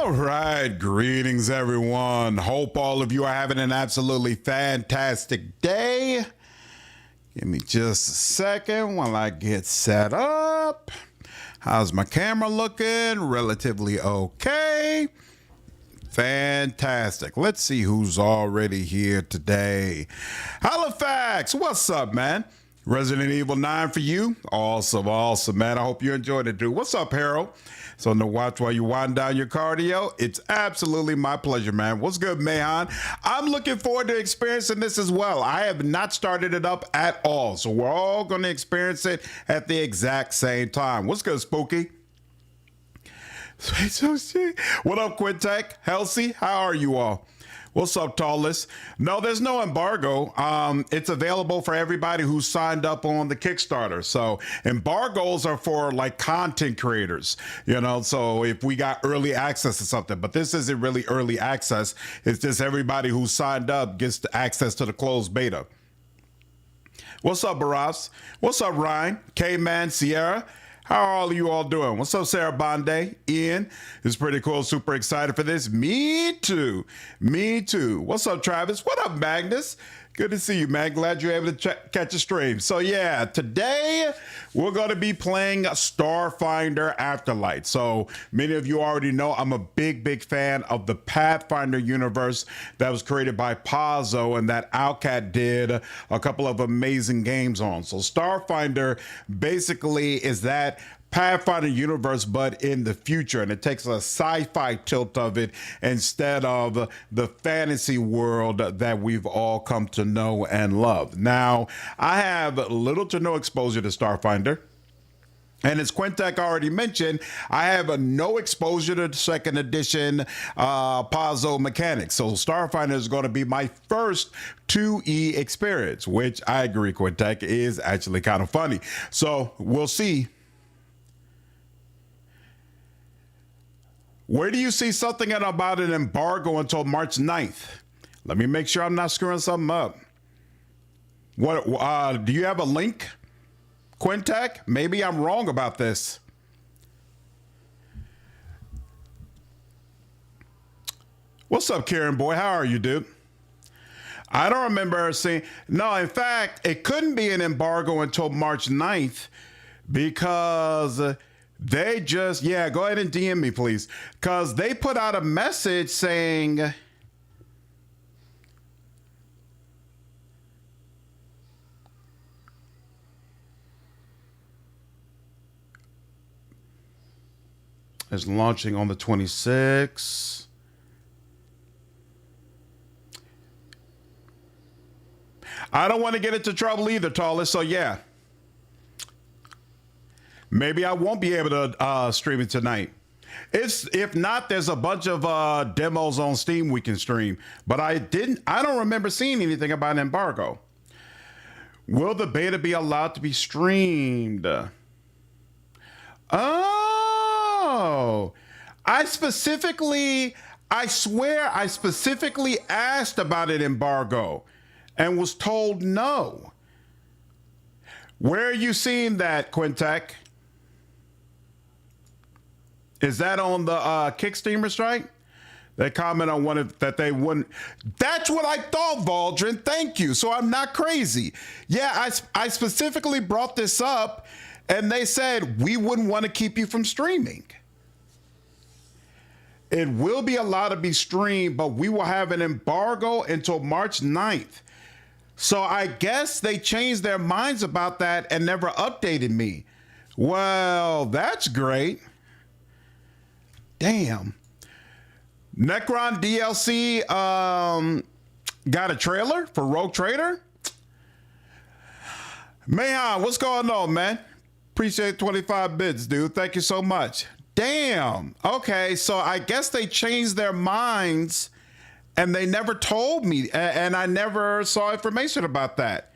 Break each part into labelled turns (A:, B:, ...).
A: All right, greetings everyone. Hope all of you are having an absolutely fantastic day. Give me just a second while I get set up. How's my camera looking? Relatively okay. Fantastic. Let's see who's already here today. Halifax, what's up, man? Resident Evil 9 for you. Awesome, awesome, man. I hope you enjoyed it, dude. What's up, Harold? So to watch while you wind down your cardio, it's absolutely my pleasure, man. What's good, Mayhan? I'm looking forward to experiencing this as well. I have not started it up at all, so we're all going to experience it at the exact same time. What's good, Spooky? What up, Quintech? Halsey, how are you all? What's up, Tallest? No, there's no embargo. It's available for everybody who signed up on the Kickstarter. So embargoes are for like content creators, you know, so if we got early access to something, but this isn't really early access. It's just everybody who signed up gets access to the closed beta. What's up, Baras? What's up, Ryan? K-Man, Sierra? How are all of you all doing? What's up, Sarah Bonde? Ian, it's pretty cool. Super excited for this. Me too. Me too. What's up, Travis? What up, Magnus? Good to see you, man. Glad you're able to catch a stream. So yeah, today we're going to be playing Starfinder Afterlight. So many of you already know I'm a big fan of the Pathfinder universe that was created by Pazzo and that Owlcat did a couple of amazing games on. So Starfinder basically is that Pathfinder universe, but in the future, and it takes a sci-fi tilt of it instead of the fantasy world that we've all come to know and love. Now, I have little to no exposure to Starfinder. And as Quintech already mentioned, I have no exposure to the second edition Pazzo mechanics. So Starfinder is going to be my first 2E experience, which I agree, Quintech, is actually kind of funny. So we'll see. Where do you see something about an embargo until March 9th? Let me make sure I'm not screwing something up. What do you have a link, Quintech? Maybe I'm wrong about this. What's up, Karen boy? How are you, dude? I don't remember seeing. No, in fact, it couldn't be an embargo until March 9th because they just, yeah, go ahead and DM me, please. Because they put out a message saying, it's launching on the 26th. I don't want to get into trouble either, Tallest, so yeah. Maybe I won't be able to stream it tonight. If not, there's a bunch of demos on Steam we can stream. But I don't remember seeing anything about an embargo. Will the beta be allowed to be streamed? Oh, I swear I specifically asked about an embargo and was told no. Where are you seeing that, Quintech? Is that on the Kicksteamer strike? They comment on one of that they wouldn't. That's what I thought, Valdrin. Thank you. So I'm not crazy. Yeah, I specifically brought this up and they said we wouldn't want to keep you from streaming. It will be allowed to be streamed, but we will have an embargo until March 9th. So I guess they changed their minds about that and never updated me. Well, that's great. Damn. Necron DLC got a trailer for Rogue Trader? Mayhan, what's going on, man? Appreciate 25 bits, dude. Thank you so much. Damn. Okay, so I guess they changed their minds and they never told me, and I never saw information about that.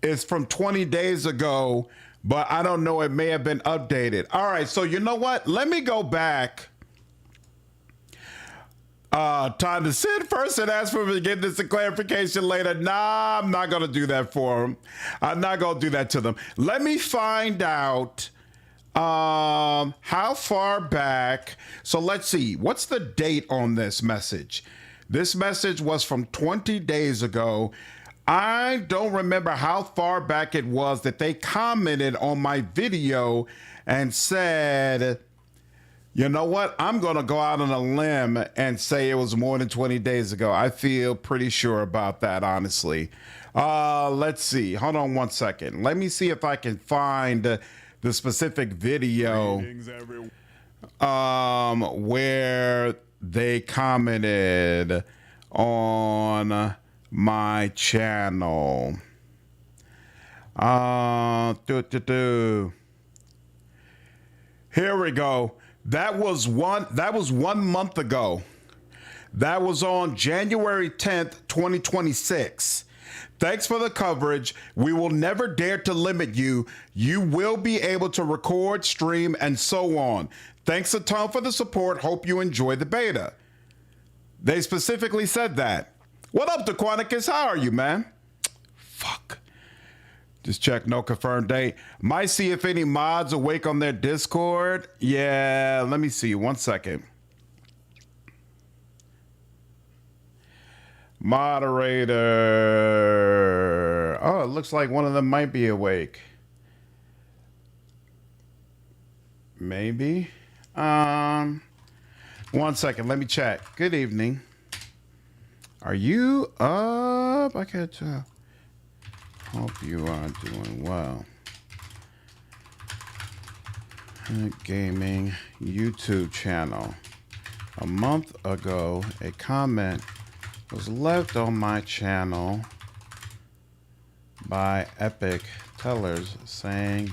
A: It's from 20 days ago, but I don't know, it may have been updated. All right, so you know what? Let me go back. Time to sit first and ask for forgiveness and clarification later. Nah, I'm not going to do that for them. I'm not going to do that to them. Let me find out How far back? So let's see. What's the date on this message? This message was from 20 days ago. I don't remember how far back it was that they commented on my video and said, you know what? I'm going to go out on a limb and say it was more than 20 days ago. I feel pretty sure about that, honestly. Let's see. Hold on one second. Let me see if I can find the specific video where they commented on my channel. Here we go. That was 1 month ago. That was on January 10th, 2026. Thanks for the coverage. We will never dare to limit you. You will be able to record, stream, and so on. Thanks a ton for the support. Hope you enjoy the beta. They specifically said that. What up, Daquanicus? How are you, man? Fuck. Just check, no confirmed date. Might see if any mods awake on their Discord. Yeah, let me see. 1 second. Moderator. Oh, it looks like one of them might be awake. Maybe. 1 second. Let me check. Good evening. Are you up? I can't tell. Hope you are doing well. Gaming YouTube channel. A month ago, a comment was left on my channel by Epic Tellers saying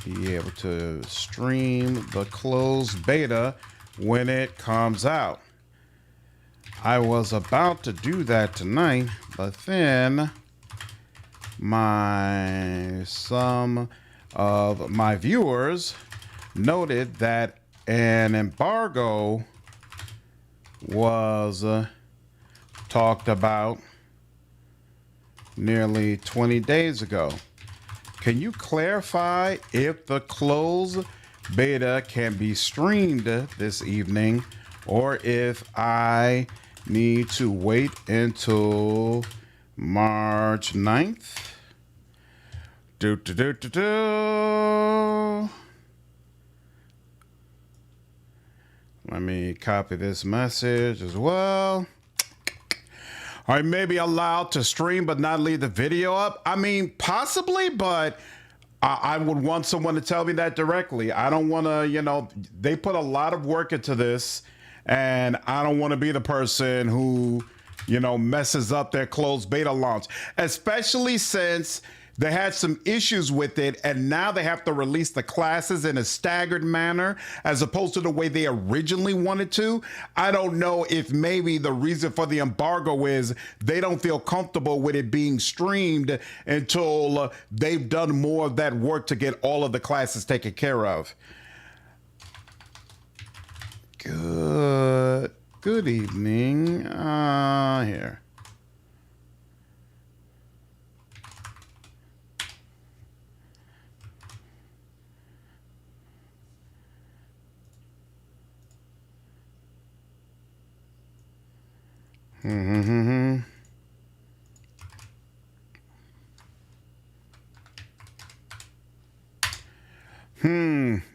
A: be able to stream the closed beta when it comes out. I was about to do that tonight, but then some of my viewers noted that an embargo was talked about nearly 20 days ago. Can you clarify if the closed beta can be streamed this evening, or if I need to wait until March 9th? Let me copy this message as well. I may be allowed to stream but not leave the video up. I mean, possibly, but I would want someone to tell me that directly. I don't want to, you know, they put a lot of work into this, and I don't want to be the person who, you know, messes up their closed beta launch, especially since they had some issues with it, and now they have to release the classes in a staggered manner as opposed to the way they originally wanted to. I don't know if maybe the reason for the embargo is they don't feel comfortable with it being streamed until they've done more of that work to get all of the classes taken care of. Good evening. Here.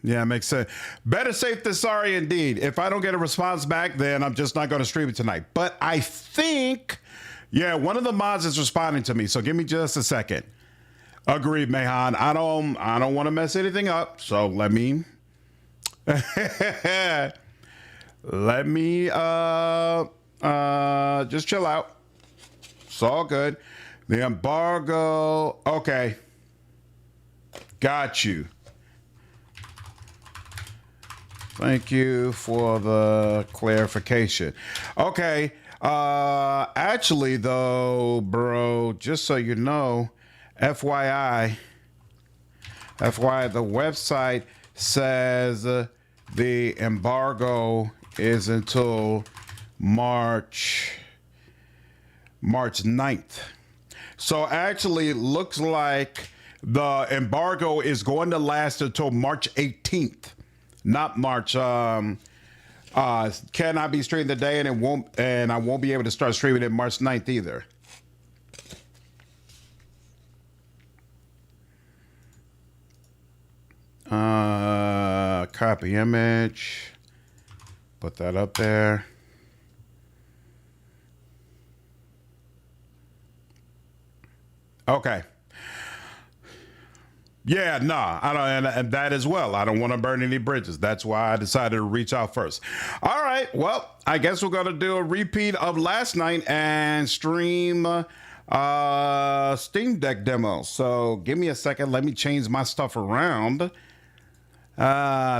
A: Yeah, makes sense. Better safe than sorry indeed. If I don't get a response back, then I'm just not going to stream it tonight. But I think, yeah, one of the mods is responding to me. So give me just a second. Agreed, Mehan. I don't want to mess anything up. So let me let me just chill out. It's all good. The embargo. Okay. Got you. Thank you for the clarification. Okay. Actually, though, bro, just so you know, FYI, the website says the embargo is until March 9th. So actually, it looks like The embargo is going to last until March 18th, not March. Cannot be streamed today, and I won't be able to start streaming it March 9th either. Copy image. Put that up there. Okay. Yeah, nah, I don't, and that as well. I don't want to burn any bridges. That's why I decided to reach out first. All right, well, I guess we're gonna do a repeat of last night and stream Steam Deck demo. So give me a second. Let me change my stuff around.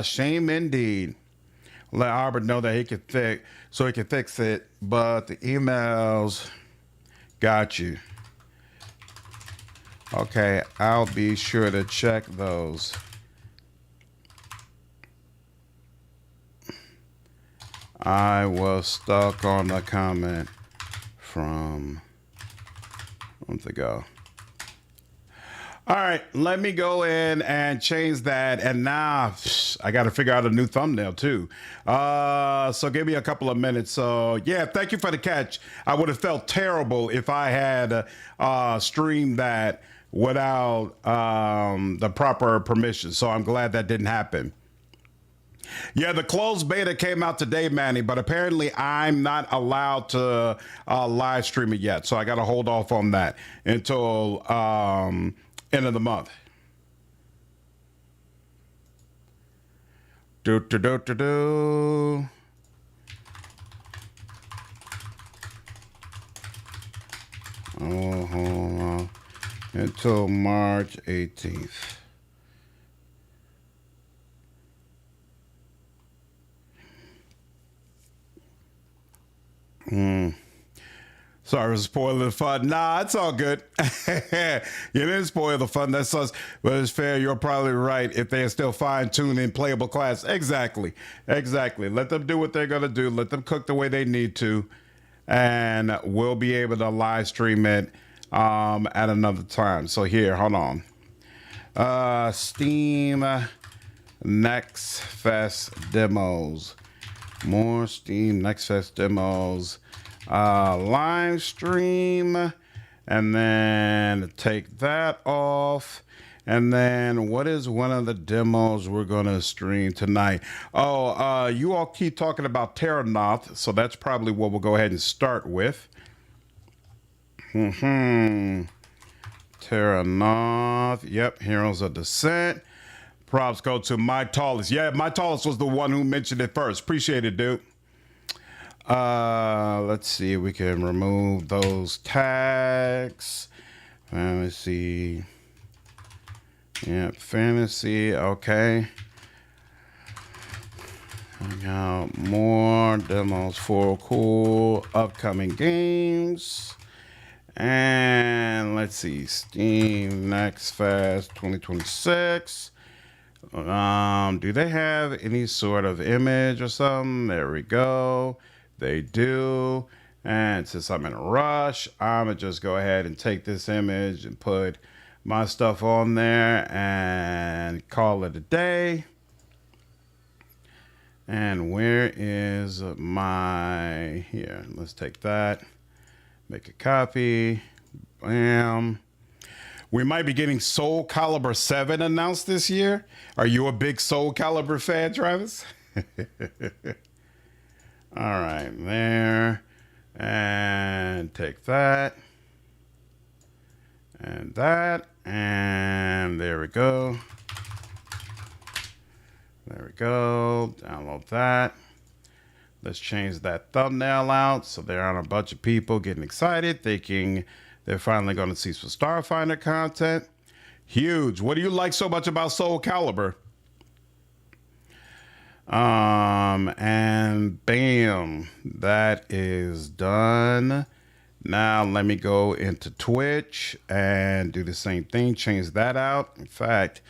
A: Shame indeed. Let Albert know that he can fix it, but the emails got you. Okay, I'll be sure to check those. I was stuck on the comment from a month ago. All right, let me go in and change that. And now I got to figure out a new thumbnail too. So give me a couple of minutes. So yeah, thank you for the catch. I would have felt terrible if I had streamed that without the proper permission. So I'm glad that didn't happen. Yeah, the closed beta came out today, Manny, but apparently I'm not allowed to live stream it yet. So I got to hold off on that until end of the month. Do. Oh, hold on. Until March 18th. Sorry for spoiling the fun. Nah, it's all good. You didn't spoil the fun. That's us. But it's fair. You're probably right. If they're still fine-tuning playable class. Exactly. Let them do what they're going to do. Let them cook the way they need to. And we'll be able to live stream it at another time. So here, hold on. Steam Next Fest demos. More Steam Next Fest demos. Live stream, and then take that off. And then what is one of the demos we're going to stream tonight? Oh, you all keep talking about Teranoth, so that's probably what we'll go ahead and start with. Teranoth, yep, Heroes of Descent. Props go to My Tallest. Yeah, My Tallest was the one who mentioned it first. Appreciate it, dude. Let's see, we can remove those tags. Fantasy. Yep, fantasy, okay. I got more demos for cool upcoming games. And let's see, Steam Next Fest 2026. Do they have any sort of image or something? There we go. They do. And since I'm in a rush, I'm going to just go ahead and take this image and put my stuff on there and call it a day. And where is my, here, let's take that, make a copy, bam. We might be getting Soul Calibur 7 announced this year. Are you a big Soul Calibur fan, Travis? All right, there. And take that. And that. And there we go. There we go. Download that. Let's change that thumbnail out so there aren't a bunch of people getting excited, thinking they're finally going to see some Starfinder content. Huge. What do you like so much about Soul Calibur? And bam, that is done. Now let me go into Twitch and do the same thing. Change that out. In fact,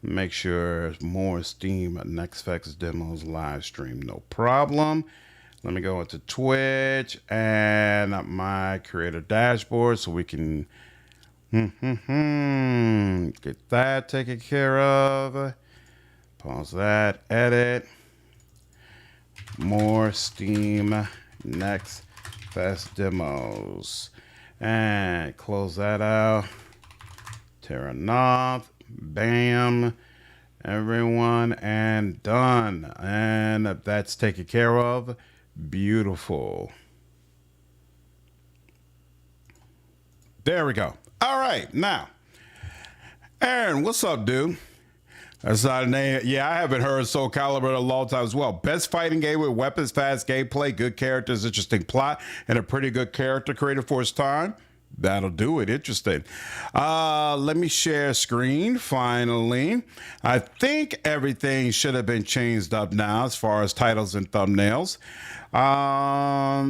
A: make sure more Steam Next Fest demos live stream. No problem. Let me go into Twitch and my creator dashboard so we can Get that taken care of. Pause that. Edit. More Steam Next Fest demos. And close that out. Teranoth. Bam. Everyone. And done. And that's taken care of. Beautiful. There we go. All right. Now, Aaron, what's up, dude? That's not a name. Yeah, I haven't heard Soul Calibur in a long time as well. Best fighting game with weapons, fast gameplay, good characters, interesting plot, and a pretty good character created for its time. That'll do it. Interesting. Let me share screen finally. I think everything should have been changed up now as far as titles and thumbnails.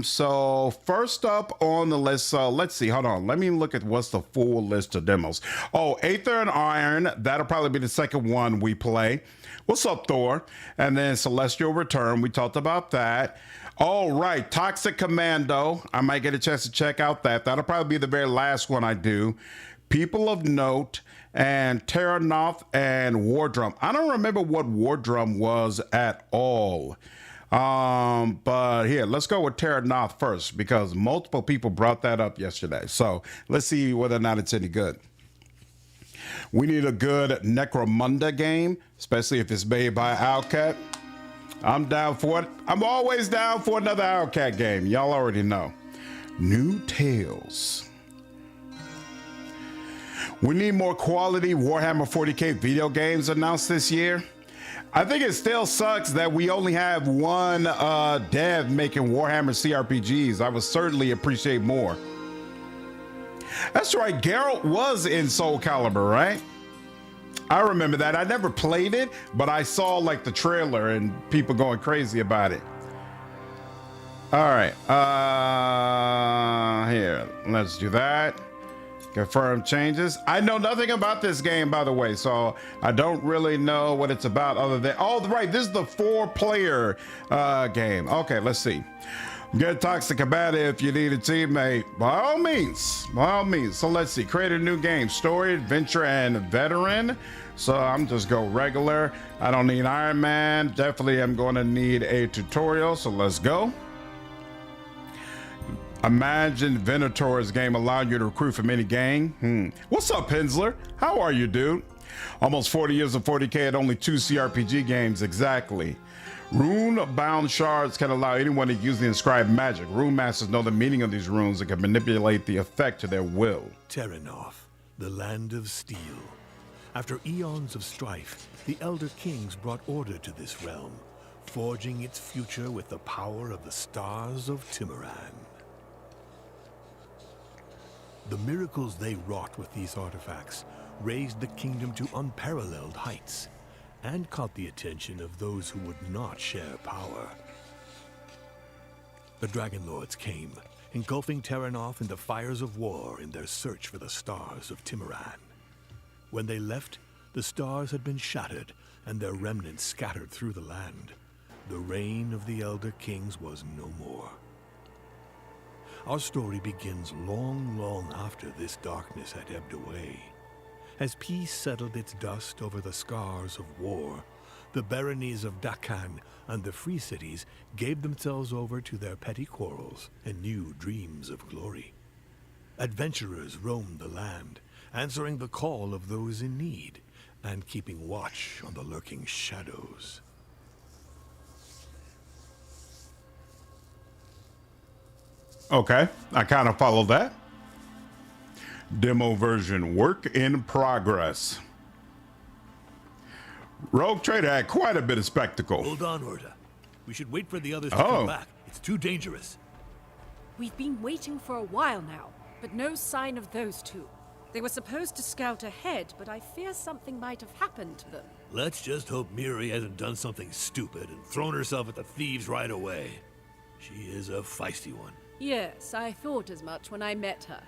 A: So first up on the list, let's see, hold on. Let me look at what's the full list of demos. Oh, Aether and Iron. That'll probably be the second one we play. What's up, Thor? And then Celestial Return. We talked about that. All right, Toxic Commando. I might get a chance to check out that. That'll probably be the very last one I do. People of Note and Teranoth and War Drum. I don't remember what War Drum was at all. But here, let's go with Teranoth first because multiple people brought that up yesterday. So let's see whether or not it's any good. We need a good Necromunda game, especially if it's made by Owlcat. I'm down for it. I'm always down for another Owlcat game. Y'all already know. New Tales. We need more quality Warhammer 40K video games announced this year. I think it still sucks that we only have one dev making Warhammer CRPGs. I would certainly appreciate more. That's right, Geralt was in Soul Calibur, right? I remember that. I never played it, but I saw like the trailer and people going crazy about it. All right, here, let's do that. Confirm changes. I know nothing about this game, by the way, so I don't really know what it's about other than, oh, right, this is the 4-player game. Okay, let's see. Get Toxic Commando if you need a teammate. By all means, by all means. So let's see, create a new game, story, adventure, and veteran. So I'm just go regular. I don't need Iron Man. Definitely I'm going to need a tutorial, so let's go. Imagine Venator's game allowing you to recruit from any gang. What's up, Hensler? How are you, dude? Almost 40 years of 40K and only 2 CRPG games, exactly. Rune-bound shards can allow anyone to use the inscribed magic. Rune masters know the meaning of these runes and can manipulate the effect to their will.
B: Teranoth, the land of steel. After eons of strife, the Elder Kings brought order to this realm, forging its future with the power of the stars of Timiran. The miracles they wrought with these artifacts raised the kingdom to unparalleled heights and caught the attention of those who would not share power. The Dragon Lords came, engulfing Teranoth in the fires of war in their search for the stars of Timiran. When they left, the stars had been shattered and their remnants scattered through the land. The reign of the Elder Kings was no more. Our story begins long, long after this darkness had ebbed away. As peace settled its dust over the scars of war, the baronies of Dakan and the Free Cities gave themselves over to their petty quarrels and new dreams of glory. Adventurers roamed the land, answering the call of those in need and keeping watch on the lurking shadows.
A: Okay, I kind of followed that. Demo version, work in progress. Rogue Trader had quite a bit of spectacle.
B: Hold on, Horta. We should wait for the others to come back. It's too dangerous.
C: We've been waiting for a while now, but no sign of those two. They were supposed to scout ahead, but I fear something might have happened to them.
B: Let's just hope Miri hasn't done something stupid and thrown herself at the thieves right away. She is a feisty one.
C: Yes, I thought as much when I met her.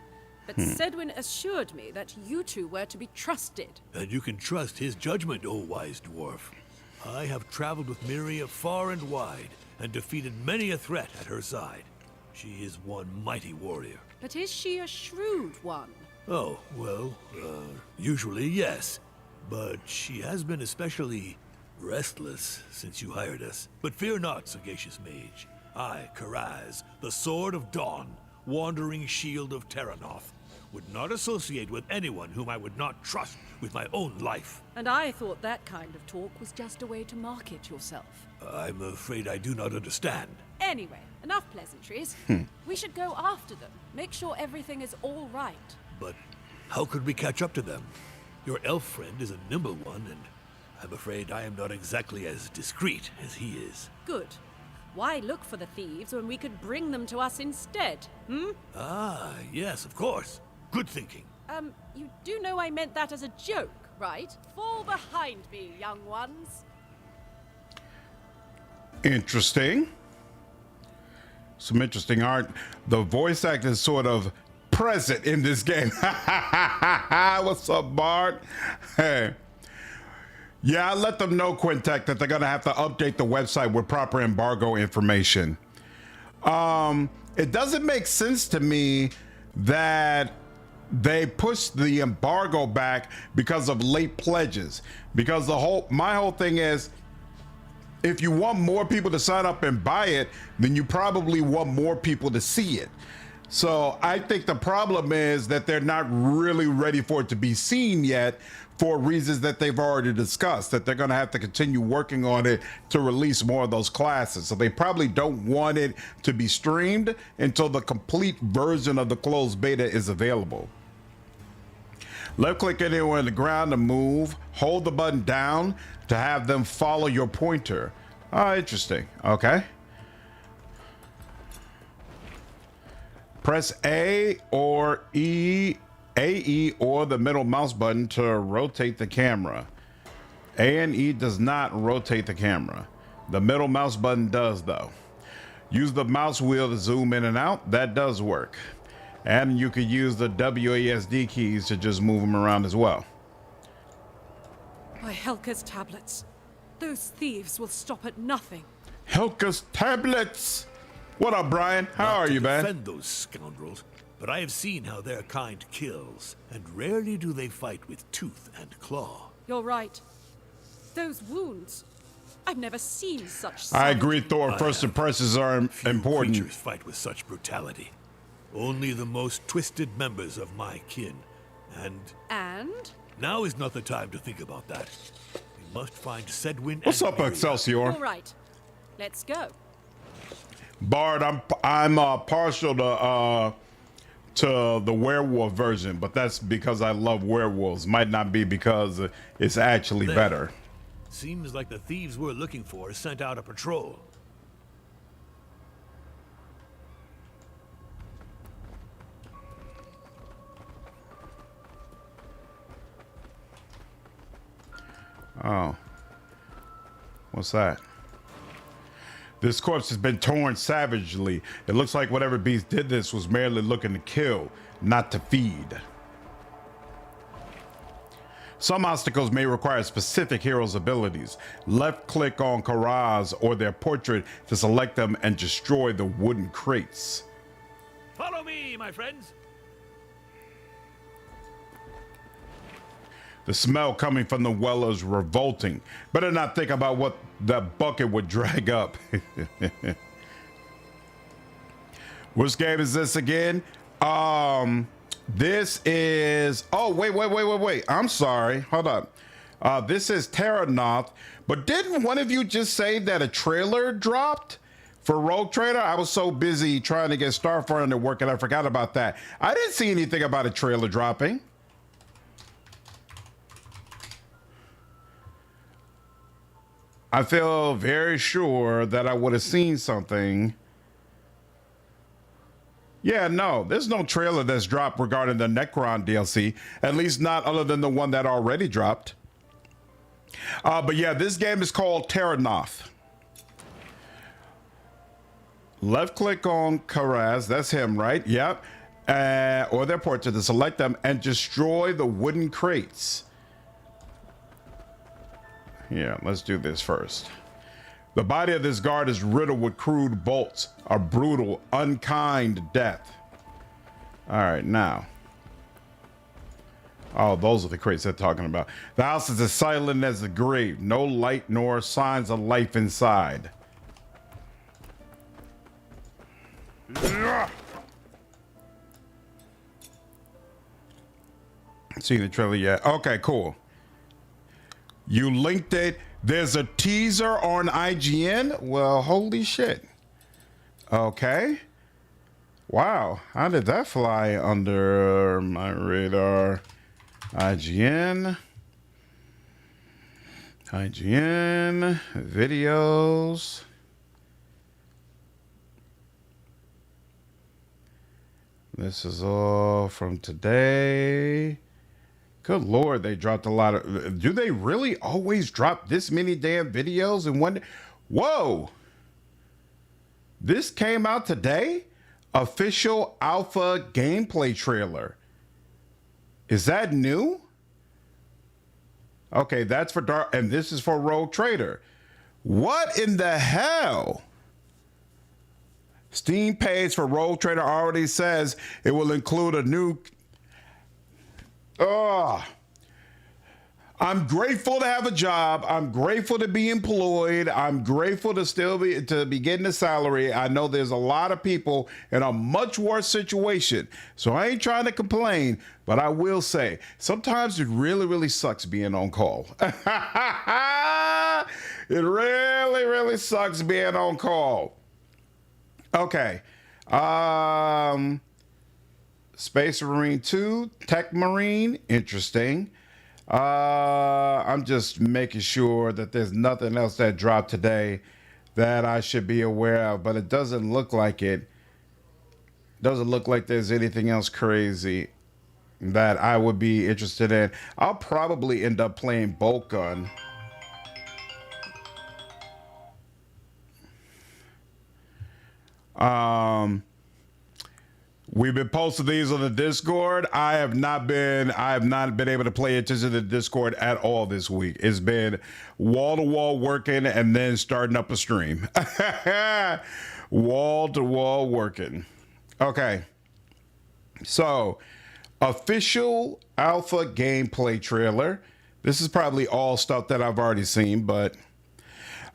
C: But Sedwin assured me that you two were to be trusted.
B: And you can trust his judgment, O wise dwarf. I have traveled with Miria far and wide, and defeated many a threat at her side. She is one mighty warrior.
C: But is she a shrewd one?
B: Oh, well, usually yes. But she has been especially restless since you hired us. But fear not, sagacious mage. I, Karaz, the Sword of Dawn, wandering shield of Teranoth, would not associate with anyone whom I would not trust with my own life.
C: And I thought that kind of talk was just a way to market yourself.
B: I'm afraid I do not understand.
C: Anyway, enough pleasantries. We should go after them. Make sure everything is all right.
B: But how could we catch up to them? Your elf friend is a nimble one, and I'm afraid I am not exactly as discreet as he is.
C: Good. Why look for the thieves when we could bring them to us instead, hmm?
B: Ah, yes, of course. Good thinking.
C: You do know I meant that as a joke, right? Fall behind me, young ones.
A: Interesting. Some interesting art. The voice actor is sort of present in this game. What's up, Bart? Hey. Yeah, I let them know, Quintek, that they're going to have to update the website with proper embargo information. It doesn't make sense to me that they pushed the embargo back because of late pledges. Because my whole thing is, if you want more people to sign up and buy it, then you probably want more people to see it. So I think the problem is that they're not really ready for it to be seen yet, for reasons that they've already discussed, that they're going to have to continue working on it to release more of those classes. So they probably don't want it to be streamed until the complete version of the closed beta is available. Left click anywhere on the ground to move. Hold the button down to have them follow your pointer. Oh, interesting. Okay. Press A or AE or the middle mouse button to rotate the camera. A and E does not rotate the camera. The middle mouse button does though. Use the mouse wheel to zoom in and out. That does work. And you could use the WASD keys to just move them around as well.
C: By Helka's tablets. Those thieves will stop at nothing.
A: Helka's tablets! What up, Brian? How are you, man?
B: Defend those scoundrels, but I have seen how their kind kills, and rarely do they fight with tooth and claw.
C: You're right. Those wounds. I've never seen such.
A: I agree, Thor. First impressions are important.
B: Creatures fight with such brutality. Only the most twisted members of my kin. And? Now is not the time to think about that. We must find Sedwin.
A: What's up, Excelsior?
C: All right. Let's go.
A: Bard, I'm partial to the werewolf version, but that's because I love werewolves. Might not be because it's actually better.
B: Seems like the thieves we're looking for sent out a patrol.
A: Oh. What's that? This corpse has been torn savagely. It looks like whatever beast did this was merely looking to kill, not to feed. Some obstacles may require specific heroes' abilities. Left click on Karaz or their portrait to select them and destroy the wooden crates.
B: Follow me, my friends.
A: The smell coming from the well is revolting. Better not think about what that bucket would drag up. Which game is this again? This is, oh, wait. I'm sorry. Hold up. This is Teranoth. But didn't one of you just say that a trailer dropped for Rogue Trader? I was so busy trying to get Starfront to work and I forgot about that. I didn't see anything about a trailer dropping. I feel very sure that I would have seen something. Yeah, no, there's no trailer that's dropped regarding the Necron DLC, at least not other than the one that already dropped. But yeah, this game is called Teranoth. Left click on Karaz, that's him, right? Yep. Or their portrait to select them and destroy the wooden crates. Yeah, let's do this first. The body of this guard is riddled with crude bolts, a brutal, unkind death. All right, now. Oh, those are the crates they're talking about. The house is as silent as the grave. No light nor signs of life inside. See the trailer yet? Okay, cool. You linked it. There's a teaser on IGN. Well, holy shit. Okay. Wow. How did that fly under my radar? IGN. IGN. Videos. This is all from today. Good Lord, they dropped a lot of... Do they really always drop this many damn videos in one day? Whoa! This came out today? Official alpha gameplay trailer. Is that new? Okay, that's for Dark... And this is for Rogue Trader. What in the hell? Steam page for Rogue Trader already says it will include a new... I'm grateful to have a job. I'm grateful to be employed. I'm grateful to still be getting a salary. I know there's a lot of people in a much worse situation. So I ain't trying to complain, but I will say sometimes it really, really sucks being on call. It really, really sucks being on call. Okay. Space Marine 2, Tech Marine, interesting. I'm just making sure that there's nothing else that dropped today that I should be aware of, but it doesn't look like it. Doesn't look like there's anything else crazy that I would be interested in. I'll probably end up playing Bolt Gun. We've been posting these on the Discord. I have not been able to pay attention to the Discord at all this week. It's been wall to wall working and then starting up a stream. Wall to wall working. Okay. So, official alpha gameplay trailer. This is probably all stuff that I've already seen, but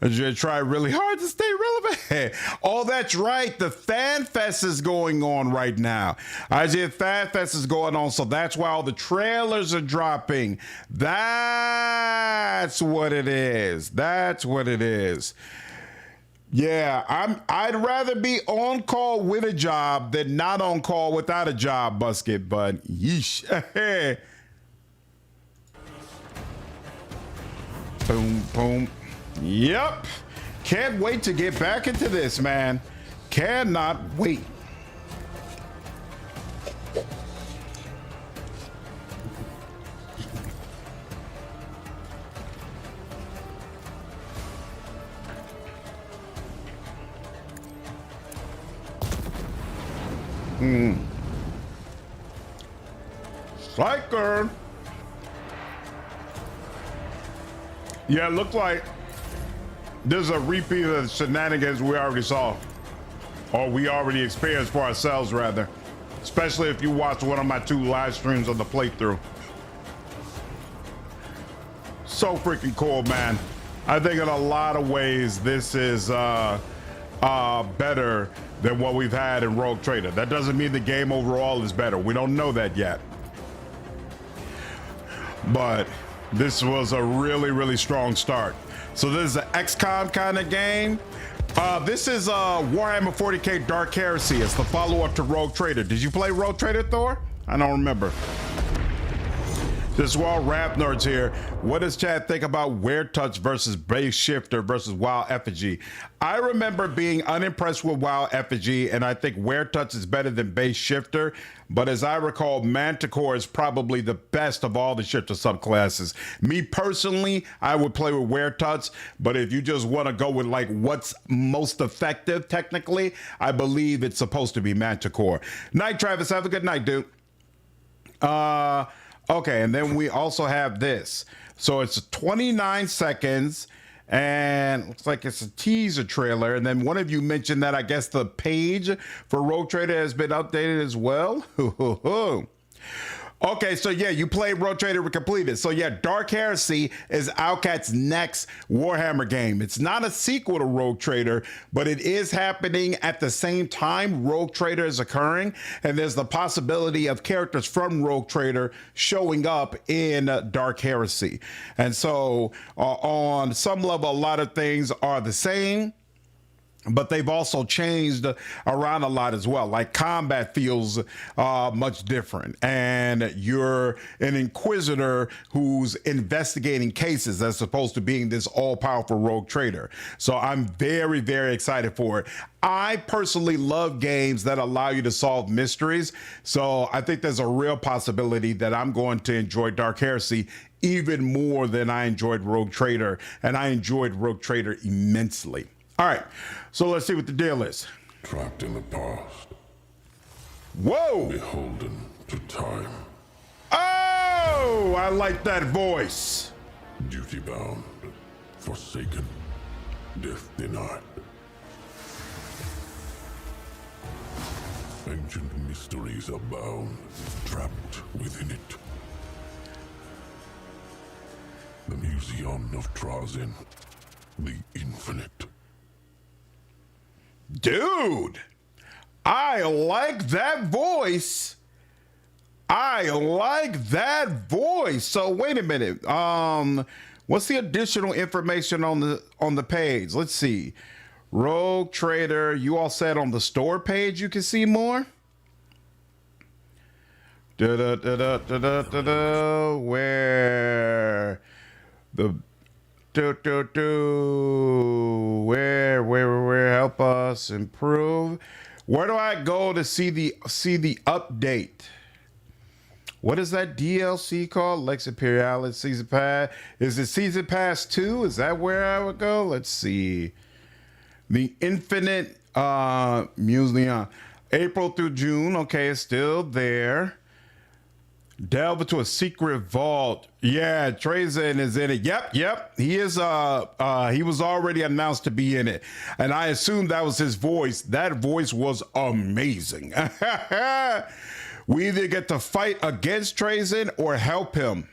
A: I'm going to try really hard to stay relevant. Oh, that's right. The Fan Fest is going on right now. IGN Fan Fest is going on, so that's why all the trailers are dropping. That's what it is. That's what it is. Yeah, I'd rather be on call with a job than not on call without a job, Busket, but yeesh. Boom, boom. Yep. Can't wait to get back into this, man. Cannot wait. Striker. Yeah, it looked like this is a repeat of the shenanigans we already saw, or we already experienced for ourselves, rather. Especially if you watch one of my 2 live streams of the playthrough. So freaking cool, man. I think in a lot of ways this is better than what we've had in Rogue Trader. That doesn't mean the game overall is better. We don't know that yet. But this was a really, really strong start. So this is an XCOM kind of game. This is Warhammer 40k Dark Heresy. It's the follow-up to Rogue Trader. Did you play Rogue Trader, Thor? I don't remember. This is Wild Rap Nerds here. What does Chad think about Weird Touch versus Base Shifter versus Wild Effigy? I remember being unimpressed with Wild Effigy, and I think Weird Touch is better than Base Shifter. But as I recall, Manticore is probably the best of all the shifter subclasses. Me personally, I would play with Weird Touch, but if you just want to go with like what's most effective technically, I believe it's supposed to be Manticore. Night, Travis. Have a good night, dude. Okay, and then we also have this. So it's 29 seconds, and looks like it's a teaser trailer. And then one of you mentioned that I guess the page for Rogue Trader has been updated as well. Okay, so yeah, you played Rogue Trader and completed. So yeah, Dark Heresy is Owlcat's next Warhammer game. It's not a sequel to Rogue Trader, but it is happening at the same time Rogue Trader is occurring, and there's the possibility of characters from Rogue Trader showing up in Dark Heresy. And so on some level, a lot of things are the same, but they've also changed around a lot as well. Like combat feels much different, and you're an inquisitor who's investigating cases as opposed to being this all-powerful rogue trader. So I'm very, very excited for it. I personally love games that allow you to solve mysteries, so I think there's a real possibility that I'm going to enjoy Dark Heresy even more than I enjoyed Rogue Trader, and I enjoyed Rogue Trader immensely. All right, so let's see what the deal is.
D: Trapped in the past,
A: Whoa!
D: beholden to time,
A: Oh, I like that voice.
D: duty bound, forsaken, death denied. Ancient mysteries abound, trapped within it. The Museum of Trazin, the Infinite.
A: Dude, I like that voice. I like that voice. So wait a minute. What's the additional information on the page? Let's see. Rogue Trader, you all said on the store page you can see more? Where? Where help us improve? Where do I go to see the update? What is that DLC called? Lex Imperialis Season Pass. Is it Season Pass 2? Is that where I would go? Let's see. The Infinite Museum. April through June. Okay, it's still there. Delve into a secret vault. Yeah, Trazin is in it. Yep. He is. He was already announced to be in it, and I assumed that was his voice. That voice was amazing. We either get to fight against Trazin or help him.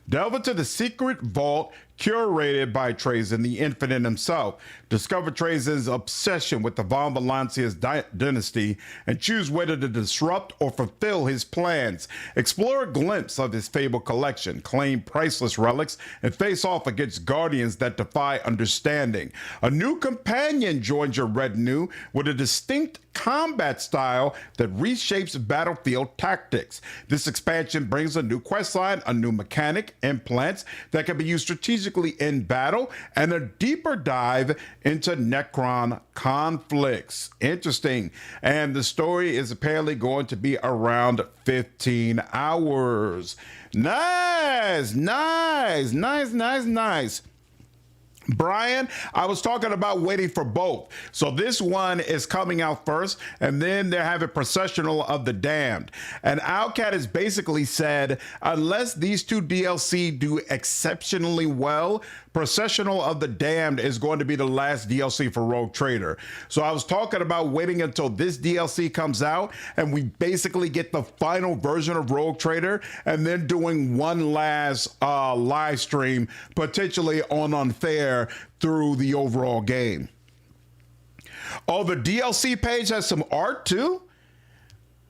A: Delve into the secret vault curated by Trazin, the Infinite himself. Discover Trazin's obsession with the Von Valancia's dynasty and choose whether to disrupt or fulfill his plans. Explore a glimpse of his fabled collection, claim priceless relics, and face off against guardians that defy understanding. A new companion joins your retinue with a distinct combat style that reshapes battlefield tactics. This expansion brings a new questline, a new mechanic, implants that can be used strategically in battle, and a deeper dive into Necron conflicts. Interesting. And the story is apparently going to be around 15 hours. Nice. Brian, I was talking about waiting for both. So this one is coming out first, and then they're having Processional of the Damned. And Owlcat has basically said, unless these two DLC do exceptionally well, Processional of the Damned is going to be the last DLC for Rogue Trader. So I was talking about waiting until this DLC comes out, and we basically get the final version of Rogue Trader, and then doing one last live stream, potentially on Unfair, through the overall game. Oh, the DLC page has some art too?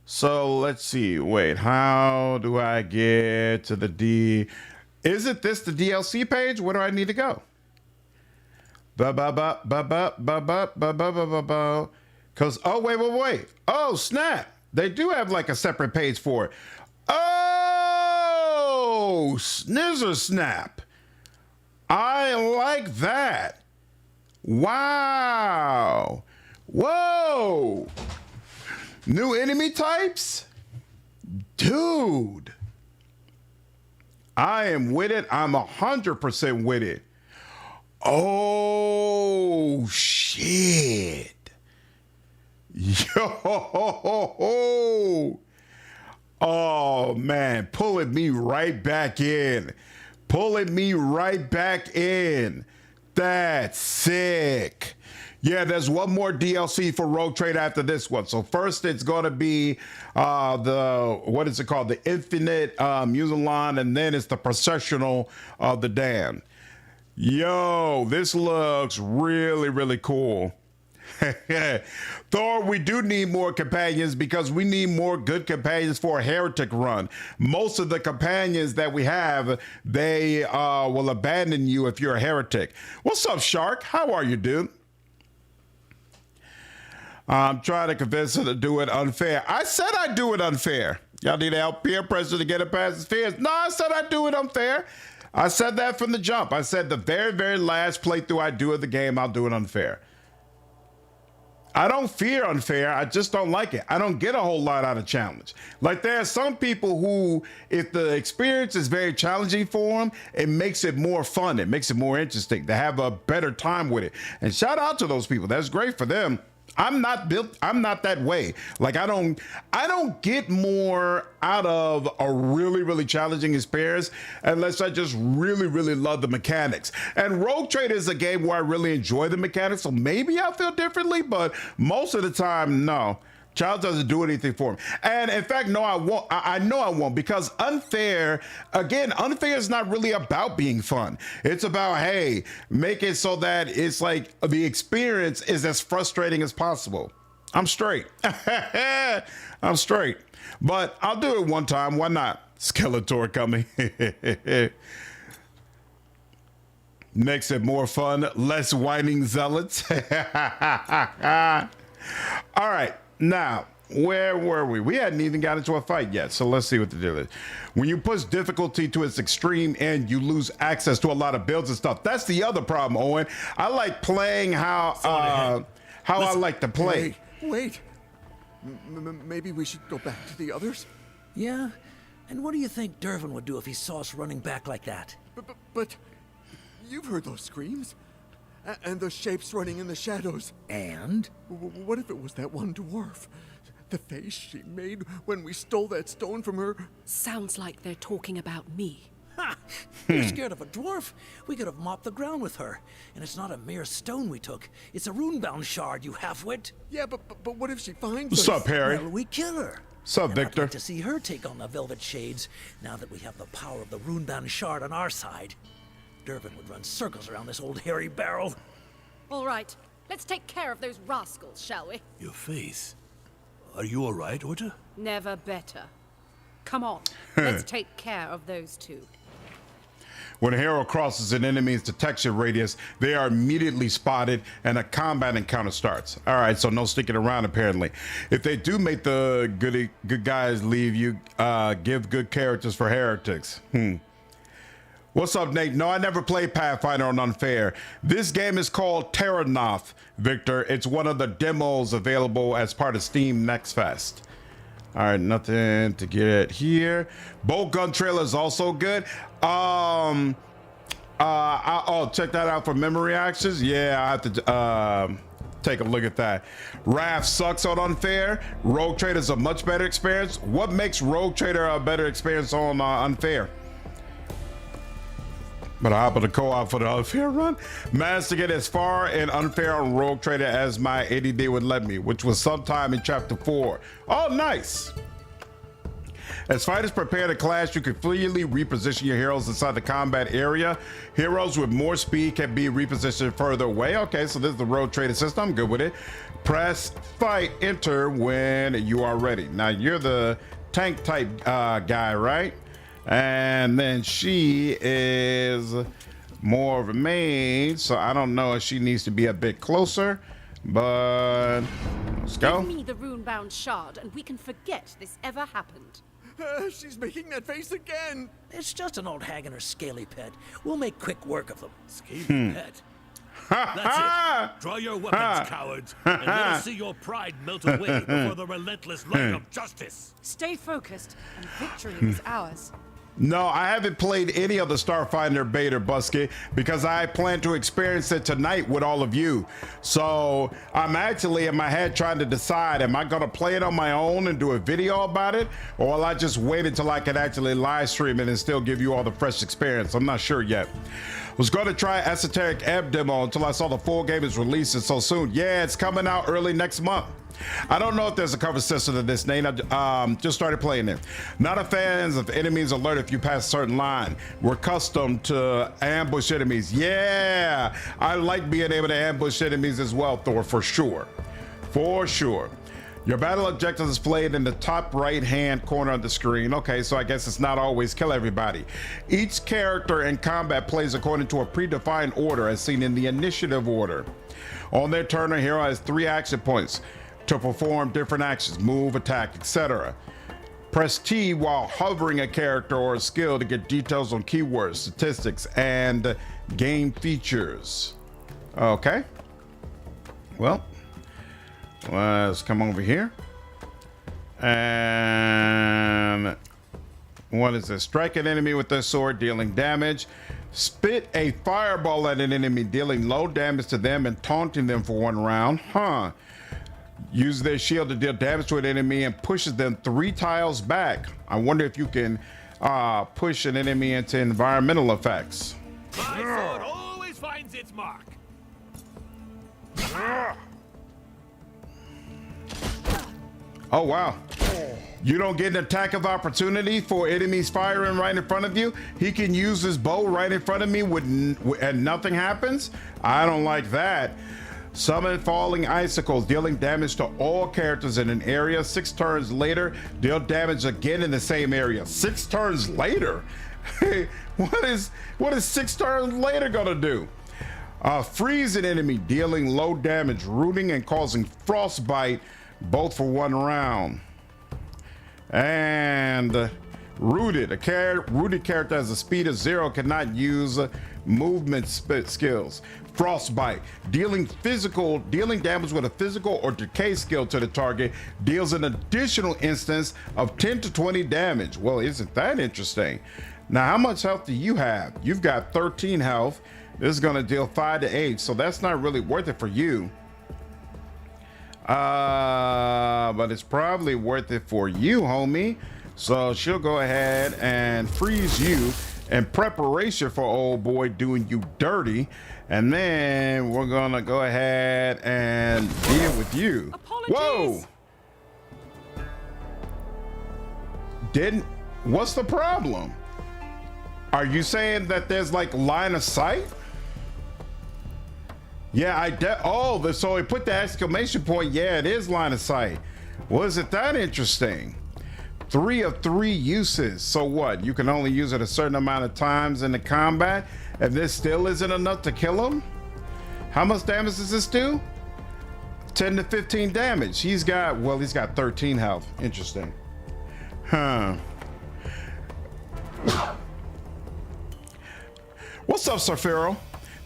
A: So let's see. Wait, how do I get to the D? Isn't this the DLC page? Where do I need to go? Because, oh, wait. Oh, snap. They do have like a separate page for it. Oh, snizzer snap. I like that. Wow. Whoa. New enemy types? Dude. I am with it. I'm 100% with it. Oh, shit. Yo. Oh, man. Pulling me right back in. That's sick. Yeah, there's one more DLC for Rogue Trader after this one. So first it's going to be what is it called? The Infinite Musalon, and then it's the Processional of the Damned. Yo, this looks really, really cool. Thor, we do need more companions because we need more good companions for a heretic run. Most of the companions that we have, they will abandon you if you're a heretic. What's up, Shark? How are you, dude? I'm trying to convince her to do it unfair. I said I'd do it unfair. Y'all need to help peer pressure to get it past his fears. No, I said I'd do it unfair. I said that from the jump. I said the very, very last playthrough I do of the game, I'll do it unfair. I don't fear unfair. I just don't like it. I don't get a whole lot out of challenge. Like there are some people who, if the experience is very challenging for them, it makes it more fun. It makes it more interesting. They have a better time with it. And shout out to those people. That's great for them. I'm not that way. Like I don't get more out of a really, really challenging experience unless I just really, really love the mechanics. And Rogue Trader is a game where I really enjoy the mechanics, so maybe I'll feel differently, but most of the time, no. Challenge doesn't do anything for me. And in fact, no, I won't. I know I won't, because unfair is not really about being fun. It's about, hey, make it so that it's like the experience is as frustrating as possible. I'm straight. I'm straight. But I'll do it one time. Why not? Skeletor coming. Makes it more fun, less whining zealots. All right. Now, where were we? We hadn't even got into a fight yet, so let's see what the deal is. When you push difficulty to its extreme end, you lose access to a lot of builds and stuff. That's the other problem, Owen. I like playing how I like to play.
E: Wait. Maybe we should go back to the others?
F: Yeah? And what do you think Dervin would do if he saw us running back like that?
E: But you've heard those screams? And the shapes running in the shadows.
F: And?
E: What if it was that one dwarf? The face she made when we stole that stone from her.
C: Sounds like they're talking about me.
F: Ha! You're scared of a dwarf? We could have mopped the ground with her. And it's not a mere stone we took. It's a rune-bound shard, you half-wit.
E: Yeah, but what if she finds
A: What's
E: us?
A: up, Harry?
F: Well, we kill her.
A: What's up,
F: And
A: Victor?
F: I'd like to see her take on the Velvet Shades, now that we have the power of the rune-bound shard on our side. Dervin would run circles around this old hairy barrel.
C: All right, let's take care of those rascals, shall we?
B: Your face. Are you all right, Orta?
C: Never better. Come on, let's take care of those two.
A: When a hero crosses an enemy's detection radius, they are immediately spotted and a combat encounter starts. All right, so no sticking around apparently. If they do make the good guys leave you, give good characters for heretics. What's up, Nate? No, I never played Pathfinder on Unfair. This game is called Teranoth, Victor. It's one of the demos available as part of Steam Next Fest. All right, nothing to get here. Bolt gun trailer is also good. I'll check that out for memory actions. Yeah, I have to take a look at that. Wrath sucks on Unfair. Rogue Trader is a much better experience. What makes Rogue Trader a better experience on Unfair? But I hop on the co-op for the Unfair run. Managed to get as far in Unfair on Rogue Trader as my ADD would let me, which was sometime in Chapter 4. Oh, nice. As fighters prepare to clash, you can freely reposition your heroes inside the combat area. Heroes with more speed can be repositioned further away. Okay, so this is the Rogue Trader system. I'm good with it. Press fight enter when you are ready. Now, you're the tank type guy, right? And then she is more of a maid, so I don't know if she needs to be a bit closer, but let's go.
C: Give me the rune-bound shard, and we can forget this ever happened.
E: She's making that face again.
F: It's just an old hag and her scaly pet. We'll make quick work of them.
B: Scaly pet. That's it. Draw your weapons, cowards, and let us see your pride melt away before the relentless light of justice.
C: Stay focused, and victory is ours.
A: No, I haven't played any of the Starfinder beta, Busky, because I plan to experience it tonight with all of you. So I'm actually in my head trying to decide, am I gonna play it on my own and do a video about it? Or will I just wait until I can actually live stream it and still give you all the fresh experience? I'm not sure yet. Was going to try Esoteric Ebb demo until I saw the full game is releasing so soon. Yeah, it's coming out early next month. I don't know if there's a cover system to this, Nate. I just started playing it. Not a fan of enemies alert if you pass a certain line. We're accustomed to ambush enemies. Yeah, I like being able to ambush enemies as well, Thor, for sure. For sure. Your battle objective is displayed in the top right-hand corner of the screen. Okay, so I guess it's not always kill everybody. Each character in combat plays according to a predefined order as seen in the initiative order. On their turn, a hero has 3 action points to perform different actions, move, attack, etc. Press T while hovering a character or a skill to get details on keywords, statistics, and game features. Okay. Well, let's come over here. And what is this? Strike an enemy with their sword, dealing damage. Spit a fireball at an enemy, dealing low damage to them and taunting them for 1 round. Huh. Use their shield to deal damage to an enemy and pushes them 3 tiles back. I wonder if you can push an enemy into environmental effects.
B: My sword always finds its mark.
A: Oh, wow. You don't get an attack of opportunity for enemies firing right in front of you. He can use his bow right in front of me and nothing happens. I don't like that. Summon falling icicles, dealing damage to all characters in an area. 6 turns later, deal damage again in the same area. 6 turns later? Hey, what is 6 turns later gonna do? Freeze an enemy, dealing low damage, rooting and causing frostbite, both for 1 round. And rooted, rooted character has a speed of 0, cannot use movement skills. Frostbite, dealing damage with a physical or decay skill to the target, deals an additional instance of 10 to 20 damage. Well, isn't that interesting? Now, how much health do you have? You've got 13 health. This is going to deal 5 to 8, so that's not really worth it for you. But it's probably worth it for you, homie. So she'll go ahead and freeze you in preparation for old boy doing you dirty. And then we're gonna go ahead and deal with you.
C: Apologies.
A: Whoa! What's the problem? Are you saying that there's like line of sight? Yeah, so he put the exclamation point. Yeah, it is line of sight. Was it that interesting? 3 of 3 uses. So what? You can only use it a certain amount of times in the combat, and this still isn't enough to kill him? How much damage does this do? 10 to 15 damage. He's got 13 health. Interesting. Huh. What's up, Safiro?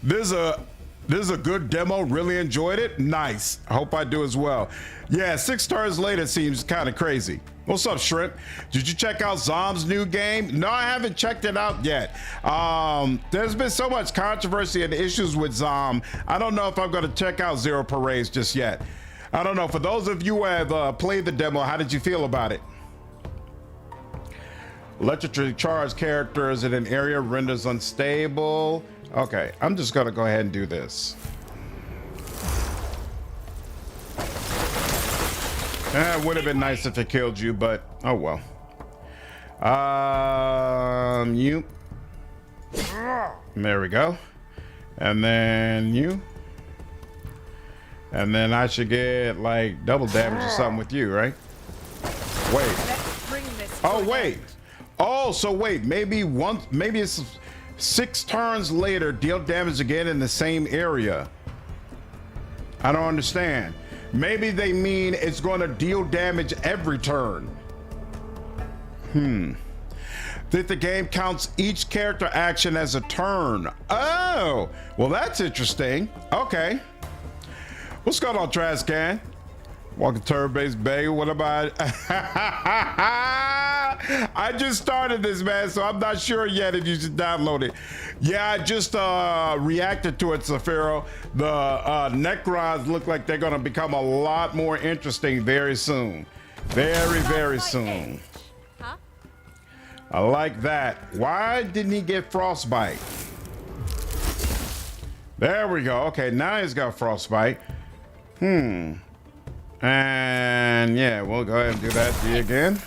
A: This is a good demo. Really enjoyed it. Nice. I hope I do as well. Yeah, 6 turns later seems kind of crazy. What's up, Shrimp? Did you check out Zom's new game? No, I haven't checked it out yet. There's been so much controversy and issues with Zom. I don't know if I'm going to check out Zero Parades just yet. I don't know. For those of you who have played the demo, how did you feel about it? Electrically charged characters in an area renders unstable. Okay, I'm just gonna go ahead and do this. It would have been nice if it killed you, but oh well. You. There we go. And then you. And then I should get like double damage or something with you, right? Wait.
C: Let's bring this.
A: Oh wait. Oh, so wait. Maybe it's 6 turns later, deal damage again in the same area. I don't understand. Maybe they mean it's going to deal damage every turn. That the game counts each character action as a turn. Oh, well, that's interesting. Okay. What's going on, Trash Can? Walking turn-based Bay. What about? I just started this, man, so I'm not sure yet if you should download it. Yeah, I just reacted to it, Zafiro. The Necrons look like they're going to become a lot more interesting very soon. Very soon.
C: Huh?
A: I like that. Why didn't he get frostbite? There we go. Okay, now he's got frostbite. And yeah, we'll go ahead and do that to you again.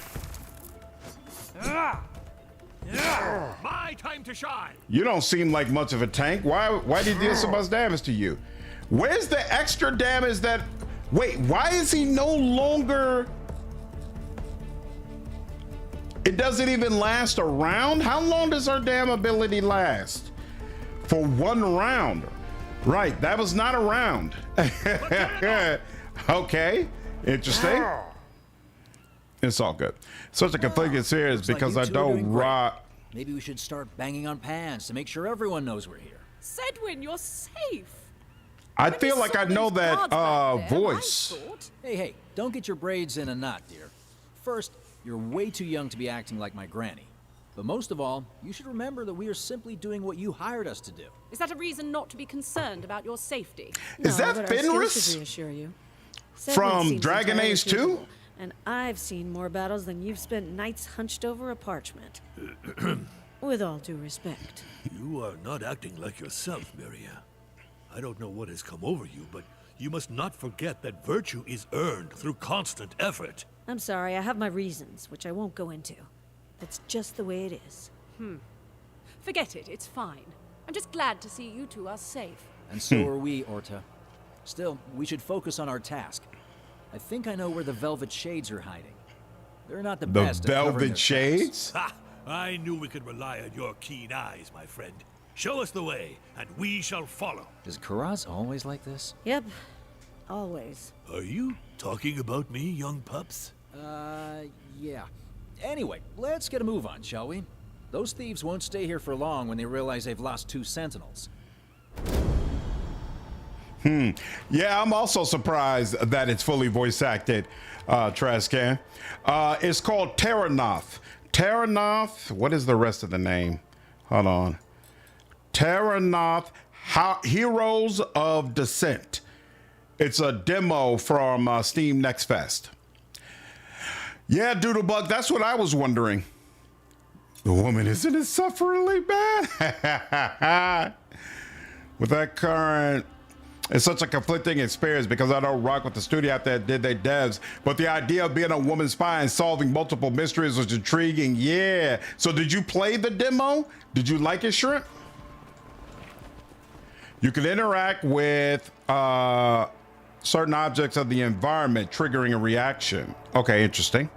B: My time to shine.
A: You don't seem like much of a tank. Why did he deal so much damage to you? Where's the extra damage that... Wait, why is he no longer... It doesn't even last a round? How long does our damn ability last? For 1 round. Right, that was not a round. Okay, interesting. It's all good. Such a conflicted series because I don't rock.
G: Maybe we should start banging on pans to make sure everyone knows we're here.
C: Sedwin, you're safe.
A: I feel like I know that voice.
G: Hey, don't get your braids in a knot, dear. First, you're way too young to be acting like my granny. But most of all, you should remember that we are simply doing what you hired us to do.
C: Is that a reason not to be concerned about your safety?
A: Is that
H: but our skills
A: Fenris?
H: should reassure you.
A: From
H: Sedwin seems
A: Dragon
H: entirely
A: Age 2?
H: capable, and I've seen more battles than you've spent nights hunched over a parchment. With all due respect.
B: You are not acting like yourself, Miria. I don't know what has come over you, but you must not forget that virtue is earned through constant effort.
H: I'm sorry, I have my reasons, which I won't go into. That's just the way it is.
C: Forget it, it's fine. I'm just glad to see you two are safe.
G: And so are we, Orta. Still, we should focus on our task. I think I know where the Velvet Shades are hiding. They're not the
A: The
G: best at covering
A: Velvet
G: their
A: Shades?
B: Ha! I knew we could rely on your keen eyes, my friend. Show us the way, and we shall follow.
G: tracks. Is Karaz always like this?
H: Yep. Always.
B: Are you talking about me, young pups?
G: Yeah. Anyway, let's get a move on, shall we? Those thieves won't stay here for long when they realize they've lost 2 sentinels.
A: Yeah, I'm also surprised that it's fully voice acted, Trascan. It's called Teranoth. Teranoth, what is the rest of the name? Hold on. Teranoth Heroes of Descent. It's a demo from Steam Next Fest. Yeah, Doodlebug, that's what I was wondering. The woman isn't insufferably bad. With that current, it's such a conflicting experience because I don't rock with the studio out there that did their devs, but the idea of being a woman spy and solving multiple mysteries was intriguing. Yeah. So did you play the demo? Did you like it, Shrimp? You can interact with certain objects of the environment, triggering a reaction. Okay, interesting.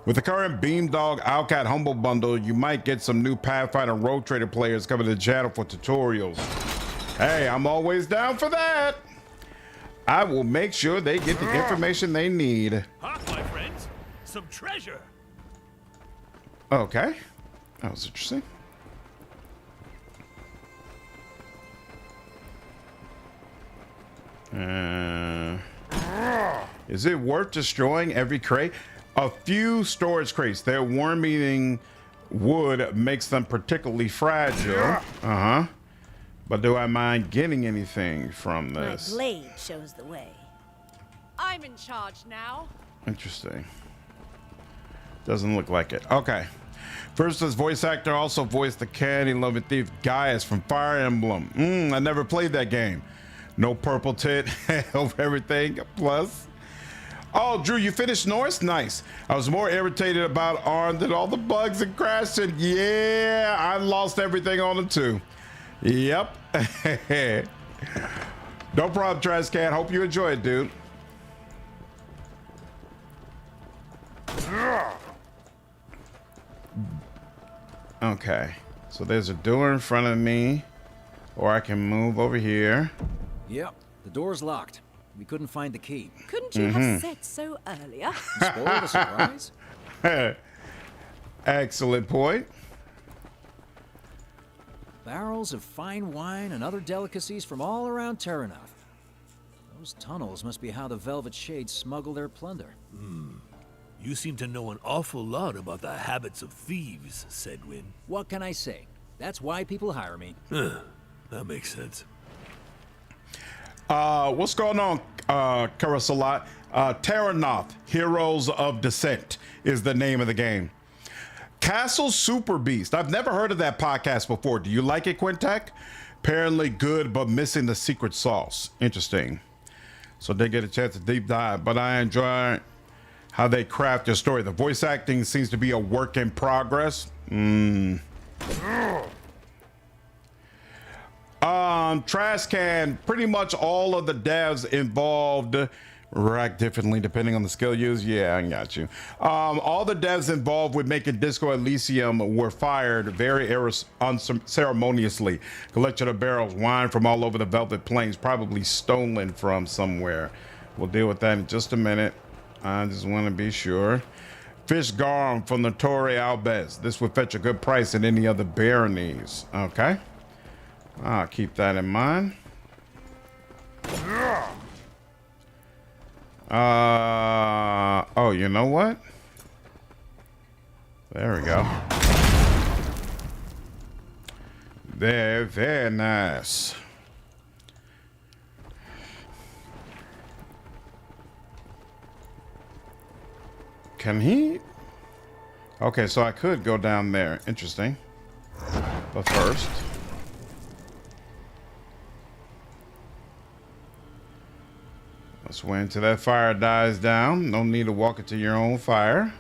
A: With the current Beamdog Owlcat Humble Bundle, you might get some new Pathfinder Rogue Trader players coming to the channel for tutorials. Hey, I'm always down for that. I will make sure they get the information they need.
B: Hark, my friends! Some treasure!
A: Okay, that was interesting. Is it worth destroying every crate? A few storage crates. Their worm-eating wood makes them particularly fragile. But do I mind getting anything from this?
H: My blade shows the way.
C: I'm in charge now.
A: Interesting. Doesn't look like it. Okay. First, this voice actor also voiced the candy-loving thief Gaius from Fire Emblem. I never played that game. No purple tit over everything. Plus. Oh, Drew, you finished Norse? Nice. I was more irritated about Arn than all the bugs and crashing. Yeah, I lost everything on him too. Yep. No problem, Trash Cat. Hope you enjoy it, dude. Okay. So there's a door in front of me, or I can move over here.
G: Yep, the door's locked. We couldn't find the key.
C: Couldn't you have said so earlier?
G: Spoil the surprise?
A: Excellent point.
G: Barrels of fine wine and other delicacies from all around Teranoth. Those tunnels must be how the Velvet Shades smuggle their plunder.
B: You seem to know an awful lot about the habits of thieves, Sedwin.
G: What can I say? That's why people hire me.
B: That makes sense.
A: What's going on, Karasalat? Teranoth, Heroes of Descent is the name of the game. Castle Super Beast. I've never heard of that podcast before. Do you like it, Quintek? Apparently good, but missing the secret sauce. Interesting. So they get a chance to deep dive, but I enjoy how they craft their story. The voice acting seems to be a work in progress. Trash can, pretty much all of the devs involved react differently depending on the skill used. Yeah, I got you. All the devs involved with making Disco Elysium were fired very unceremoniously. Collection of barrels, wine from all over the Velvet Plains, probably stolen from somewhere. We'll deal with that in just a minute. I just want to be sure. Fish garum from the Torre Albez. This would fetch a good price in any other baronies. Okay. I'll keep that in mind. Oh, you know what? There we go. Very nice. Can he? Okay, so I could go down there. Interesting. But first, let's wait until that fire dies down. No need to walk into your own fire.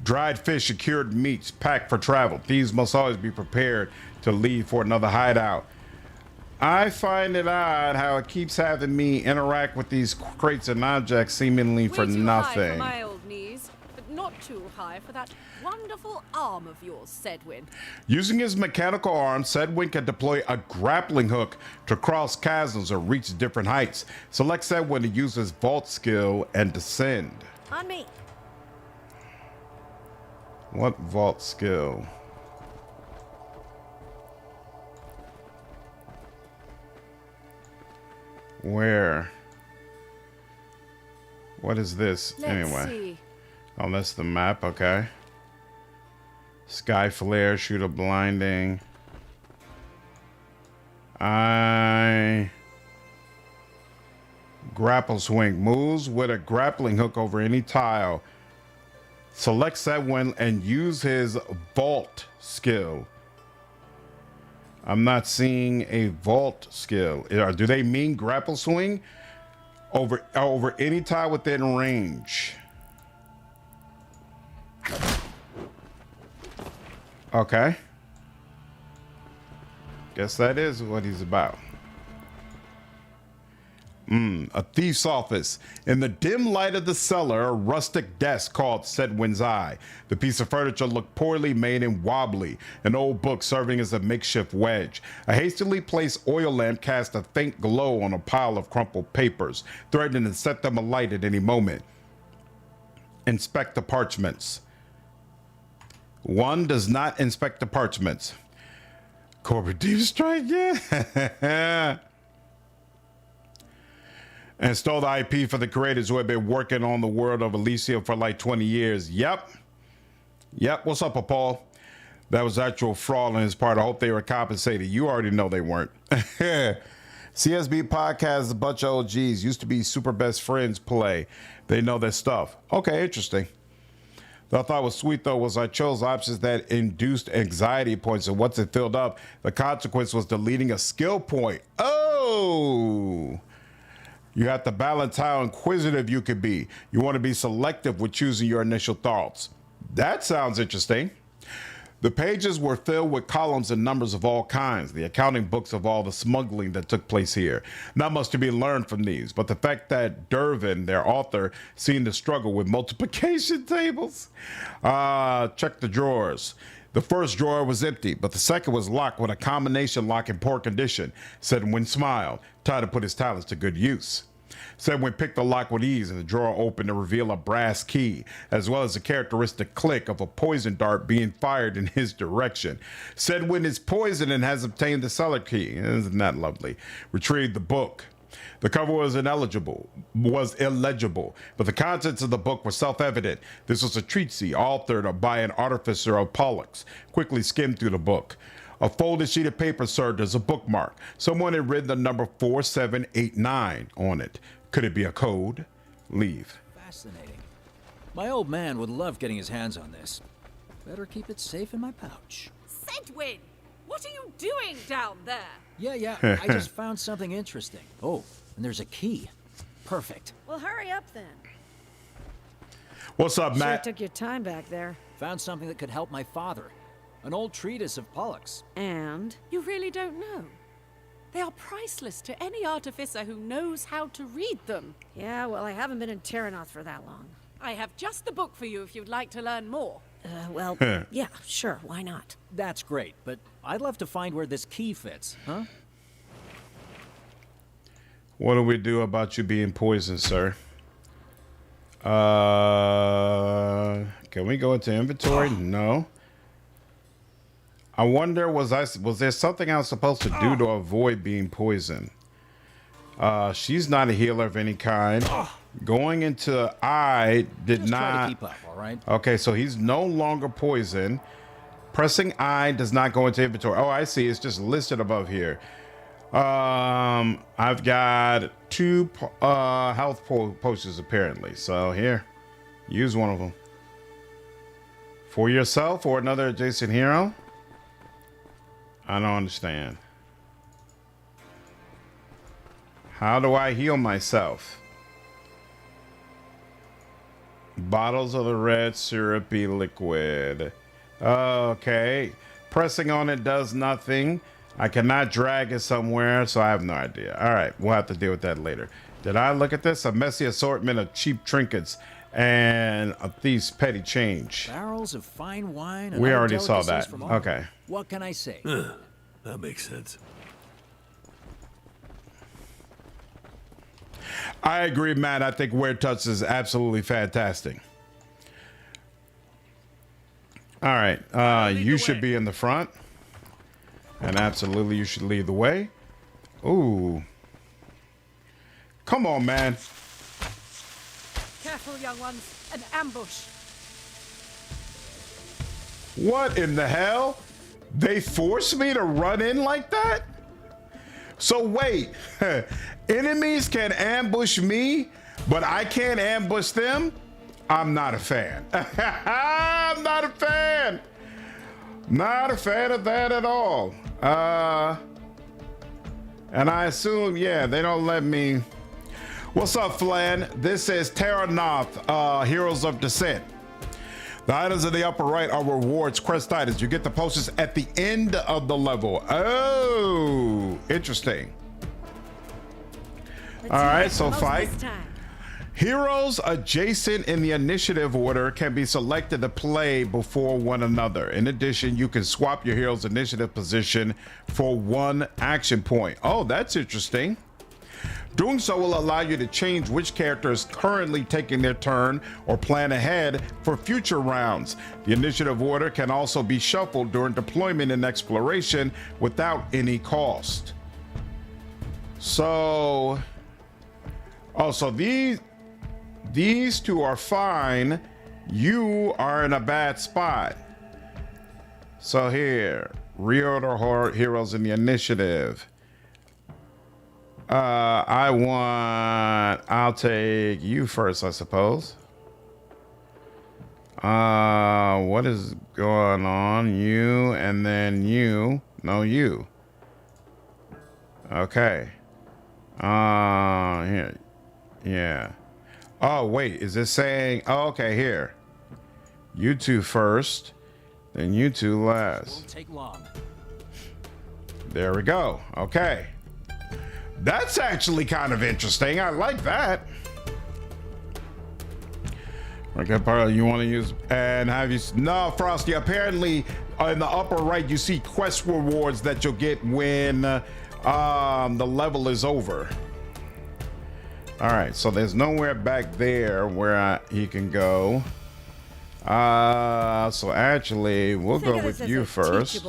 A: Dried fish and cured meats packed for travel. Thieves must always be prepared to leave for another hideout. I find it odd how it keeps having me interact with these crates and objects seemingly for
C: Way too
A: nothing.
C: high for my old knees, but not too high for that wonderful arm of yours, Sedwin.
A: Using his mechanical arm, Sedwin can deploy a grappling hook to cross chasms or reach different heights. Select Sedwin to use his vault skill and descend.
H: On me.
A: What vault skill? Where? What is this anyway?
C: See.
A: Oh, that's the map. Okay. Sky flare, shoot a blinding. Grapple swing moves with a grappling hook over any tile. Select Sedwin and use his vault skill. I'm not seeing a vault skill. Do they mean grapple swing over any tile within range? Okay. Guess that is what he's about. A thief's office. In the dim light of the cellar, a rustic desk called Sedwin's Eye. The piece of furniture looked poorly made and wobbly, an old book serving as a makeshift wedge. A hastily placed oil lamp cast a faint glow on a pile of crumpled papers, threatening to set them alight at any moment. Inspect the parchments. One does not inspect the parchments. Corporate deep strike, yeah. And stole the IP for the creators who have been working on the world of Elysium for like 20 years. Yep. What's up, Paul? That was actual fraud on his part. I hope they were compensated. You already know they weren't. CSB Podcast, a bunch of OGs. Used to be super best friends play. They know their stuff. Okay, interesting. What I thought was sweet, though, was I chose options that induced anxiety points, and once it filled up, the consequence was deleting a skill point. Oh! You have to balance how inquisitive you could be. You want to be selective with choosing your initial thoughts. That sounds interesting. The pages were filled with columns and numbers of all kinds, the accounting books of all the smuggling that took place here. Not much to be learned from these, but the fact that Dervin, their author, seemed to struggle with multiplication tables. Check the drawers. The first drawer was empty, but the second was locked with a combination lock in poor condition. Sedwin smiled, tried to put his talents to good use. Sedwin picked the lock with ease, and the drawer opened to reveal a brass key, as well as a characteristic click of a poison dart being fired in his direction. Sedwin is poisoned and has obtained the cellar key. Isn't that lovely? Retrieved the book. The cover was illegible, but the contents of the book were self-evident. This was a treatise authored by an artificer of Pollux. Quickly skimmed through the book. A folded sheet of paper served as a bookmark. Someone had written the number 4789 on it. Could it be a code? Leave.
G: Fascinating. My old man would love getting his hands on this. Better keep it safe in my pouch.
C: Sedwin, what are you doing down there?
G: Yeah, I just found something interesting. Oh, and there's a key. Perfect.
H: Well, hurry up then.
A: What's up,
H: Sure
A: Matt?
H: took your time back there.
G: Found something that could help my father. An old treatise of Pollux.
H: And?
C: You really don't know. They are priceless to any artificer who knows how to read them.
H: Yeah, well, I haven't been in Teranoth for that long.
C: I have just the book for you if you'd like to learn more.
H: Well, yeah, sure, why not?
G: That's great, but I'd love to find where this key fits, huh?
A: What do we do about you being poisoned, sir? Can we go into inventory? No. I wonder, was there something I was supposed to do to avoid being poisoned? She's not a healer of any kind. Going into I did
G: Just
A: not.
G: try to keep up, all right?
A: Okay, so he's no longer poisoned. Pressing I does not go into inventory. Oh, I see. It's just listed above here. I've got 2 health potions apparently. So here, use one of them for yourself or another adjacent hero. I don't understand. How do I heal myself? Bottles of the red syrupy liquid. Okay. Pressing on it does nothing. I cannot drag it somewhere, so I have no idea. All right, we'll have to deal with that later. Did I look at this? A messy assortment of cheap trinkets and a thief's petty change.
G: Barrels of fine wine. And
A: We
G: other
A: already saw
G: delicacies
A: that.
G: from all-
A: Okay.
G: What can I say?
B: That makes sense.
A: I agree, Matt. I think Weird Touch is absolutely fantastic. All right. You should be in the front. And absolutely, you should lead the way. Ooh. Come on, man.
C: Careful, young ones. An ambush.
A: What in the hell? They forced me to run in like that? So wait, enemies can ambush me, but I can't ambush them? I'm not a fan. I'm not a fan. Not a fan of that at all. And I assume, yeah, they don't let me. What's up, Flan? This is Teranoth, Heroes of Descent. The items in the upper right are rewards, quest items. You get the posters at the end of the level. Oh, interesting. All right, so fight. Heroes adjacent in the initiative order can be selected to play before one another. In addition, you can swap your hero's initiative position for 1 action point. Oh, that's interesting. Doing so will allow you to change which character is currently taking their turn or plan ahead for future rounds. The initiative order can also be shuffled during deployment and exploration without any cost. So, so these two are fine. You are in a bad spot. So here, reorder heroes in the initiative. I'll take you first, I suppose. What is going on? You, and then you. No, you. Okay. Here. Yeah. Oh, wait, is this saying, oh, okay, here. You two first, then you two last.
G: Won't take long.
A: There we go. Okay. That's actually kind of interesting. I like that. Okay, part you want to use and have you? No, Frosty. Apparently, in the upper right, you see quest rewards that you'll get when the level is over. All right, so there's nowhere back there where he can go. So actually, we'll go with you first.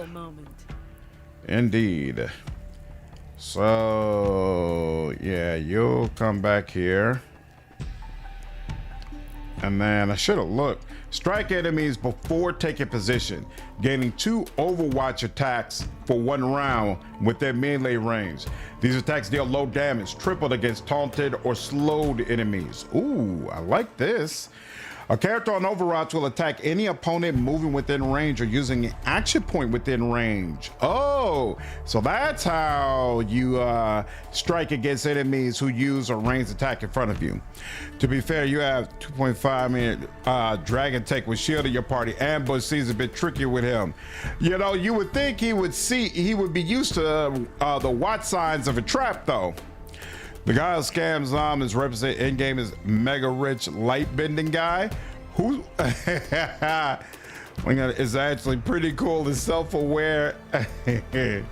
A: Indeed. So yeah, you'll come back here. And then I should have looked. Strike enemies before taking position, gaining 2 Overwatch attacks for 1 round within melee range. These attacks deal low damage, tripled against taunted or slowed enemies. Ooh, I like this. A character on Overwatch will attack any opponent moving within range or using an action point within range. Oh, so that's how you strike against enemies who use a ranged attack in front of you. To be fair, you have 2.5 minute Dragon Tank with Shield in your party. Ambush seems a bit tricky with him. You know, you would think he would be used to the watch signs of a trap though. The guy who scams is represented in game as mega rich light bending guy who is actually pretty cool and self-aware. The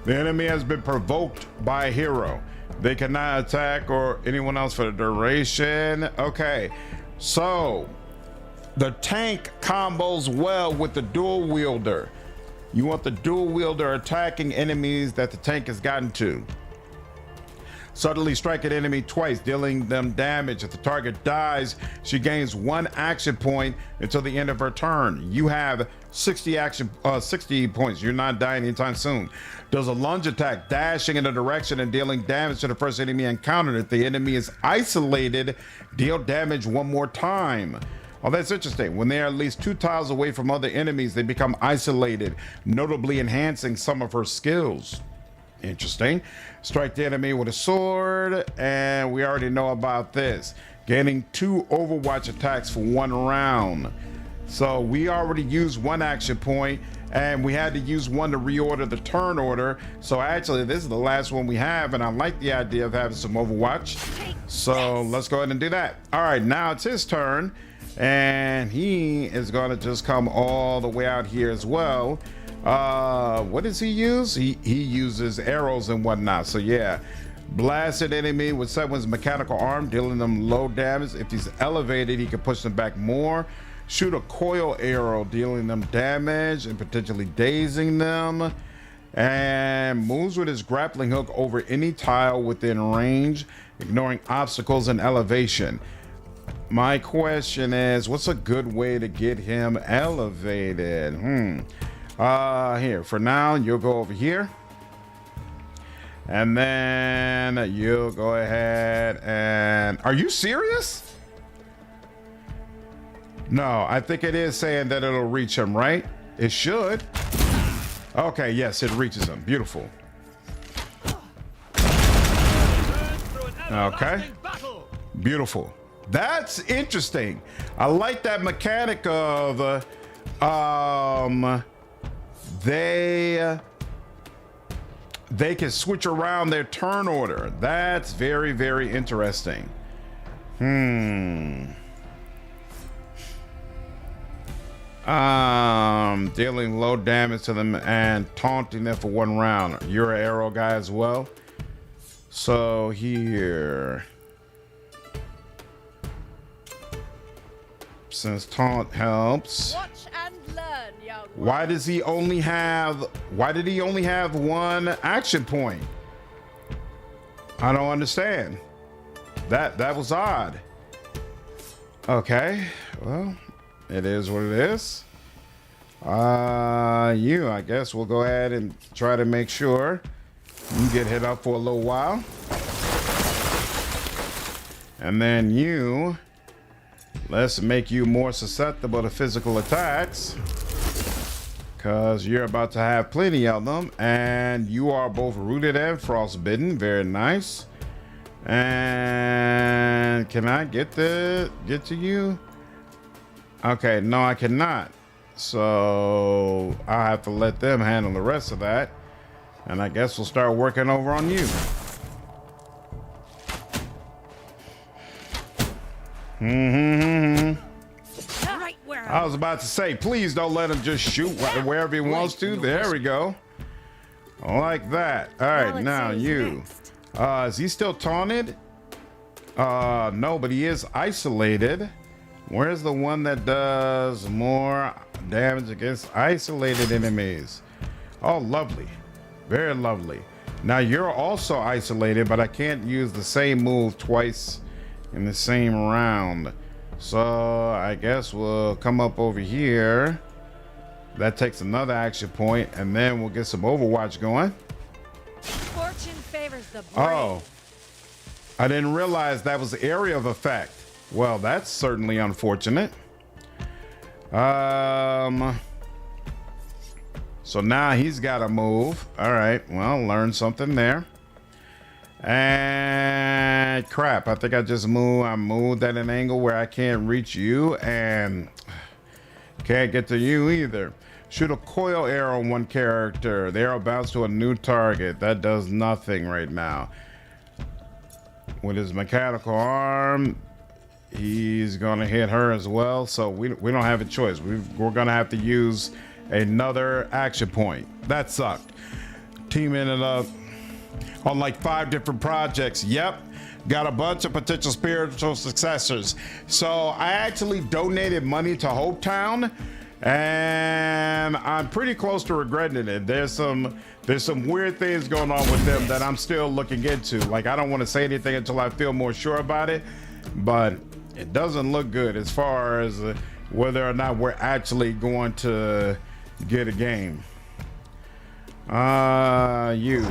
A: enemy has been provoked by a hero. They cannot attack or anyone else for the duration. Okay, so the tank combos well with the dual wielder. You want the dual wielder attacking enemies that the tank has gotten to. Suddenly strike an enemy twice, dealing them damage. If the target dies, she gains 1 action point until the end of her turn. You have 60 points. You're not dying anytime soon. Does a lunge attack, dashing in a direction and dealing damage to the first enemy encountered. If the enemy is isolated, deal damage 1 more time. Oh, that's interesting. When they are at least 2 tiles away from other enemies, they become isolated, notably enhancing some of her skills. Interesting. Strike the enemy with a sword, and we already know about this. Gaining 2 Overwatch attacks for 1 round. So we already used 1 action point, and we had to use 1 to reorder the turn order. So actually, this is the last one we have, and I like the idea of having some Overwatch. So let's go ahead and do that. All right, now it's his turn, and he is going to just come all the way out here as well. What does he use? He uses arrows and whatnot. So yeah, blast an enemy with someone's mechanical arm, dealing them low damage. If he's elevated, he can push them back more. Shoot a coil arrow, dealing them damage and potentially dazing them. And moves with his grappling hook over any tile within range, ignoring obstacles and elevation. My question is, what's a good way to get him elevated? Here for now, you'll go over here, and then you'll go ahead and, are you serious? No, I think it is saying that it'll reach him, right? It should. Okay, yes, it reaches him. Beautiful. Okay, beautiful. That's interesting. I like that mechanic of they can switch around their turn order. That's very, very interesting. Dealing low damage to them and taunting them for 1 round. You're an arrow guy as well. So here, since taunt helps.
C: Watch and learn, young one.
A: Why did he only have 1 action point? I don't understand. That was odd. Okay, well, it is what it is. I guess we'll go ahead and try to make sure you get hit up for a little while. And then let's make you more susceptible to physical attacks, because you're about to have plenty of them, and you are both rooted and frostbitten. Very nice. And can I get to you? Okay, no, I cannot. So I have to let them handle the rest of that, and I guess we'll start working over on you.
C: Right where
A: I was about to say, please don't let him just shoot wherever he wants to. There we go. Like that. All right, now you. Is he still taunted? No, but he is isolated. Where's the one that does more damage against isolated enemies? Oh, lovely. Very lovely. Now you're also isolated, but I can't use the same move twice in the same round. So I guess we'll come up over here. That takes another action point, and then we'll get some Overwatch going.
C: Fortune favors the brave.
A: Oh, I didn't realize that was the area of effect. Well, that's certainly unfortunate. So now he's got to move. All right, well, learn something there. And crap, I think I just moved. I moved at an angle where I can't reach you and can't get to you either. Shoot a coil arrow on one character. The arrow bounces to a new target. That does nothing right now. With his mechanical arm, he's gonna hit her as well. So we don't have a choice. We're gonna have to use another action point. That sucked. Team ended up on like 5 different projects. Yep, got a bunch of potential spiritual successors. So I actually donated money to Hope Town, and I'm pretty close to regretting it. There's some weird things going on with them that I'm still looking into. Like, I don't want to say anything until I feel more sure about it, but it doesn't look good as far as whether or not we're actually going to get a game. You.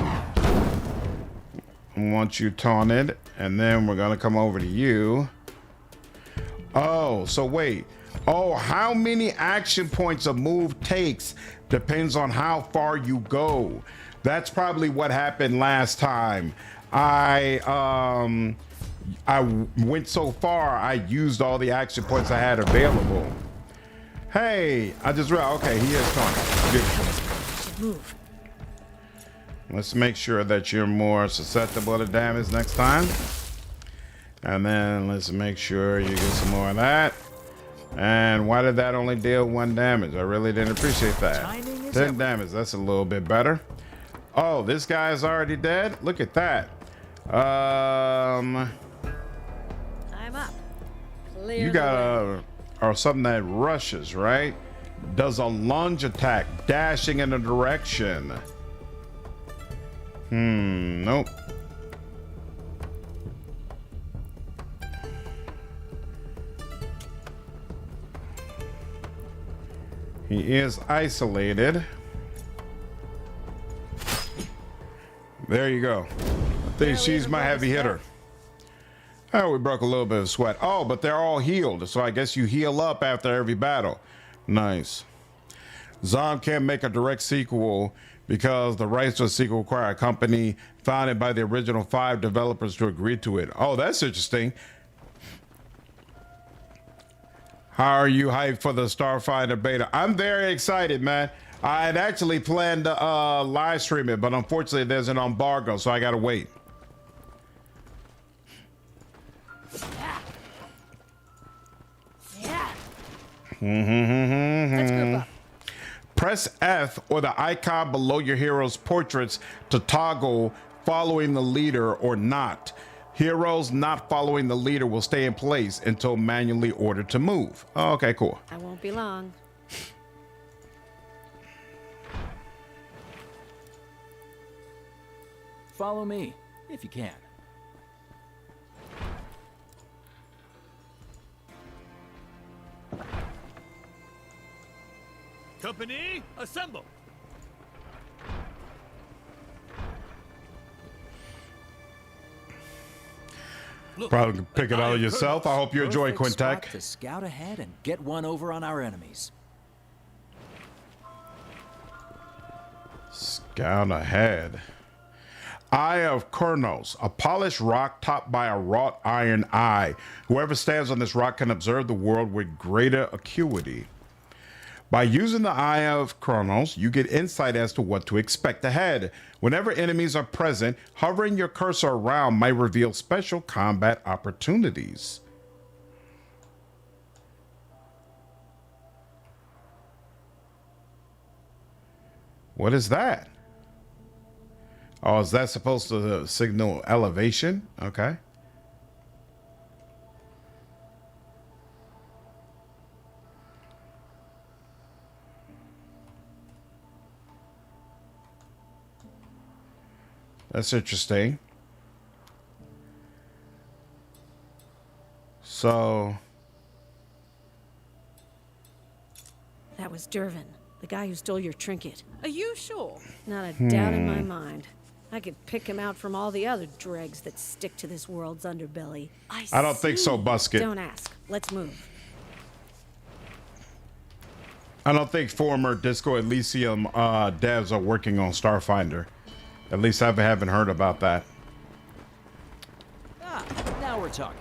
A: I want you taunted, and then we're gonna come over to you. Oh, so wait. Oh, how many action points a move takes depends on how far you go. That's probably what happened last time. I went so far, I used all the action points I had available. Hey, I just realized, okay, he is taunted. Beautiful.
H: Move.
A: Let's make sure that you're more susceptible to damage next time. And then let's make sure you get some more of that. And why did that only deal 1 damage? I really didn't appreciate that. 10 damage, that's a little bit better. Oh, this guy is already dead? Look at that.
H: I'm up. Clear
A: You got or something that rushes, right? Does a lunge attack, dashing in a direction. Nope. He is isolated. There you go. I think she's my heavy hitter. Oh, we broke a little bit of sweat. Oh, but they're all healed. So I guess you heal up after every battle. Nice. Zom can't make a direct sequel because the rights to a sequel require a company founded by the original 5 developers to agree to it. Oh, that's interesting. How are you hyped for the Starfighter beta? I'm very excited, man. I had actually planned to live stream it, but unfortunately there's an embargo, so I gotta wait.
C: Let's group up.
A: Press F or the icon below your hero's portraits to toggle following the leader or not. Heroes not following the leader will stay in place until manually ordered to move. Oh, okay, cool.
H: I won't be long.
G: Follow me, if you can.
B: Company, assemble! Look,
A: Probably can pick it out yourself. I hope you enjoy
G: Perfect spot
A: Quintek.
G: to scout ahead and get one over on our enemies.
A: Scout ahead. Eye of Teranoth, a polished rock topped by a wrought iron eye. Whoever stands on this rock can observe the world with greater acuity. By using the Eye of Teranoth, you get insight as to what to expect ahead. Whenever enemies are present, hovering your cursor around might reveal special combat opportunities. What is that? Oh, is that supposed to signal elevation? Okay. That's interesting. So
H: That was Dervin, the guy who stole your trinket.
C: Are you sure?
H: Not a doubt in my mind. I could pick him out from all the other dregs that stick to this world's underbelly.
A: I don't think so, Busket.
H: Don't ask. Let's move.
A: I don't think former Disco Elysium devs are working on Starfinder. At least I haven't heard about that.
G: Ah, now we're talking.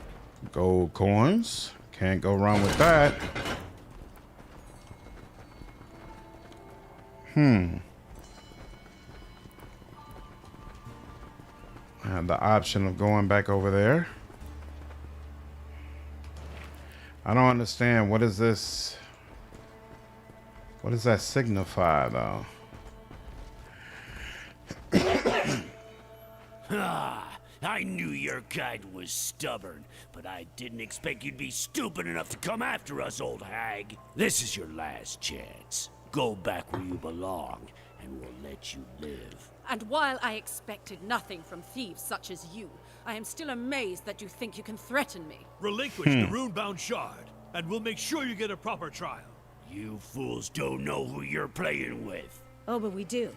A: Gold coins. Can't go wrong with that. I have the option of going back over there. I don't understand. What is this? What does that signify, though?
I: I knew your kind was stubborn, but I didn't expect you'd be stupid enough to come after us, old hag. This is your last chance. Go back where you belong, and we'll let you live.
C: And while I expected nothing from thieves such as you, I am still amazed that you think you can threaten me.
B: Relinquish the rune-bound shard, and we'll make sure you get a proper trial.
I: You fools don't know who you're playing with.
H: Oh, but we do.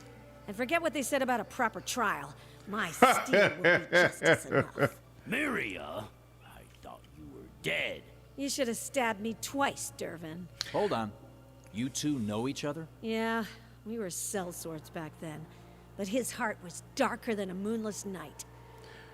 H: And forget what they said about a proper trial. My steel will be justice enough.
I: Myria, I thought you were dead.
H: You should have stabbed me twice, Dervin.
G: Hold on. You two know each other?
H: Yeah, we were sellswords back then. But his heart was darker than a moonless night.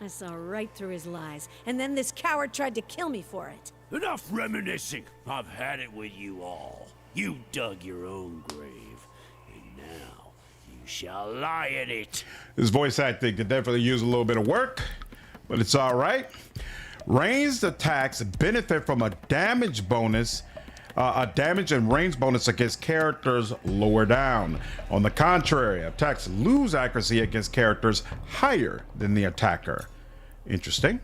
H: I saw right through his lies, and then this coward tried to kill me for it.
I: Enough reminiscing. I've had it with you all. You dug your own grave, and now you shall lie in it.
A: This voice acting could definitely use a little bit of work, but it's all right. Ranged attacks benefit from a damage bonus, a damage and range bonus against characters lower down. On the contrary, attacks lose accuracy against characters higher than the attacker. Interesting.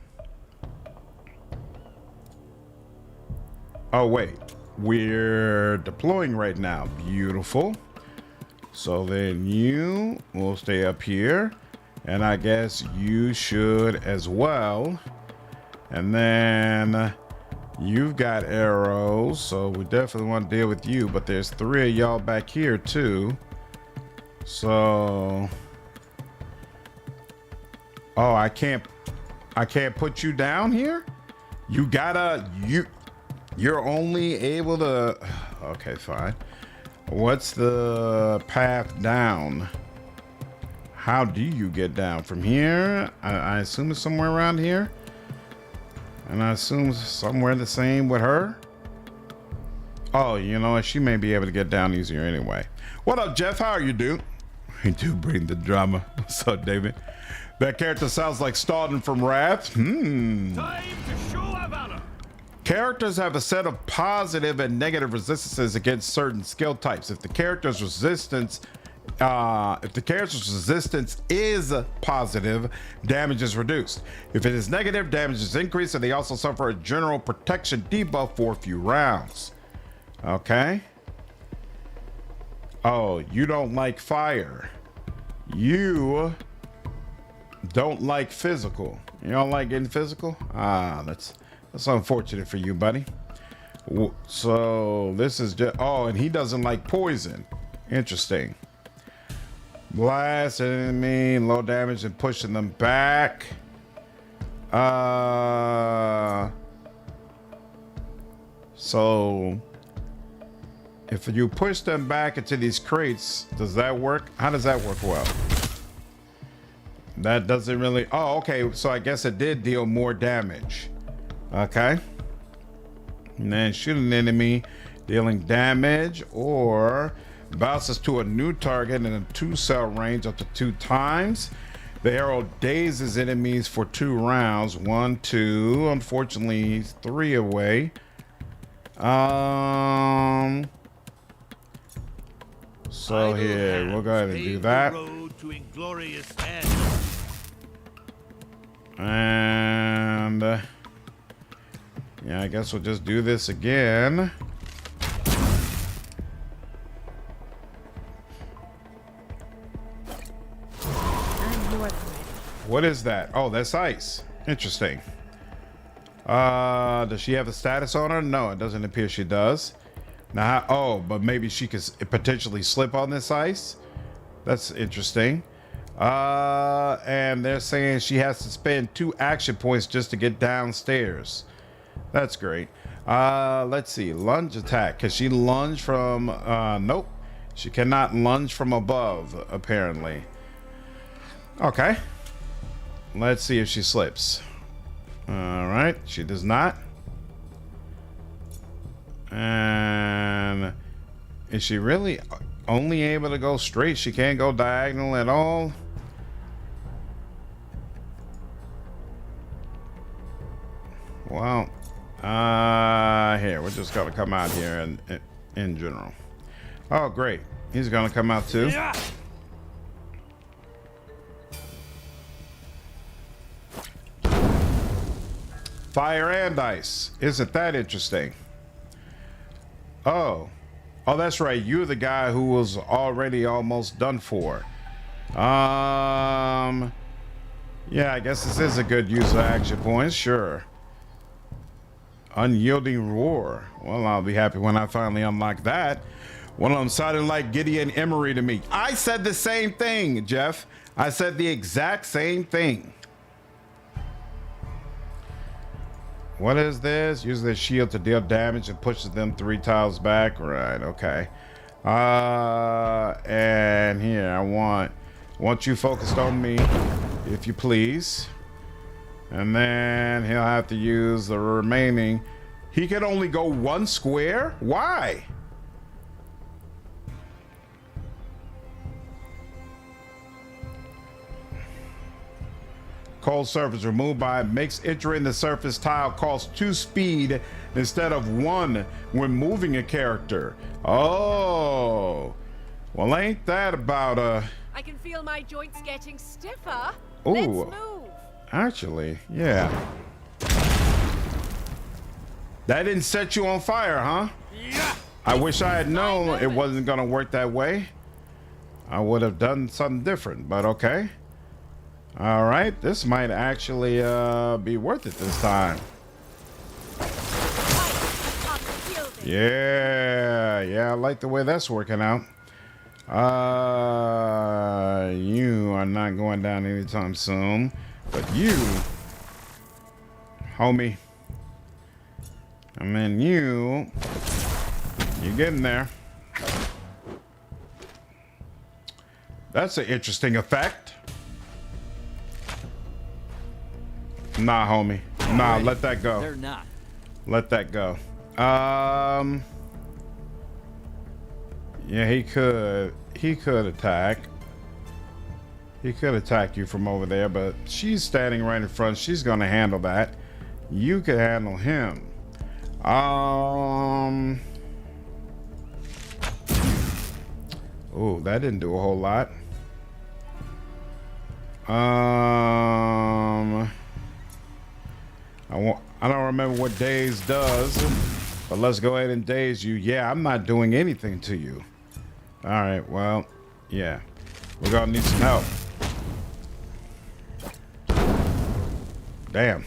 A: Oh, wait. We're deploying right now. Beautiful. So then you will stay up here. And I guess you should as well. And then you've got arrows. So we definitely want to deal with you. But there's 3 of y'all back here too. So... Oh, I can't put you down here? You gotta... You're only able to... Okay, fine. What's the path down? How do you get down? From here? I assume it's somewhere around here. And I assume somewhere the same with her. Oh, you know what? She may be able to get down easier anyway. What up, Jeff? How are you, dude? You do bring the drama. What's up, David? That character sounds like Stauden from Wrath.
B: Time to show our valor.
A: Characters have a set of positive and negative resistances against certain skill types. If the character's resistance is positive, damage is reduced. If it is negative, damage is increased, and they also suffer a general protection debuff for a few rounds. Okay. Oh, you don't like fire. You don't like physical. You don't like getting physical? Ah, that's unfortunate for you, buddy. So this is just... Oh, and he doesn't like poison. Interesting. Blast enemy, low damage and pushing them back. So if you push them back into these crates, does that work? How does that work? Well, that doesn't really... Oh, okay. So I guess it did deal more damage. Okay. And then shoot an enemy, dealing damage, or bounces to a new target in a 2-cell range up to 2 times. The arrow dazes enemies for 2 rounds. 1, 2. Unfortunately, 3 away. So here, we'll go ahead and do that.
B: Road to inglorious end.
A: And yeah, I guess we'll just do this again.
H: I'm more than ready.
A: What is that? Oh, that's ice. Interesting. Does she have a status on her? No, it doesn't appear she does. Now, oh, but maybe she could potentially slip on this ice. That's interesting. And they're saying she has to spend 2 action points just to get downstairs. That's great. Let's see. Lunge attack. Can she lunge from... nope. She cannot lunge from above, apparently. Okay. Let's see if she slips. All right. She does not. And is she really only able to go straight? She can't go diagonal at all? Well, here, we're just gonna come out here in general. Oh, great. He's gonna come out too. Fire and ice. Isn't that interesting? Oh, that's right. You're the guy who was already almost done for. Yeah, I guess this is a good use of action points. Sure. Unyielding roar. Well, I'll be happy when I finally unlock that. One of them sounded like Gideon Emery to me. I said the same thing, Jeff. I said the exact same thing. What is this? Use their shield to deal damage and pushes them 3 tiles back. Right, okay. And here, I want you focused on me, if you please. And then he'll have to use the remaining. He can only go 1 square? Why? Cold surface removed by makes entering the surface tile cost 2 speed instead of 1 when moving a character. Oh, well, ain't that about
C: I can feel my joints getting stiffer.
A: Ooh.
C: Let's move.
A: Actually, yeah. That didn't set you on fire, huh?
C: Yeah.
A: I wish I had known it wasn't gonna work that way. I would have done something different, but okay. All right, this might actually be worth it this time. Yeah, I like the way that's working out. You are not going down anytime soon, but you, homie, I mean you getting there. That's an interesting effect. Nah, homie. Nah, let that go.
G: They're not.
A: Let that go. Yeah, he could attack. He could attack you from over there, but she's standing right in front. She's gonna handle that. You could handle him. Oh, that didn't do a whole lot. I don't remember what daze does, but let's go ahead and daze you. Yeah, I'm not doing anything to you. All right, well, yeah, we're gonna need some help. Damn,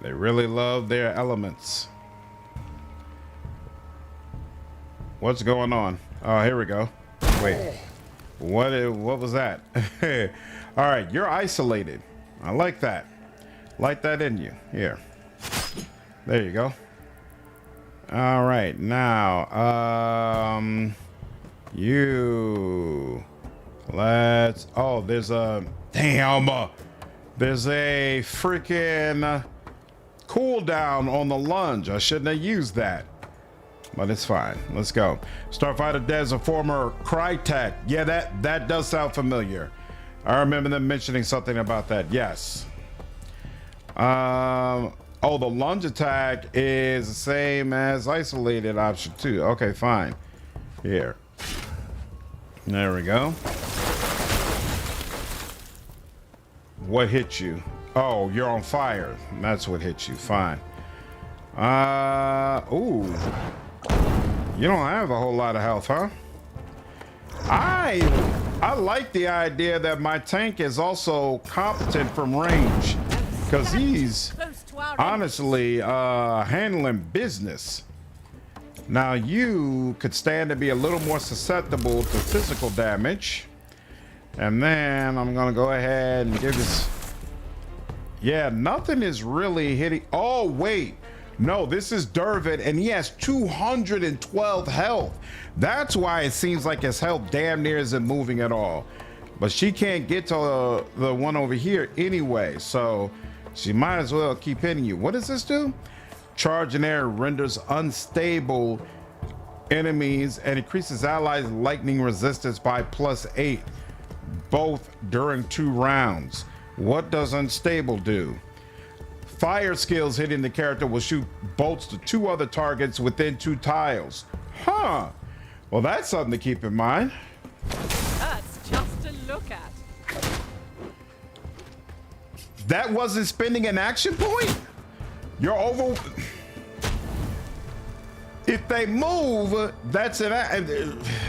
A: they really love their elements. What's going on? Oh, here we go. Wait, what was that? All right, you're isolated. I like that. Light that in you. Here. There you go. All right, now, oh, there's a freaking cooldown on the lunge. I shouldn't have used that, but it's fine. Let's go. Starfighter Dez, a former Crytek. Yeah, that does sound familiar. I remember them mentioning something about that. Yes. Oh, the lunge attack is the same as isolated option 2. Okay, fine. Here. There we go. What hit you? Oh, you're on fire. That's what hit you. Fine. Ooh. You don't have a whole lot of health, huh? I like the idea that my tank is also competent from range, because he's
C: Close to our
A: honestly handling business. Now you could stand to be a little more susceptible to physical damage. And then I'm gonna go ahead and give this. Yeah, nothing is really hitting. Oh wait, no, this is Dervin and he has 212 health. That's why it seems like his health damn near isn't moving at all. But she can't get to the one over here anyway, so she might as well keep hitting you. What does this do? Charge in air renders unstable enemies and increases allies' lightning resistance by +8, both during 2 rounds. What does unstable do? Fire skills hitting the character will shoot bolts to 2 other targets within 2 tiles. Huh. Well, that's something to keep in mind.
C: That's just to look at.
A: That wasn't spending an action point? You're over. If they move, that's an.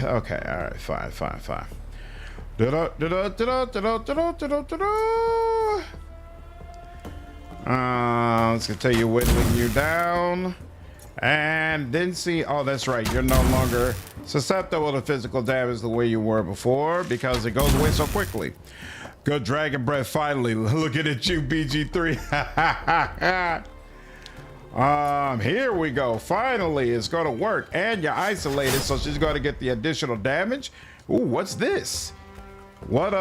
A: Okay, all right, fine. Let's continue whittling you down. And then see, oh, that's right. You're no longer susceptible to physical damage the way you were before because it goes away so quickly. Good dragon breath, finally. Looking at you, BG3. Here we go. Finally, it's going to work. And you're isolated, so she's going to get the additional damage. Ooh, what's this? What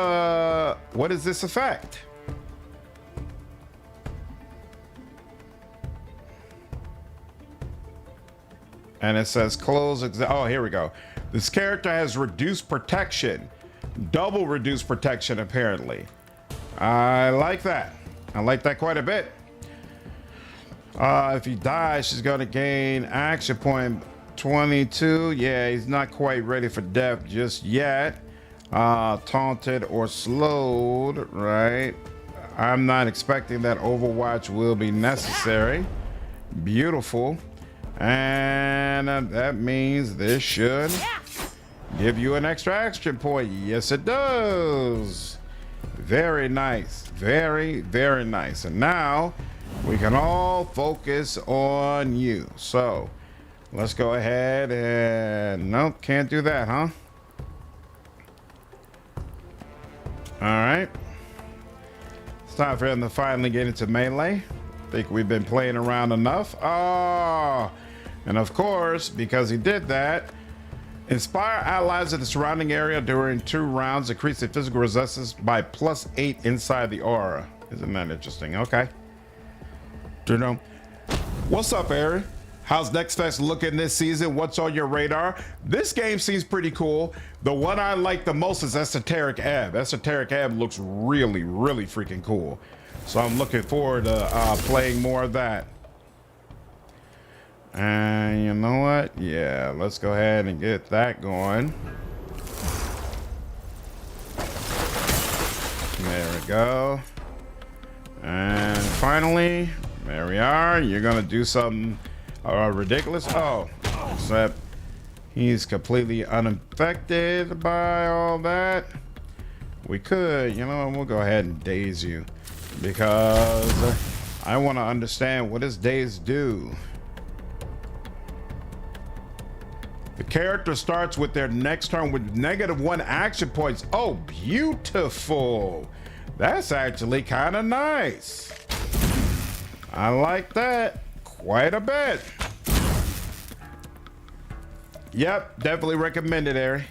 A: is this effect? And it says close. Oh, here we go. This character has reduced protection. Double reduced protection, apparently. I like that. I like that quite a bit. If he dies, she's going to gain action point 22. Yeah, he's not quite ready for death just yet. Taunted or slowed, right? I'm not expecting that Overwatch will be necessary. Beautiful. And that means this should give you an extra action point. Yes, it does. Very nice. Very, very nice. And now we can all focus on you. So let's go ahead and nope, can't do that, huh? All right. It's time for him to finally get into melee. Think we've been playing around enough. Oh, and of course, because he did that, inspire allies in the surrounding area during 2 rounds, increasing physical resistance by +8 inside the aura. Isn't that interesting? Okay. Do you know? What's up, Aaron? How's Next Fest looking this season? What's on your radar? This game seems pretty cool. The one I like the most is Esoteric Ebb. Esoteric Ebb looks really, really freaking cool. So I'm looking forward to playing more of that. And you know what? Yeah, let's go ahead and get that going. There we go. And finally, there we are. You're gonna do something ridiculous. Oh, except he's completely unaffected by all that. We could, you know, we'll go ahead and daze you because I want to understand what does daze do. The character starts with their next turn with -1 action points. Oh, beautiful. That's actually kind of nice. I like that quite a bit. Yep, definitely recommend it, Ari.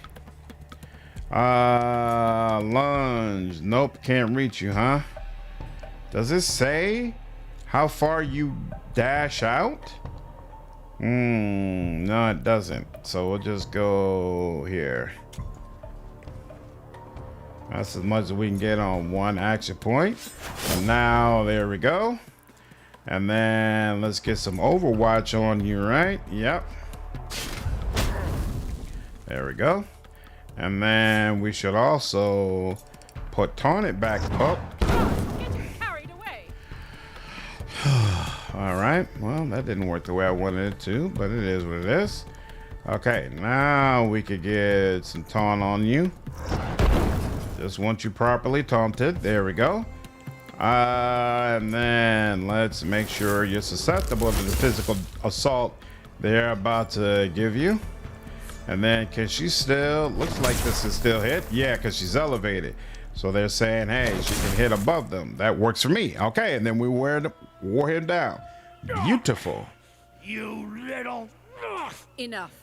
A: Lunge. Nope, can't reach you, huh? Does it say how far you dash out? No, it doesn't. So we'll just go here. That's as much as we can get on 1 action point. And now, there we go. And then let's get some Overwatch on you, right? Yep. There we go. And then we should also put Taunted back up.
C: Getting carried away.
A: All right. Well, that didn't work the way I wanted it to, but it is what it is. Okay, now we could get some taunt on you. Just want you properly taunted. There we go. And then let's make sure you're susceptible to the physical assault they're about to give you. And then can she still, looks like this is still hit. Yeah, because she's elevated. So they're saying, hey, she can hit above them. That works for me. Okay, and then we wore him down. Beautiful.
I: You little...
C: Enough.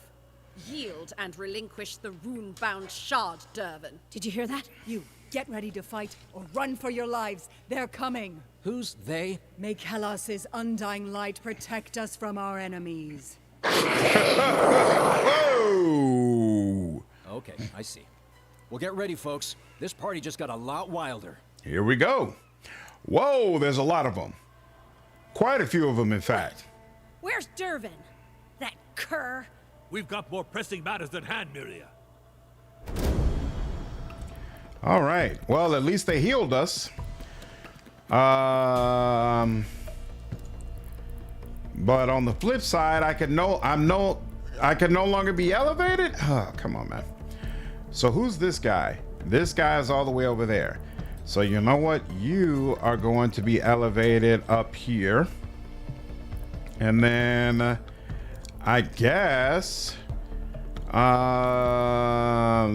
C: Yield and relinquish the rune-bound shard, Dervin.
H: Did you hear that?
J: You, get ready to fight or run for your lives. They're coming.
G: Who's they?
J: Make Hellas's undying light protect us from our enemies.
A: Whoa!
G: Okay, I see. Well, get ready, folks. This party just got a lot wilder.
A: Here we go. Whoa, there's a lot of them. Quite a few of them, in fact.
H: Where's Dervin? That cur.
B: We've got more pressing matters at hand, Miria.
A: All right. Well, at least they healed us. But on the flip side, I can no longer be elevated. Oh, come on, man. So who's this guy? This guy is all the way over there. So you know what? You are going to be elevated up here. And then I guess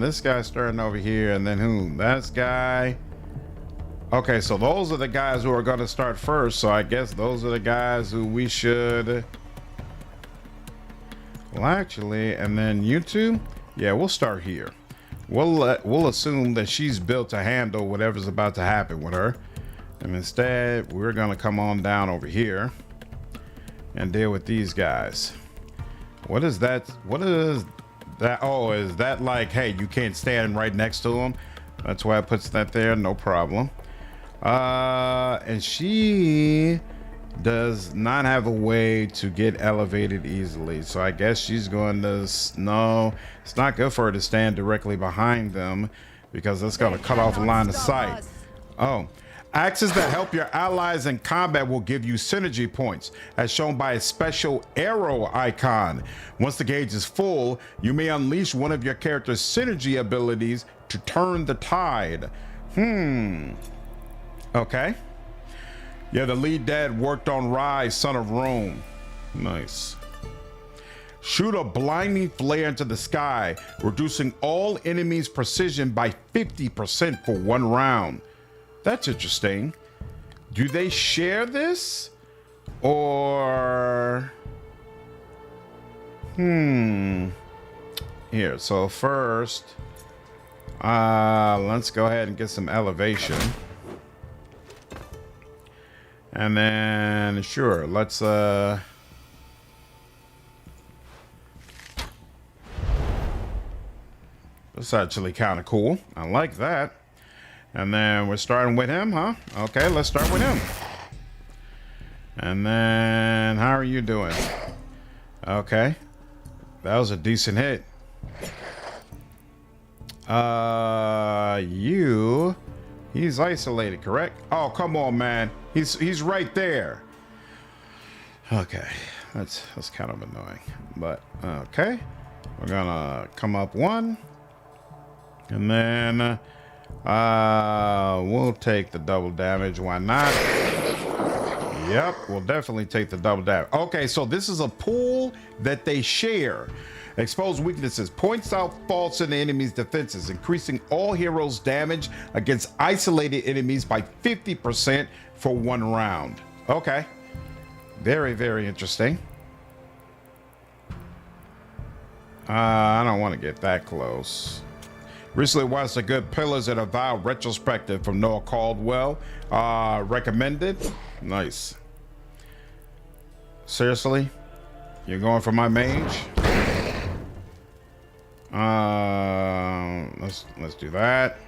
A: this guy's starting over here, and then who? That guy. Okay, so those are the guys who are going to start first. So I guess those are the guys who we should. Well, actually, and then you two. Yeah, we'll start here. We'll assume that she's built to handle whatever's about to happen with her, and instead we're going to come on down over here and deal with these guys. What is that? What is that? Oh, is that like, hey, you can't stand right next to him? That's why it puts that there. No problem. And she does not have a way to get elevated easily. So I guess she's going to, no, it's not good for her to stand directly behind them because that's going to cut off a line of sight. Oh. Axes that help your allies in combat will give you synergy points, as shown by a special arrow icon. Once the gauge is full, you may unleash one of your character's synergy abilities to turn the tide. Okay. Yeah, the lead dad worked on Rise, son of Rome. Nice. Shoot a blinding flare into the sky, reducing all enemies' precision by 50% for 1 round. That's interesting. Do they share this? Or... Here, so first, let's go ahead and get some elevation. And then, sure, let's, that's actually kind of cool. I like that. And then we're starting with him, huh? Okay, let's start with him. And then, how are you doing? Okay. That was a decent hit. He's isolated, correct? Oh, come on, man. He's right there. Okay. That's kind of annoying. But, okay. We're gonna come up 1. And then... we'll take the double damage. Why not? Yep, we'll definitely take the double damage. Okay, so this is a pool that they share. Expose weaknesses. Points out faults in the enemy's defenses, increasing all heroes' damage against isolated enemies by 50% for 1 round. Okay. Very, very interesting. I don't want to get that close. Recently watched a good Pillars of the Vow retrospective from Noah Caldwell. Recommended. Nice. Seriously? You're going for my mage? Let's do that.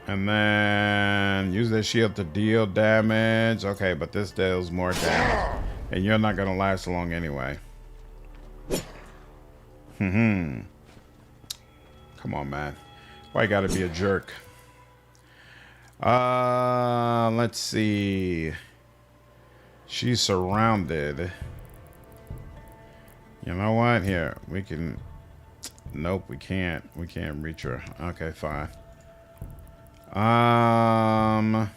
A: And then use the shield to deal damage. Okay, but this deals more damage. And you're not gonna last long anyway. Come on, man. Why you gotta be a jerk? Let's see. She's surrounded. You know what? Here, we can... Nope, we can't. We can't reach her. Okay, fine. I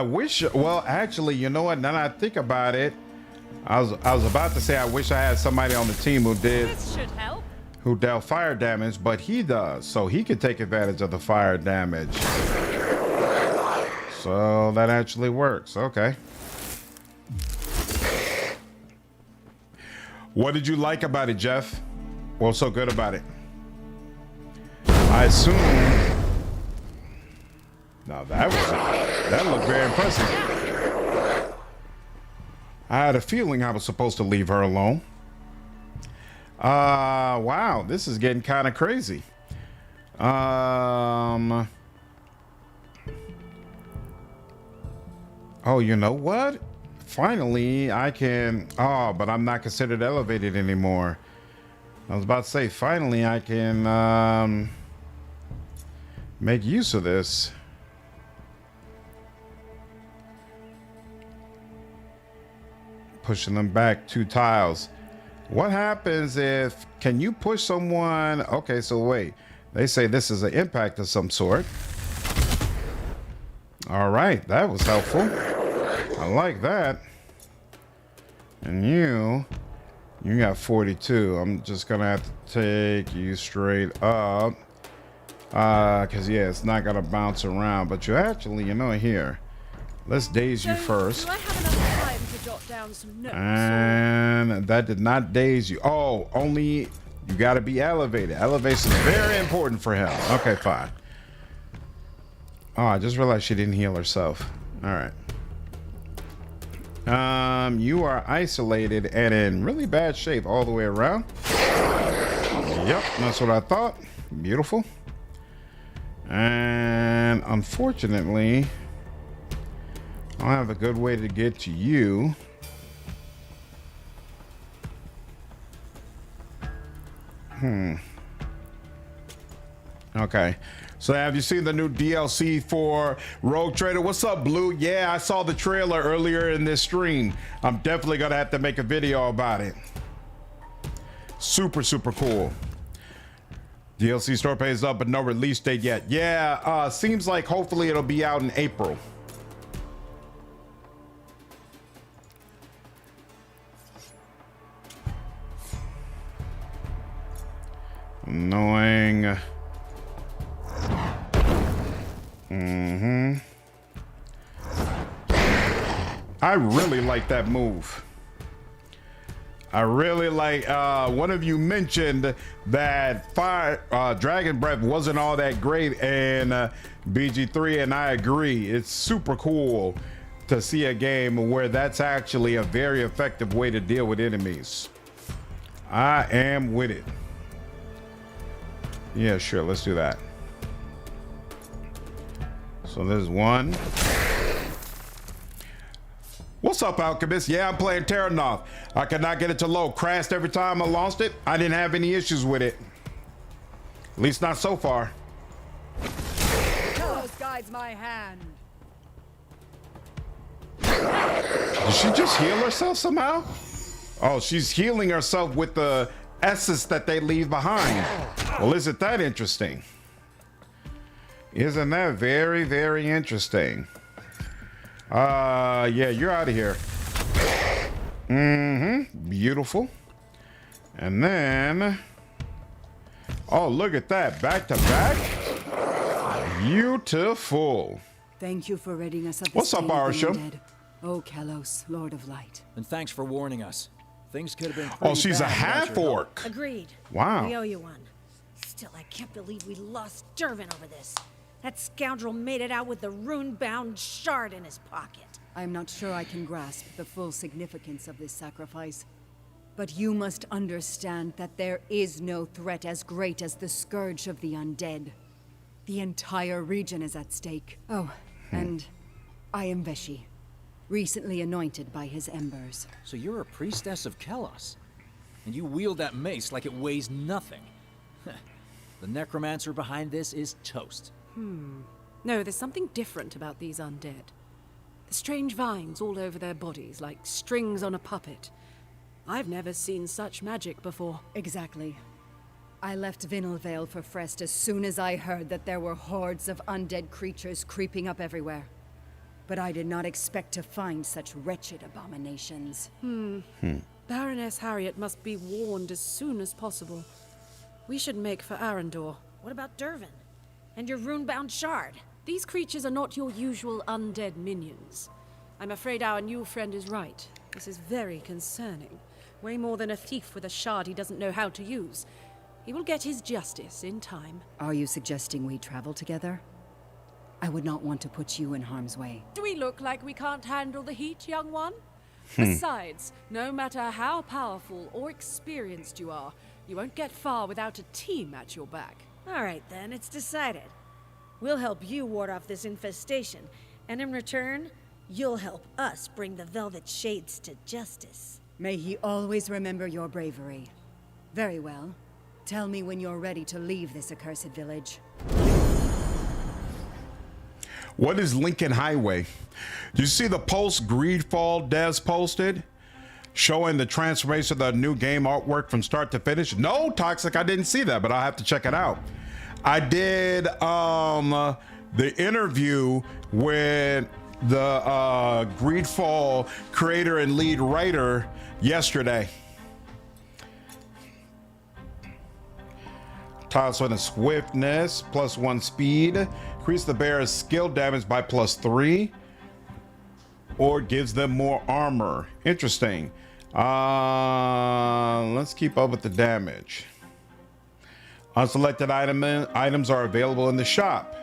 A: wish. Well, actually, you know what? Now that I think about it, I was about to say I wish I had somebody on the team who did.
C: This should help.
A: Who dealt fire damage, but he does, so he could take advantage of the fire damage. So that actually works. Okay. What did you like about it, Jeff? What's so good about it? I assume. Now that looked very impressive. I had a feeling I was supposed to leave her alone. Wow, this is getting kind of crazy. Oh, you know what? Finally, I can. Oh, but I'm not considered elevated anymore. I was about to say, finally, I can make use of this. Pushing them back 2 tiles. What happens if, can you push someone? Okay, so wait, they say this is an impact of some sort. All right, that was helpful. I like that. And you got 42. I'm just gonna have to take you straight up. Cause yeah, it's not gonna bounce around, but you actually, you know, here, let's daze you first.
C: Do I have enough time to jot down some notes?
A: And that did not daze you. Oh, only you got to be elevated. Elevation is very important for him. Okay, fine. Oh, I just realized she didn't heal herself. All right. You are isolated and in really bad shape all the way around. Yep, that's what I thought. Beautiful. And unfortunately, I don't have a good way to get to you. Okay. So have you seen the new DLC for Rogue Trader? What's up, Blue? Yeah, I saw the trailer earlier in this stream. I'm definitely gonna have to make a video about it. Super, super cool. DLC store pays up, but no release date yet. Yeah, seems like hopefully it'll be out in April. Annoying. I really like that move. I really like, one of you mentioned that Dragon Breath wasn't all that great in BG3, and I agree. It's super cool to see a game where that's actually a very effective way to deal with enemies. I am with it. Yeah, sure, let's do that. So there's one. What's up, Alchemist? Yeah, I'm playing Teranoth. I could not get it to load. Crashed every time I launched it. I didn't have any issues with it. At least not so far.
J: Chaos guides my hand.
A: Did she just heal herself somehow? Oh, she's healing herself with the essence that they leave behind. Well, isn't that interesting? Isn't that very, very interesting? Yeah, you're out of here. Beautiful. And then, oh, look at that, back to back. Beautiful.
J: Thank you for ridding us of the
A: What's up,
J: stain of the
A: Arisha?
J: undead. Oh, Kalos, Lord of Light.
G: And thanks for warning us. Things could have been
A: Oh,
G: pretty
A: she's a
G: bad without
A: half
G: your help.
A: orc.
H: Agreed.
A: Wow.
H: We owe you one. Still, I can't believe we lost Dervin over this. That scoundrel made it out with the rune-bound shard in his pocket.
J: I am not sure I can grasp the full significance of this sacrifice. But you must understand that there is no threat as great as the scourge of the undead. The entire region is at stake. Oh, and I am Veshi, recently anointed by his embers.
G: So you're a priestess of Kelos, and you wield that mace like it weighs nothing. The necromancer behind this is toast.
C: No, there's something different about these undead. The strange vines all over their bodies, like strings on a puppet. I've never seen such magic before.
J: Exactly. I left Vinelvale for Frest as soon as I heard that there were hordes of undead creatures creeping up everywhere. But I did not expect to find such wretched abominations.
C: Baroness Harriet must be warned as soon as possible. We should make for Arendor.
H: What about Dervin? And your rune-bound shard?
C: These creatures are not your usual undead minions. I'm afraid our new friend is right. This is very concerning. Way more than a thief with a shard he doesn't know how to use. He will get his justice in time.
J: Are you suggesting we travel together? I would not want to put you in harm's way.
C: Do we look like we can't handle the heat, young one? Besides, no matter how powerful or experienced you are, you won't get far without a team at your back.
H: All right, then, it's decided. We'll help you ward off this infestation, and in return, you'll help us bring the Velvet Shades to justice.
J: May he always remember your bravery. Very well. Tell me when you're ready to leave this accursed village.
A: What is Lincoln Highway? You see the post Greedfall devs posted? Showing the transformation of the new game artwork from start to finish? No, Toxic, I didn't see that, but I'll have to check it out. I did the interview with the Greedfall creator and lead writer yesterday. Toss on a swiftness, +1 speed, increase the bearer's skill damage by +3, or gives them more armor. Interesting. Let's keep up with the damage. Unselected items are available in the shop.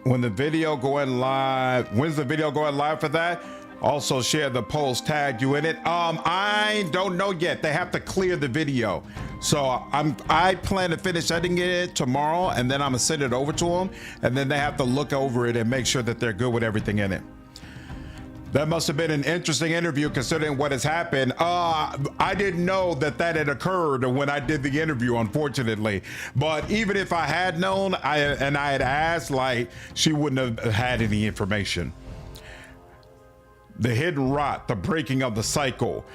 A: When's the video going live for that? Also share the post, tag you in it. I don't know yet. They have to clear the video. So I plan to finish editing it tomorrow, and then I'm gonna send it over to them, and then they have to look over it and make sure that they're good with everything in it. That must have been an interesting interview considering what has happened. I didn't know that had occurred when I did the interview, unfortunately. But even if I had known, I had asked, like, she wouldn't have had any information. The hidden rot, the breaking of the cycle.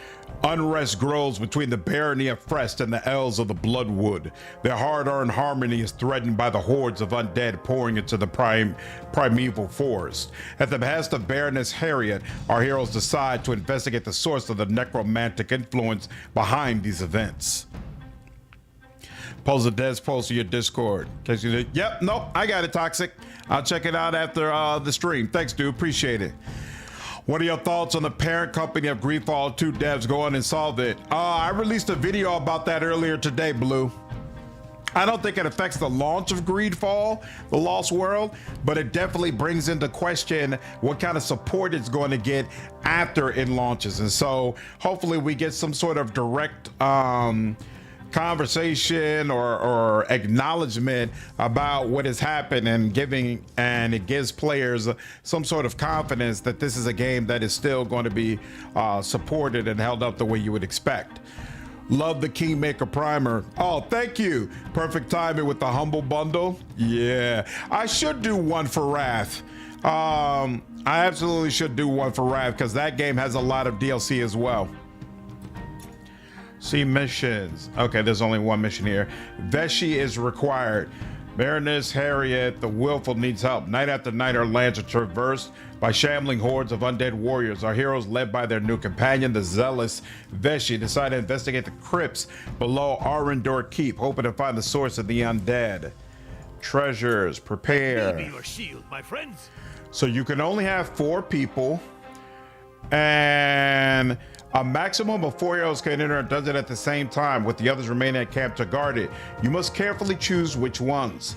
A: Unrest grows between the barony of Frest and the elves of the Bloodwood. Their hard-earned harmony is threatened by the hordes of undead pouring into the primeval forest. At the behest of Baroness Harriet, our heroes decide to investigate the source of the necromantic influence behind these events. Post the Des post to your Discord. In case you did. Yep, nope, I got it, Toxic. I'll check it out after the stream. Thanks, dude. Appreciate it. What are your thoughts on the parent company of Greedfall 2 devs going and solve it? I released a video about that earlier today, Blue. I don't think it affects the launch of Greedfall, the Lost World, but it definitely brings into question what kind of support it's going to get after it launches. And so hopefully we get some sort of direct conversation or acknowledgement about what has happened, and it gives players some sort of confidence that this is a game that is still going to be supported and held up the way you would expect. Love the Kingmaker primer. Oh, thank you. Perfect timing with the Humble Bundle. Yeah, I should do one for Wrath. I absolutely should do one for Wrath because that game has a lot of DLC as well. See missions. Okay, there's only one mission here. Veshi is required. Baroness Harriet the Willful needs help. Night after night, our lands are traversed by shambling hordes of undead warriors. Our heroes, led by their new companion, the zealous Veshi, decide to investigate the crypts below Arendor Keep, hoping to find the source of the undead. Treasures, prepare.
B: Give me your shield, my friends.
A: So you can only have 4 people, and a maximum of 4 heroes can enter a dungeon at the same time, with the others remaining at camp to guard it. You must carefully choose which ones.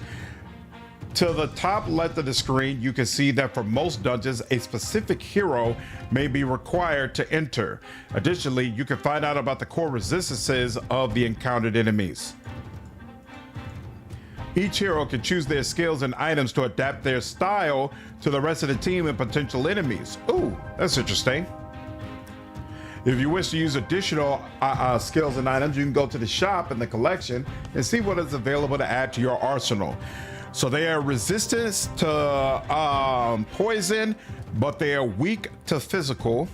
A: To the top left of the screen, you can see that for most dungeons, a specific hero may be required to enter. Additionally, you can find out about the core resistances of the encountered enemies. Each hero can choose their skills and items to adapt their style to the rest of the team and potential enemies. Ooh, that's interesting. If you wish to use additional skills and items, you can go to the shop in the collection and see what is available to add to your arsenal. So they are resistant to poison, but they are weak to physical.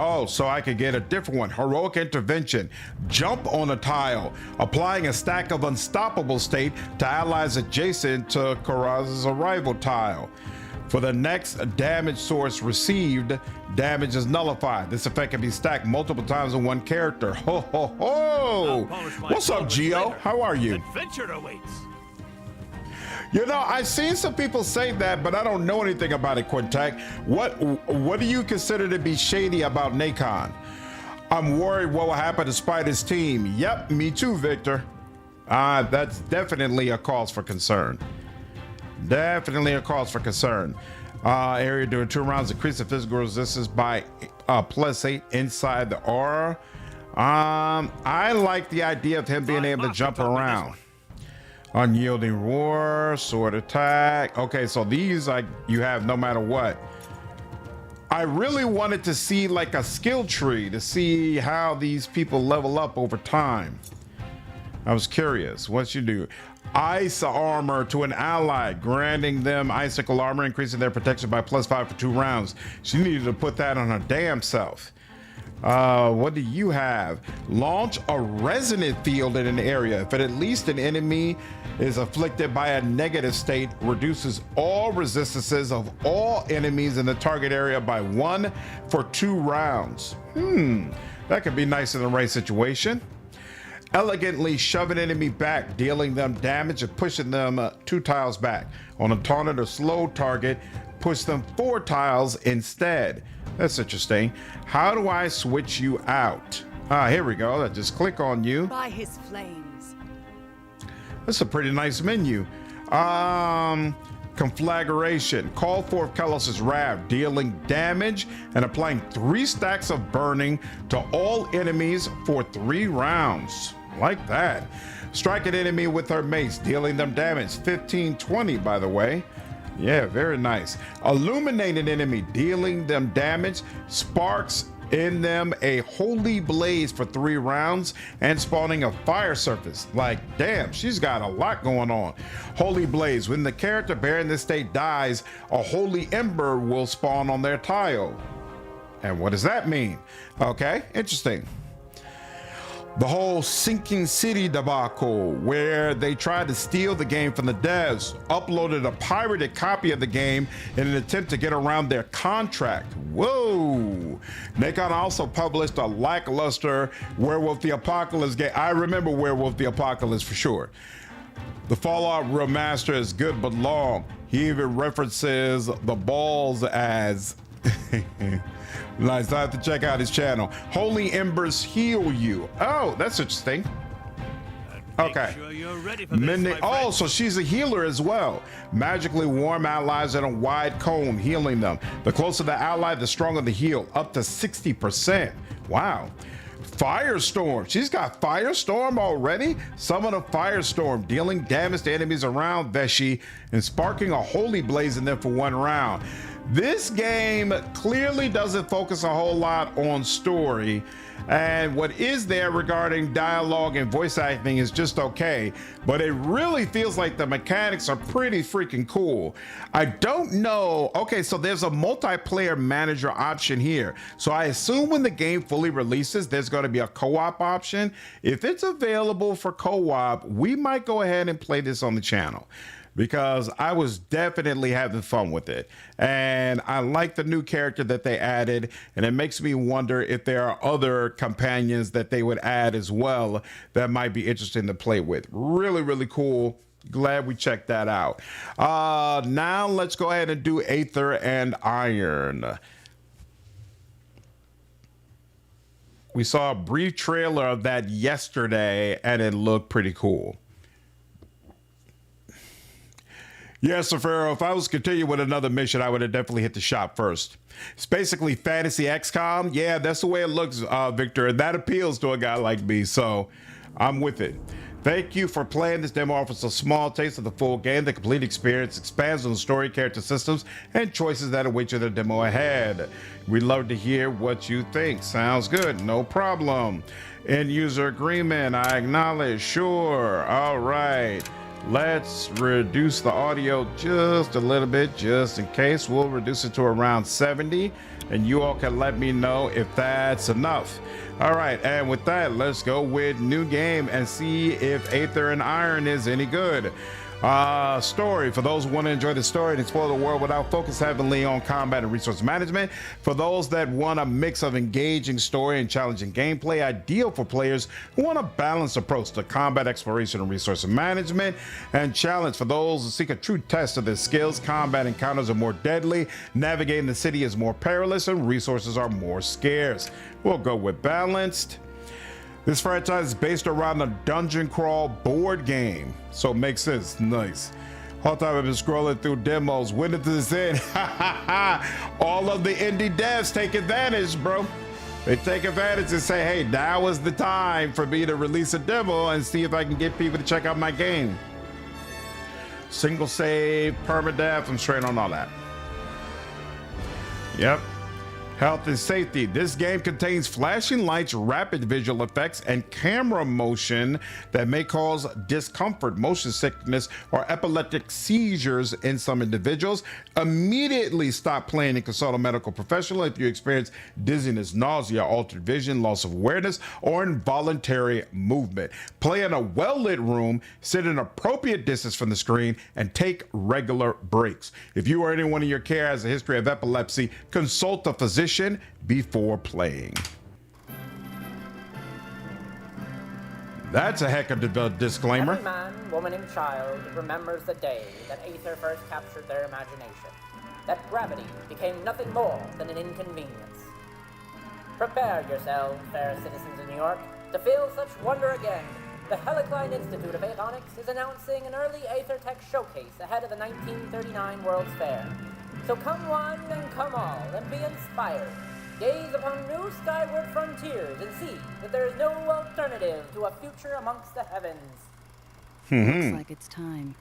A: Oh, so I could get a different one. Heroic intervention. Jump on a tile, applying a stack of unstoppable state to allies adjacent to Karaz's arrival tile. For the next damage source received, damage is nullified. This effect can be stacked multiple times on one character. Ho ho ho! What's up, Geo? How are you?
B: Adventure awaits.
A: You know, I've seen some people say that, but I don't know anything about it, Quintek. What do you consider to be shady about Nacon? I'm worried what will happen to Spider's team. Yep, me too, Victor. That's definitely a cause for concern. Definitely a cause for concern. Area during 2 rounds, increase the physical resistance by +8 inside the aura. I like the idea of him being able to jump around. Unyielding roar, sword attack. Okay, so these you have no matter what. I really wanted to see like a skill tree to see how these people level up over time. I was curious. What you do? Ice armor to an ally, granting them icicle armor, increasing their protection by +5 for 2 rounds. She needed to put that on her damn self. What do you have? Launch a resonant field in an area. If at least an enemy is afflicted by a negative state, reduces all resistances of all enemies in the target area by 1 for 2 rounds. That could be nice in the right situation. Elegantly shove an enemy back, dealing them damage and pushing them 2 tiles back. On a taunted or slow target, push them 4 tiles instead. That's interesting. How do I switch you out? Here we go. I just click on you.
J: By his flames.
A: That's a pretty nice menu. Conflagration. Call forth Kalos' wrath, dealing damage and applying 3 stacks of burning to all enemies for 3 rounds. Like that. Strike an enemy with her mace, dealing them damage. 15-20, by the way. Yeah, very nice. Illuminate an enemy, dealing them damage. Sparks in them a holy blaze for 3 rounds and spawning a fire surface. Like, damn, she's got a lot going on. Holy blaze. When the character bearing this state dies, a holy ember will spawn on their tile. And what does that mean? Okay, interesting. The whole Sinking City debacle, where they tried to steal the game from the devs, uploaded a pirated copy of the game in an attempt to get around their contract. Whoa! Nacon also published a lackluster Werewolf the Apocalypse game. I remember Werewolf the Apocalypse for sure. The Fallout remaster is good but long. He even references the balls as... Nice. I have to check out his channel. Holy Embers heal you. Oh, that's interesting. Okay.
B: Sure you're ready for this,
A: oh, so she's a healer as well. Magically warm allies in a wide cone, healing them. The closer the ally, the stronger the heal, up to 60%. Wow. Firestorm. She's got Firestorm already. Summon a Firestorm, dealing damage to enemies around Veshi and sparking a holy blaze in them for 1 round. This game clearly doesn't focus a whole lot on story, and what is there regarding dialogue and voice acting is just okay, but it really feels like the mechanics are pretty freaking cool. I don't know. Okay, so there's a multiplayer manager option here. So I assume when the game fully releases, there's going to be a co-op option. If it's available for co-op, we might go ahead and play this on the channel, because I was definitely having fun with it. And I like the new character that they added, and it makes me wonder if there are other companions that they would add as well that might be interesting to play with. Really, really cool. Glad we checked that out. Now let's go ahead and do Aether and Iron. We saw a brief trailer of that yesterday, and it looked pretty cool. Yes, Sir Pharaoh, if I was to continue with another mission, I would have definitely hit the shop first. It's basically fantasy XCOM. Yeah, that's the way it looks, Victor. And that appeals to a guy like me, so I'm with it. Thank you for playing. This demo offers a small taste of the full game. The complete experience expands on the story, character systems, and choices that await you in the demo ahead. We'd love to hear what you think. Sounds good. No problem. End user agreement. I acknowledge. Sure. All right. Let's reduce the audio just a little bit, just in case. We'll reduce it to around 70, and you all can let me know if that's enough. All right, and with that, let's go with new game and see if Aether and Iron is any good. Story, for those who want to enjoy the story and explore the world without focus heavily on combat and resource management. For those that want a mix of engaging story and challenging gameplay, ideal for players who want a balanced approach to combat, exploration, and resource management. And challenge for those who seek a true test of their skills. Combat encounters are more deadly, navigating the city is more perilous, and resources are more scarce. We'll go with balanced. This franchise is based around a dungeon crawl board game, so it makes sense. Nice. Whole time I've been scrolling through demos. When did this end? All of the indie devs take advantage, bro. They take advantage and say, hey, now is the time for me to release a demo and see if I can get people to check out my game. Single save, permadeath, I'm straight on all that. Yep. Health and safety. This game contains flashing lights, rapid visual effects, and camera motion that may cause discomfort, motion sickness, or epileptic seizures in some individuals. Immediately stop playing and consult a medical professional if you experience dizziness, nausea, altered vision, loss of awareness, or involuntary movement. Play in a well-lit room, sit an appropriate distance from the screen, and take regular breaks. If you or anyone in your care has a history of epilepsy, consult a physician before playing. That's a heck of a disclaimer.
K: Every man, woman, and child remembers the day that Aether first captured their imagination, that gravity became nothing more than an inconvenience. Prepare yourselves, fair citizens of New York, to feel such wonder again. The Helicline Institute of Aethonics is announcing an early Aether Tech showcase ahead of the 1939 World's Fair. So come one and come all, and be inspired. Gaze upon new skyward frontiers and see that there is no alternative to a future amongst the heavens.
J: Looks like it's time.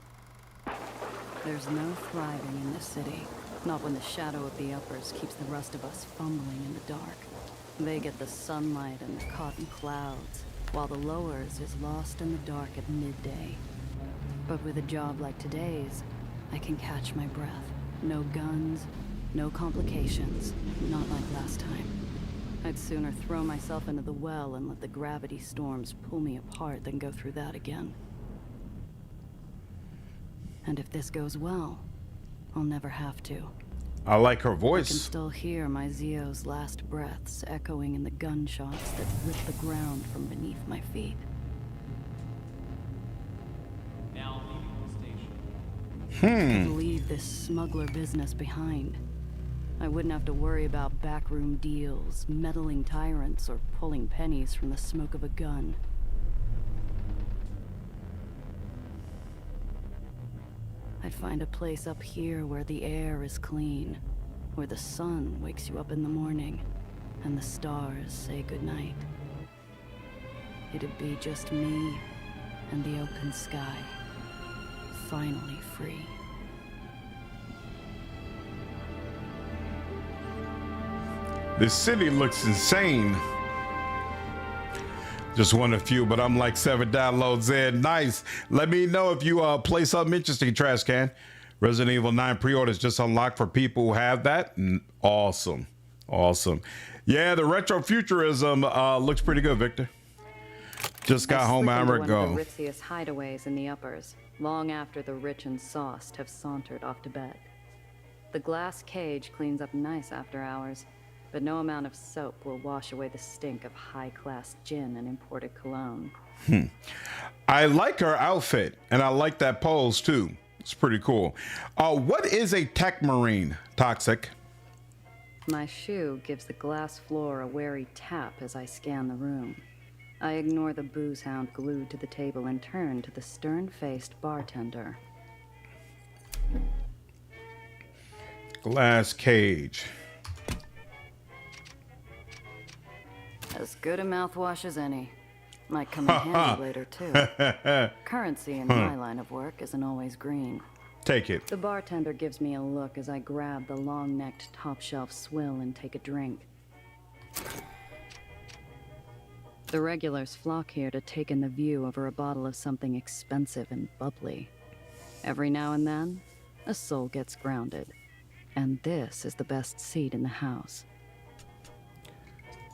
J: There's no thriving in this city. Not when the shadow of the uppers keeps the rest of us fumbling in the dark. They get the sunlight and the cotton clouds, while the lowers is lost in the dark at midday. But with a job like today's, I can catch my breath. No guns, no complications, not like last time. I'd sooner throw myself into the well and let the gravity storms pull me apart than go through that again. And if this goes well, I'll never have to.
A: I like her
J: I can
A: voice.
J: still hear my Zio's last breaths echoing in the gunshots that rip the ground from beneath my feet. I could leave this smuggler business behind. I wouldn't have to worry about backroom deals, meddling tyrants, or pulling pennies from the smoke of a gun. I'd find a place up here where the air is clean, where the sun wakes you up in the morning, and the stars say goodnight. It'd be just me and the open sky. Finally free.
A: This city looks insane. Just one of few, but I'm like 7 downloads in. Nice. Let me know if you play something interesting, Trash Can. Resident Evil 9 pre-orders just unlocked for people who have that. Awesome. Awesome. Yeah, the retrofuturism looks pretty good, Victor. Just got home an hour ago.
J: One of the ritziest hideaways in the uppers, long after the rich and sauced have sauntered off to bed. The glass cage cleans up nice after hours, but no amount of soap will wash away the stink of high-class gin and imported cologne.
A: I like her outfit, and I like that pose too. It's pretty cool. What is a tech marine, Toxic?
J: My shoe gives the glass floor a wary tap as I scan the room. I ignore the booze hound glued to the table and turn to the stern-faced bartender.
A: Glass cage.
J: As good a mouthwash as any. Might come in handy later, too. Currency in my line of work isn't always green.
A: Take it.
J: The bartender gives me a look as I grab the long-necked top-shelf swill and take a drink.
L: The regulars flock here to take in the view over a bottle of something expensive and bubbly. Every now and then, a soul gets grounded. And this is the best seat in the house.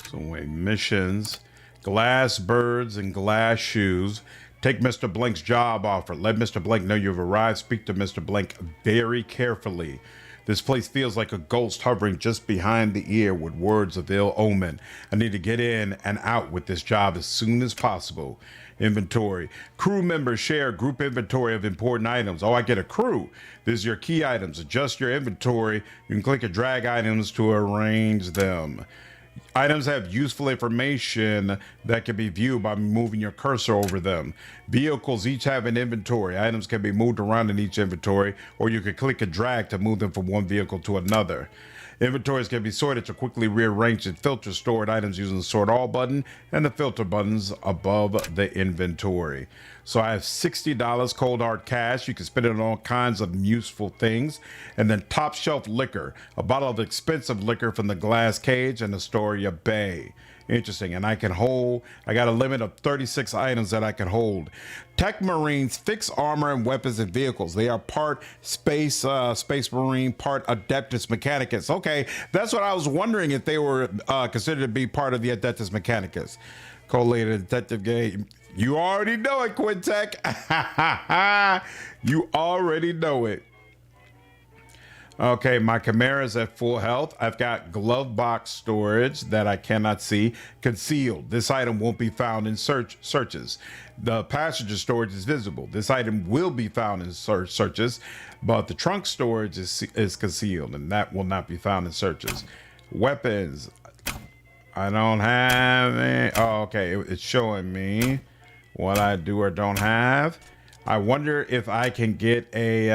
A: So wait, missions, glass birds and glass shoes. Take Mr. Blink's job offer. Let Mr. Blink know you've arrived. Speak to Mr. Blink very carefully. This place feels like a ghost hovering just behind the ear with words of ill omen. I need to get in and out with this job as soon as possible. Inventory. Crew members share group inventory of important items. Oh, I get a crew. This is your key items. Adjust your inventory. You can click and drag items to arrange them. Items have useful information that can be viewed by moving your cursor over them. Vehicles each have an inventory. Items can be moved around in each inventory, or you can click and drag to move them from one vehicle to another. Inventories can be sorted to quickly rearrange and filter stored items using the sort all button and the filter buttons above the inventory. So I have $60 cold hard cash. You can spend it on all kinds of useful things. And then top shelf liquor, a bottle of expensive liquor from the glass cage and Astoria Bay. Interesting. And I got a limit of 36 items that I can hold. Tech Marines fix armor and weapons and vehicles. They are part Space Marine, part Adeptus Mechanicus. Okay, that's what I was wondering, if they were considered to be part of the Adeptus Mechanicus. Collated Detective Game. You already know it, Quintech. You already know it. Okay, my Chimera's at full health. I've got glove box storage that I cannot see. Concealed. This item won't be found in searches. The passenger storage is visible. This item will be found in searches, but the trunk storage is concealed, and that will not be found in searches. Weapons. I don't have any. Oh, okay. It's showing me what I do or don't have. I wonder if I can get a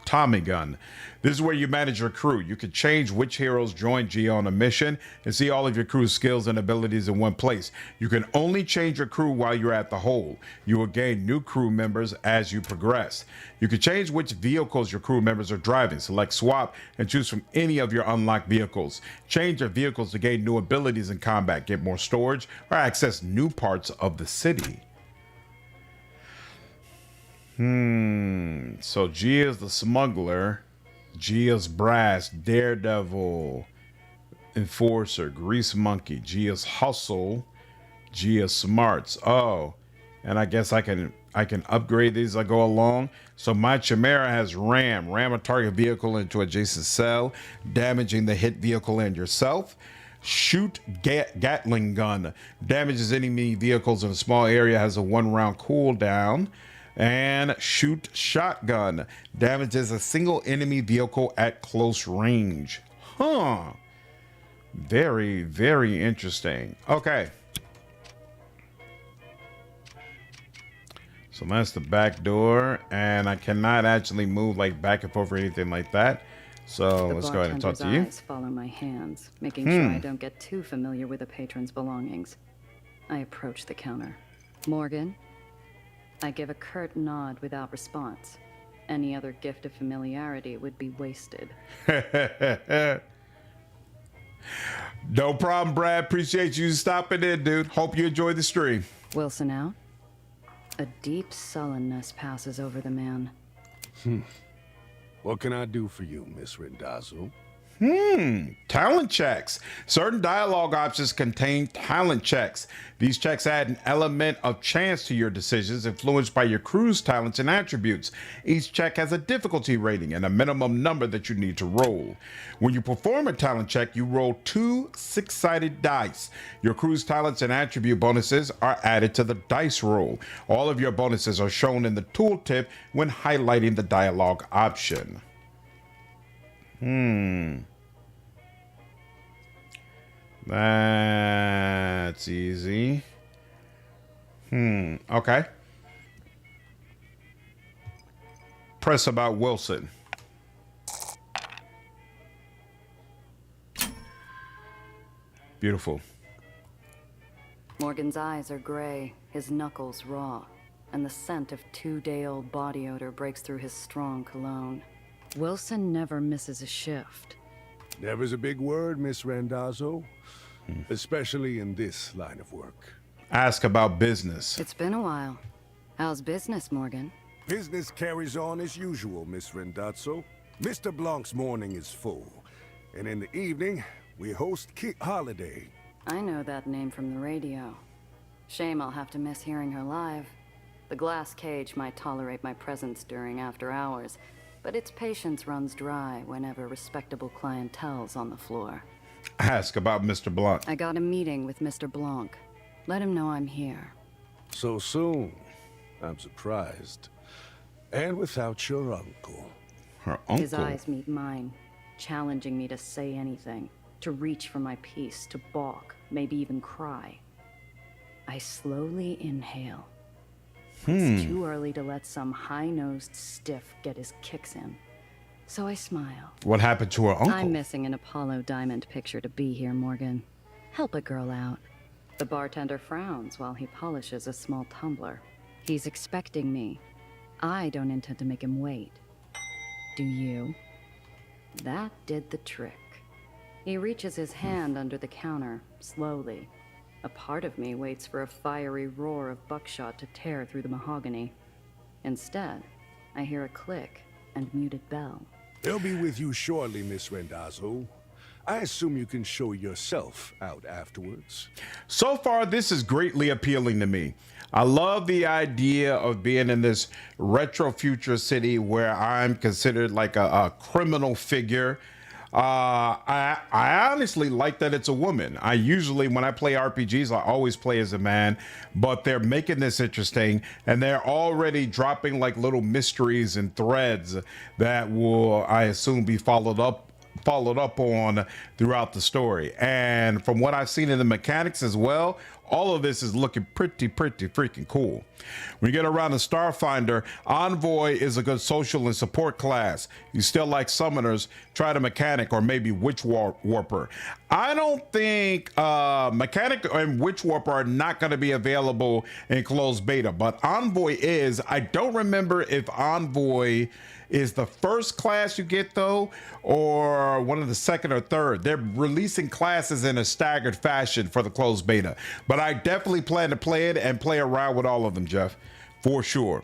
A: Tommy gun. This is where you manage your crew. You can change which heroes join G on a mission and see all of your crew's skills and abilities in one place. You can only change your crew while you're at the hole. You will gain new crew members as you progress. You can change which vehicles your crew members are driving. Select swap and choose from any of your unlocked vehicles. Change your vehicles to gain new abilities in combat, get more storage, or access new parts of the city. So G is the smuggler. G is brass, daredevil, enforcer, grease monkey. G is hustle. G is smarts. Oh, and I guess I can upgrade these as I go along. So my Chimera has ram a target vehicle into adjacent cell, damaging the hit vehicle and yourself. Shoot Gatling gun, damages enemy vehicles in a small area, has a 1-round cooldown. And shoot shotgun, damages a single enemy vehicle at close range. Huh. Very, very interesting. Okay. So that's the back door, and I cannot actually move like back and forth or anything like that. So let's go ahead and talk to you.
L: Eyes follow my hands, making sure I don't get too familiar with a patron's belongings. I approach the counter. Morgan? I give a curt nod without response. Any other gift of familiarity would be wasted.
A: No problem, Brad. Appreciate you stopping in, dude. Hope you enjoy the stream.
L: Wilson out? A deep sullenness passes over the man.
D: What can I do for you, Miss Rendazzo?
A: Talent checks. Certain dialogue options contain talent checks. These checks add an element of chance to your decisions, influenced by your crew's talents and attributes. Each check has a difficulty rating and a minimum number that you need to roll. When you perform a talent check, you roll 2 6-sided dice. Your crew's talents and attribute bonuses are added to the dice roll. All of your bonuses are shown in the tooltip when highlighting the dialogue option. That's easy. Okay. Press about Wilson. Beautiful.
L: Morgan's eyes are gray, his knuckles raw, and the scent of 2-day-old body odor breaks through his strong cologne. Wilson never misses a shift.
D: Never's a big word, Miss Rendazzo. especially in this line of work.
A: Ask about business.
L: It's been a while. How's business, Morgan?
D: Business carries on as usual, Miss Rendazzo. Mr. Blanc's morning is full, and in the evening, we host Kit Holiday.
L: I know that name from the radio. Shame I'll have to miss hearing her live. The glass cage might tolerate my presence during after hours, but its patience runs dry whenever respectable clientele's on the floor.
A: Ask about Mr. Blanc.
L: I got a meeting with Mr. Blanc. Let him know I'm here.
D: So soon? I'm surprised. And without your uncle.
A: Her uncle?
L: His eyes meet mine, challenging me to say anything, to reach for my piece, to balk, maybe even cry. I slowly inhale. It's too early to let some high-nosed stiff get his kicks in. So I smile.
A: What happened to her uncle?
L: I'm missing an Apollo Diamond picture to be here, Morgan. Help a girl out. The bartender frowns while he polishes a small tumbler. He's expecting me. I don't intend to make him wait. Do you? That did the trick. He reaches his hand under the counter, slowly. A part of me waits for a fiery roar of buckshot to tear through the mahogany. Instead, I hear a click and muted bell.
D: They'll be with you shortly, Miss Rendazzo. I assume you can show yourself out afterwards.
A: So far, this is greatly appealing to me. I love the idea of being in this retro future city where I'm considered like a criminal figure. I honestly like that it's a woman. I usually, when I play RPGs, I always play as a man, but they're making this interesting, and they're already dropping like little mysteries and threads that will, I assume, be followed up on throughout the story. And from what I've seen in the mechanics as well, all of this is looking pretty freaking cool. When you get around the Starfinder, Envoy is a good social and support class. You still like summoners, try the Mechanic or maybe Witch Warper. I don't think Mechanic and Witch Warper are not going to be available in closed beta, but Envoy is. I don't remember if Envoy is the first class you get though, or one of the second or third. They're releasing classes in a staggered fashion for the closed beta, but I definitely plan to play it and play around with all of them, Jeff, for sure.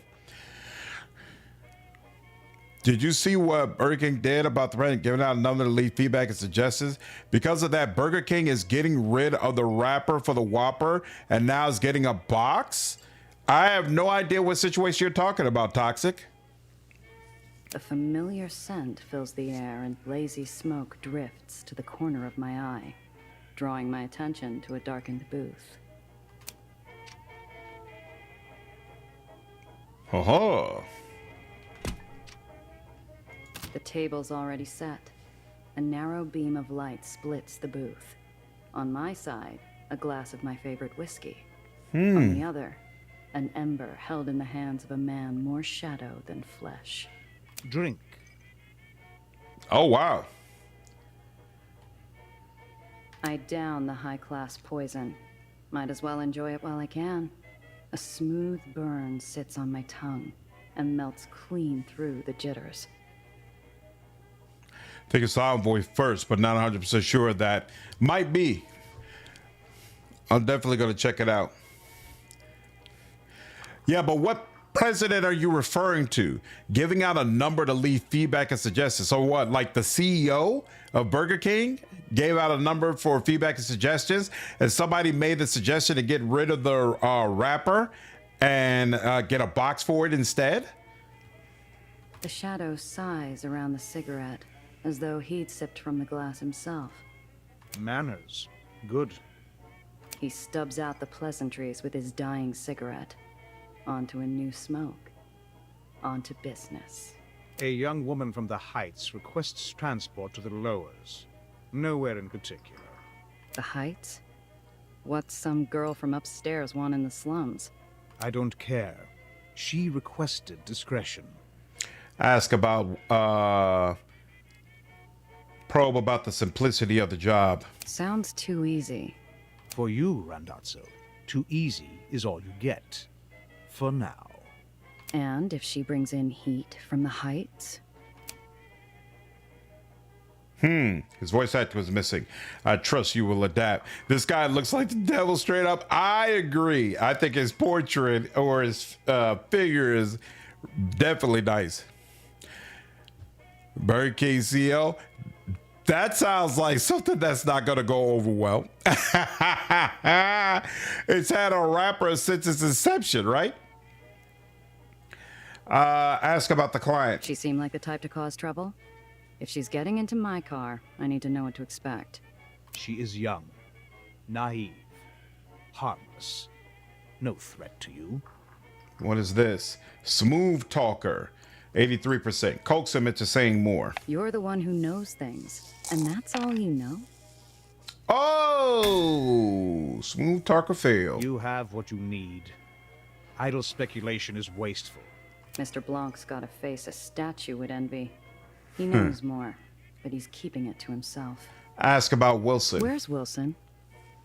A: Did you see what Burger King did about the brand, giving out another to leave feedback and suggestions? Because of that, Burger King is getting rid of the wrapper for the Whopper and now is getting a box. I have no idea what situation you're talking about, Toxic.
L: A familiar scent fills the air and lazy smoke drifts to the corner of my eye, drawing my attention to a darkened booth.
A: Oh.
L: The table's already set. A narrow beam of light splits the booth. On my side, a glass of my favorite whiskey. On the other, an ember held in the hands of a man more shadow than flesh.
M: Drink.
A: Oh, wow.
L: I down the high-class poison. Might as well enjoy it while I can. A smooth burn sits on my tongue and melts clean through the jitters.
A: I think it's Envoy first, but not 100% sure that might be. I'm definitely going to check it out. Yeah, but what president are you referring to? Giving out a number to leave feedback and suggestions. So what, like the CEO of Burger King gave out a number for feedback and suggestions, and somebody made the suggestion to get rid of the wrapper and get a box for it instead?
L: The shadow sighs around the cigarette, as though he'd sipped from the glass himself.
M: Manners. Good.
L: He stubs out the pleasantries with his dying cigarette. Onto a new smoke. Onto business.
M: A young woman from the Heights requests transport to the lowers. Nowhere in particular.
L: The Heights? What's some girl from upstairs want in the slums?
M: I don't care. She requested discretion.
A: Ask about, probe about the simplicity of the job.
L: Sounds too easy.
M: For you, Randazzo, too easy is all you get. For now.
L: And if she brings in heat from the Heights?
A: His voice actor was missing. I trust you will adapt. This guy looks like the devil straight up. I agree. I think his portrait or his figure is definitely nice. Bird KCL. That sounds like something that's not going to go over well. It's had a rapper since its inception, right? Ask about the client.
L: She seemed like the type to cause trouble? If she's getting into my car, I need to know what to expect.
M: She is young, naive, harmless. No threat to you.
A: What is this? Smooth talker. 83%. Coax him into saying more.
L: You're the one who knows things, and that's all you know?
A: Oh! Smooth talker failed.
M: You have what you need. Idle speculation is wasteful.
L: Mr. Blanc's got a face a statue would envy. He knows more, but he's keeping it to himself.
A: Ask about Wilson.
L: Where's Wilson?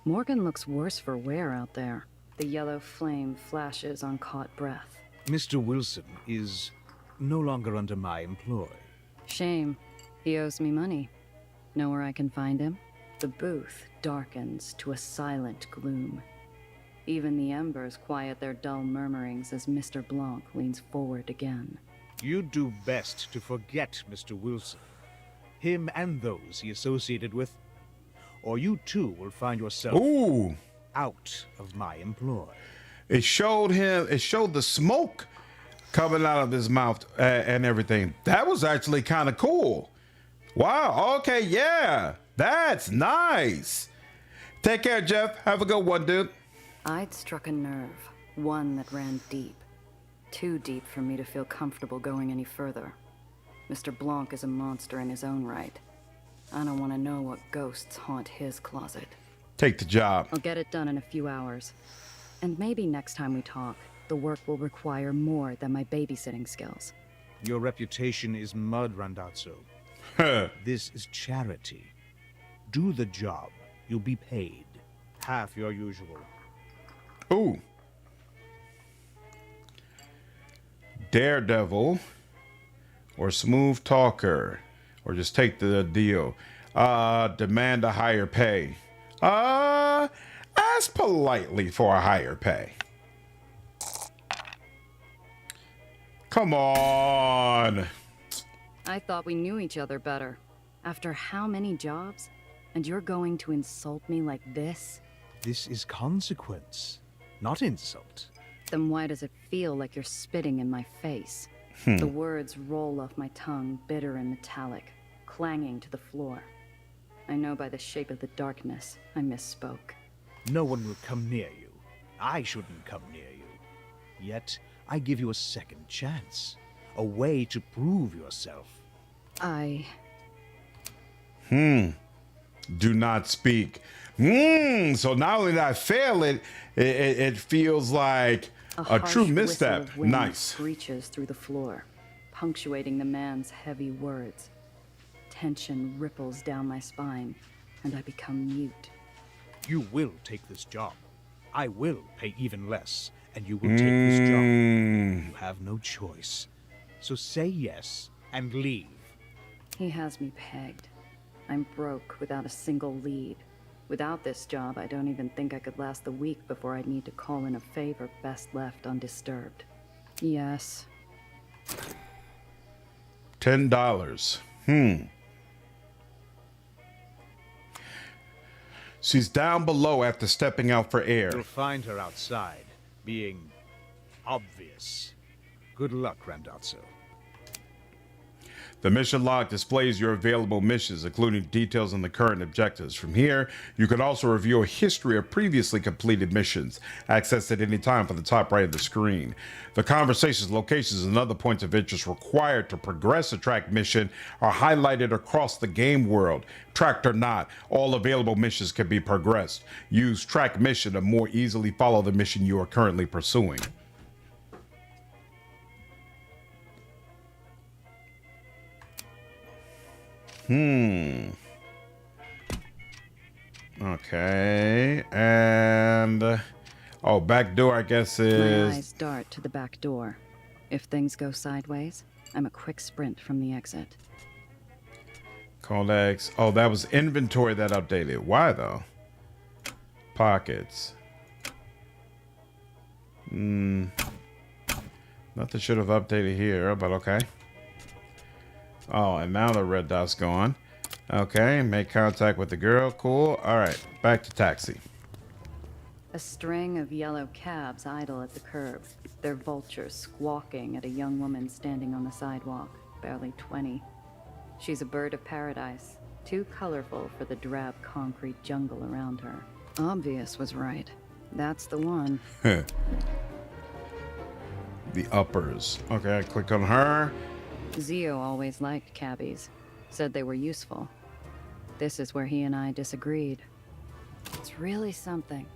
L: Morgan looks worse for wear out there. The yellow flame flashes on caught breath.
M: Mr. Wilson is no longer under my employ.
L: Shame. He owes me money. Know where I can find him? The booth darkens to a silent gloom. Even the embers quiet their dull murmurings as Mr. Blanc leans forward again.
M: You'd do best to forget Mr. Wilson. Him and those he associated with. Or you too will find yourself out of my employ.
A: It showed the smoke coming out of his mouth and everything. That was actually kind of cool. Wow, okay, yeah. That's nice. Take care, Jeff. Have a good one, dude.
L: I'd struck a nerve, one that ran deep. Too deep for me to feel comfortable going any further. Mr. Blanc is a monster in his own right. I don't want to know what ghosts haunt his closet.
A: Take the job.
L: I'll get it done in a few hours. And maybe next time we talk, the work will require more than my babysitting skills.
M: Your reputation is mud, Randazzo. This is charity. Do the job. You'll be paid. Half your usual.
A: Ooh. Daredevil or smooth talker, or just take the deal. Demand a higher pay. Ask politely for a higher pay. Come on.
L: I thought we knew each other better. After how many jobs? And you're going to insult me like this?
M: This is consequence, not insult.
L: Then why does it feel like you're spitting in my face? The words roll off my tongue, bitter and metallic, clanging to the floor. I know by the shape of the darkness, I misspoke.
M: No one will come near you. I shouldn't come near you. Yet, I give you a second chance. A way to prove yourself.
A: Do not speak. So not only did I fail it, it feels like a true misstep. Nice.
L: Screeches through the floor, punctuating the man's heavy words. Tension ripples down my spine, and I become mute.
M: You will take this job. I will pay even less, and you will take this job. You have no choice. So say yes and leave.
L: He has me pegged. I'm broke without a single lead. Without this job, I don't even think I could last the week before I'd need to call in a favor best left undisturbed. Yes.
A: $10. She's down below after stepping out for air.
M: You'll find her outside, being obvious. Good luck, Randazzo.
A: The mission log displays your available missions, including details on the current objectives. From here, you can also review a history of previously completed missions, accessed at any time from the top right of the screen. The conversations, locations, and other points of interest required to progress a track mission are highlighted across the game world. Tracked or not, all available missions can be progressed. Use track mission to more easily follow the mission you are currently pursuing. Okay, and back door, I guess is.
L: My eyes dart to the back door. If things go sideways, I'm a quick sprint from the exit.
A: Codex. Oh, that was inventory that updated. Why though? Pockets. Nothing should have updated here, but okay. Oh, and now the red dot's gone. Okay, make contact with the girl. Cool. All right, back to taxi.
L: A string of yellow cabs idle at the curb, their vultures squawking at a young woman standing on the sidewalk, barely 20. She's a bird of paradise, too colorful for the drab concrete jungle around her. Obvious was right. That's the one.
A: The uppers. Okay, I click on her.
L: Zio always liked cabbies, said they were useful. This is where he and I disagreed. It's really something.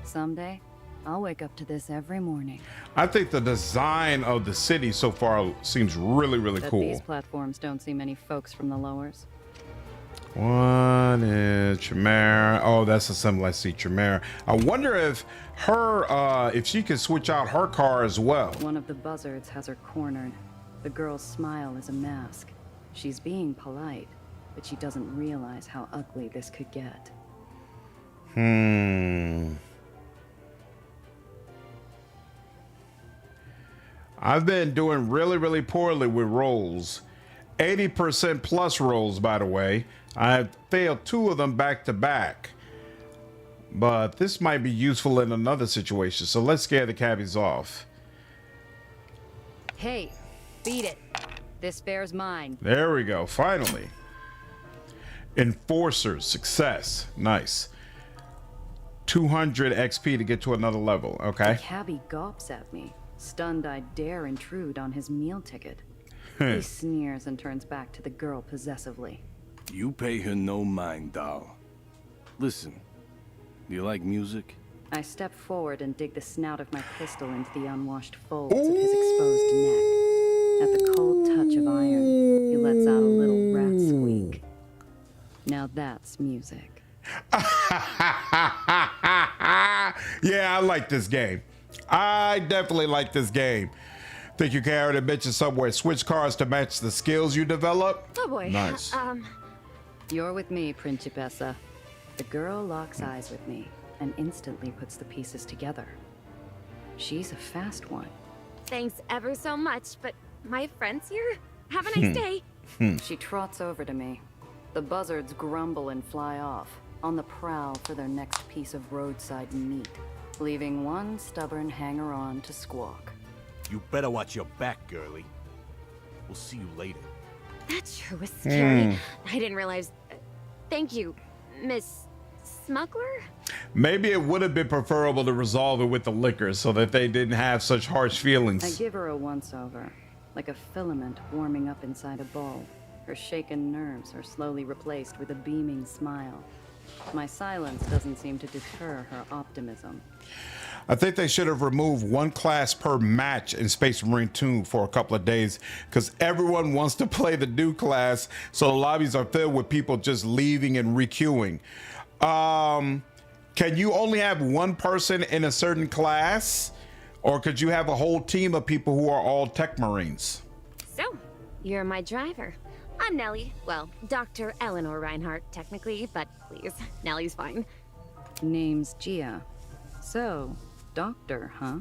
L: Someday, I'll wake up to this every morning.
A: I think the design of the city so far seems really, really cool.
L: These platforms don't see many folks from the lowers.
A: One is Chimera. Oh, that's a symbol I see, Chimera. I wonder if her, if she can switch out her car as well.
L: One of the buzzards has her cornered. The girl's smile is a mask. She's being polite, but she doesn't realize how ugly this could get.
A: I've been doing really, really poorly with rolls. 80% plus rolls, by the way. I failed 2 of them back to back. But this might be useful in another situation, so let's scare the cabbies off.
L: Hey, beat it. This bear's mine.
A: There we go, finally. Enforcers, success. Nice. 200 XP to get to another level, okay.
L: The cabbie gawps at me, stunned I dare intrude on his meal ticket. He sneers and turns back to the girl possessively.
N: You pay her no mind, doll. Listen, do you like music?
L: I step forward and dig the snout of my pistol into the unwashed folds of his exposed neck. At the cold touch of iron, he lets out a little rat squeak. Now that's music.
A: Yeah, I like this game. I definitely like this game. Think you carried a bitch somewhere? Switch cars to match the skills you develop?
L: Oh boy.
A: Nice.
L: You're with me, Principessa. The girl locks eyes with me and instantly puts the pieces together. She's a fast one.
O: Thanks ever so much, but my friend's here. Have a nice day.
L: She trots over to me. The buzzards grumble and fly off, on the prowl for their next piece of roadside meat, leaving one stubborn hanger-on to squawk.
P: You better watch your back, girlie. We'll see you later.
O: That sure was scary. I didn't realize... Thank you, Miss Smuggler?
A: Maybe it would have been preferable to resolve it with the liquor so that they didn't have such harsh feelings.
L: I give her a once-over, like a filament warming up inside a bowl. Her shaken nerves are slowly replaced with a beaming smile. My silence doesn't seem to deter her optimism.
A: I think they should have removed 1 class per match in Space Marine 2 for a couple of days because everyone wants to play the new class, so the lobbies are filled with people just leaving and requeuing. Can you only have 1 person in a certain class, or could you have a whole team of people who are all tech Marines?
O: So, you're my driver. I'm Nellie. Well, Dr. Eleanor Reinhardt, technically, but please, Nellie's fine.
L: Name's Gia. So, doctor, huh?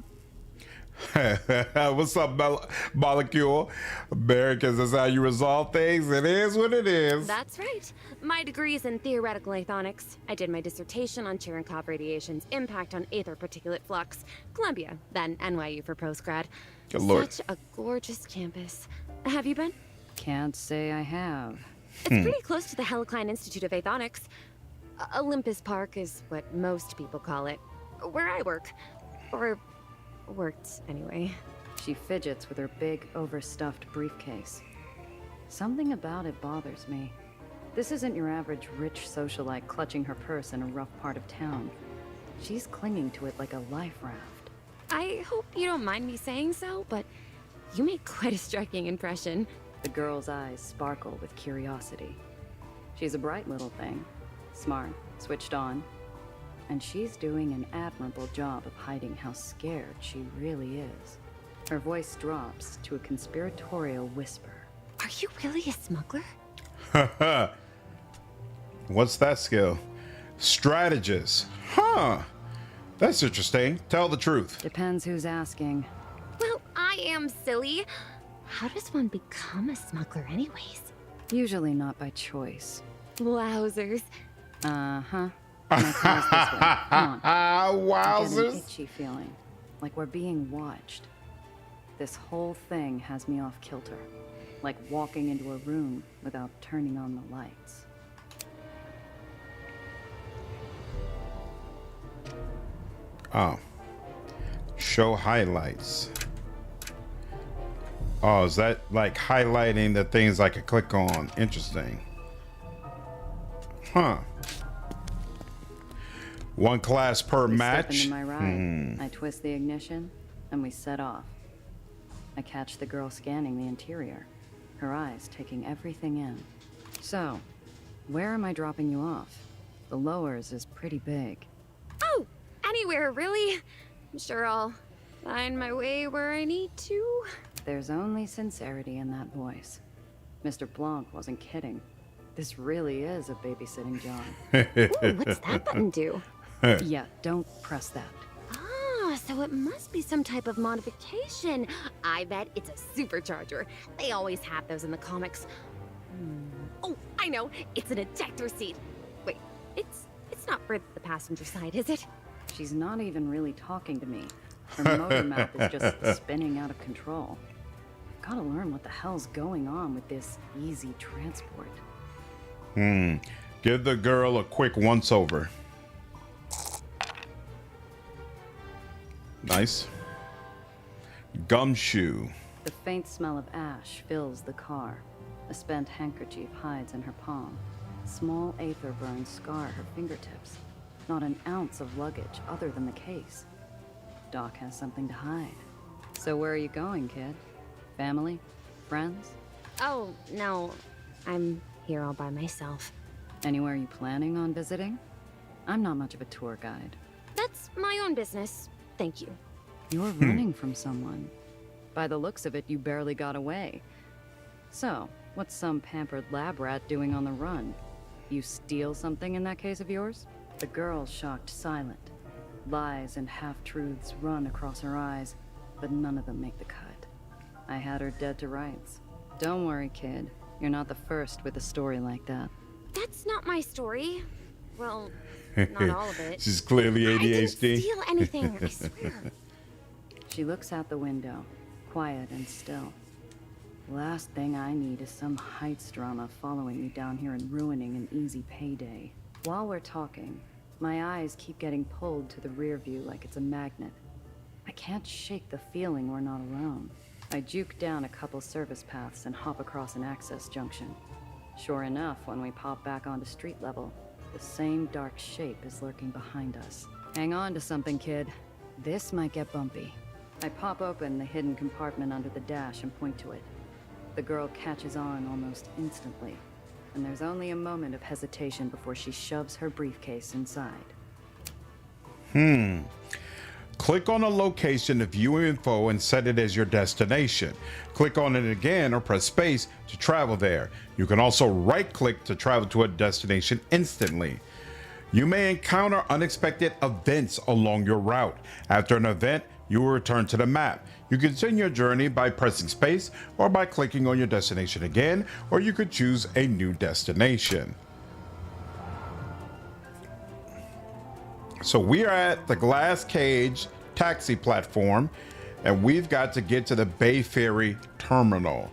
A: What's up, Molecule? Americans, that's how you resolve things. It is what it is.
O: That's right. My degree is in theoretical aethonics. I did my dissertation on Cherenkov radiation's impact on aether particulate flux. Columbia, then NYU for postgrad.
A: Good Lord.
O: Such a gorgeous campus. Have you been?
L: Can't say I have.
O: It's pretty close to the Helicline Institute of Aethonics. Olympus Park is what most people call it. Where I work. Or worked, anyway.
L: She fidgets with her big, overstuffed briefcase. Something about it bothers me. This isn't your average rich socialite clutching her purse in a rough part of town. She's clinging to it like a life raft.
O: I hope you don't mind me saying so, but you make quite a striking impression.
L: The girl's eyes sparkle with curiosity. She's a bright little thing. Smart, switched on. And she's doing an admirable job of hiding how scared she really is. Her voice drops to a conspiratorial whisper.
O: Are you really a smuggler?
A: What's that skill? Strategist. Huh. That's interesting. Tell the truth.
L: Depends who's asking.
O: Well, I am silly. How does one become a smuggler anyways?
L: Usually not by choice.
O: Wowzers.
L: Uh-huh. My car's this way. Come on. I get an
A: Wowzers.
L: itchy feeling, like we're being watched. This whole thing has me off kilter, like walking into a room without turning on the lights.
A: Oh. Show highlights. Oh, is that like highlighting the things I could click on? Interesting. Huh. One class per
L: We
A: match.
L: Step into my ride. I twist the ignition, and we set off. I catch the girl scanning the interior, her eyes taking everything in. So, where am I dropping you off? The lowers is pretty big.
O: Oh, anywhere, really. I'm sure I'll find my way where I need to.
L: There's only sincerity in that voice. Mr. Blanc wasn't kidding. This really is a babysitting job.
O: Ooh, what's that button do?
L: Yeah, don't press that.
O: Ah, so it must be some type of modification. I bet it's a supercharger. They always have those in the comics. Oh, I know. It's an ejector seat. Wait, it's not for the passenger side, is it?
L: She's not even really talking to me. Her motor mouth is just spinning out of control. I've gotta learn what the hell's going on with this easy transport.
A: Give the girl a quick once-over. Nice. Gumshoe.
L: The faint smell of ash fills the car. A spent handkerchief hides in her palm. Small aether burns scar her fingertips. Not an ounce of luggage other than the case. Doc has something to hide. So where are you going, kid? Family? Friends?
O: Oh, no. I'm here all by myself.
L: Anywhere you planning on visiting? I'm not much of a tour guide.
O: That's my own business. Thank you.
L: You're running from someone. By the looks of it, you barely got away. So, what's some pampered lab rat doing on the run? You steal something in that case of yours? The girl's shocked silent. Lies and half-truths run across her eyes, but none of them make the cut. I had her dead to rights. Don't worry, kid. You're not the first with a story like that.
O: That's not my story. Well, not all of it.
A: She's clearly ADHD.
O: I didn't steal anything, I swear.
L: She looks out the window, quiet and still. Last thing I need is some Heights drama following me down here and ruining an easy payday. While we're talking, my eyes keep getting pulled to the rear view like it's a magnet. I can't shake the feeling we're not alone. I juke down a couple service paths and hop across an access junction. Sure enough, when we pop back onto street level, the same dark shape is lurking behind us. Hang on to something, kid. This might get bumpy. I pop open the hidden compartment under the dash and point to it. The girl catches on almost instantly, and there's only a moment of hesitation before she shoves her briefcase inside.
A: Click on a location to view info and set it as your destination. Click on it again or press space to travel there. You can also right-click to travel to a destination instantly. You may encounter unexpected events along your route. After an event, you will return to the map. You can continue your journey by pressing space or by clicking on your destination again, or you could choose a new destination. So we are at the Glass Cage taxi platform, and we've got to get to the Bay Ferry terminal.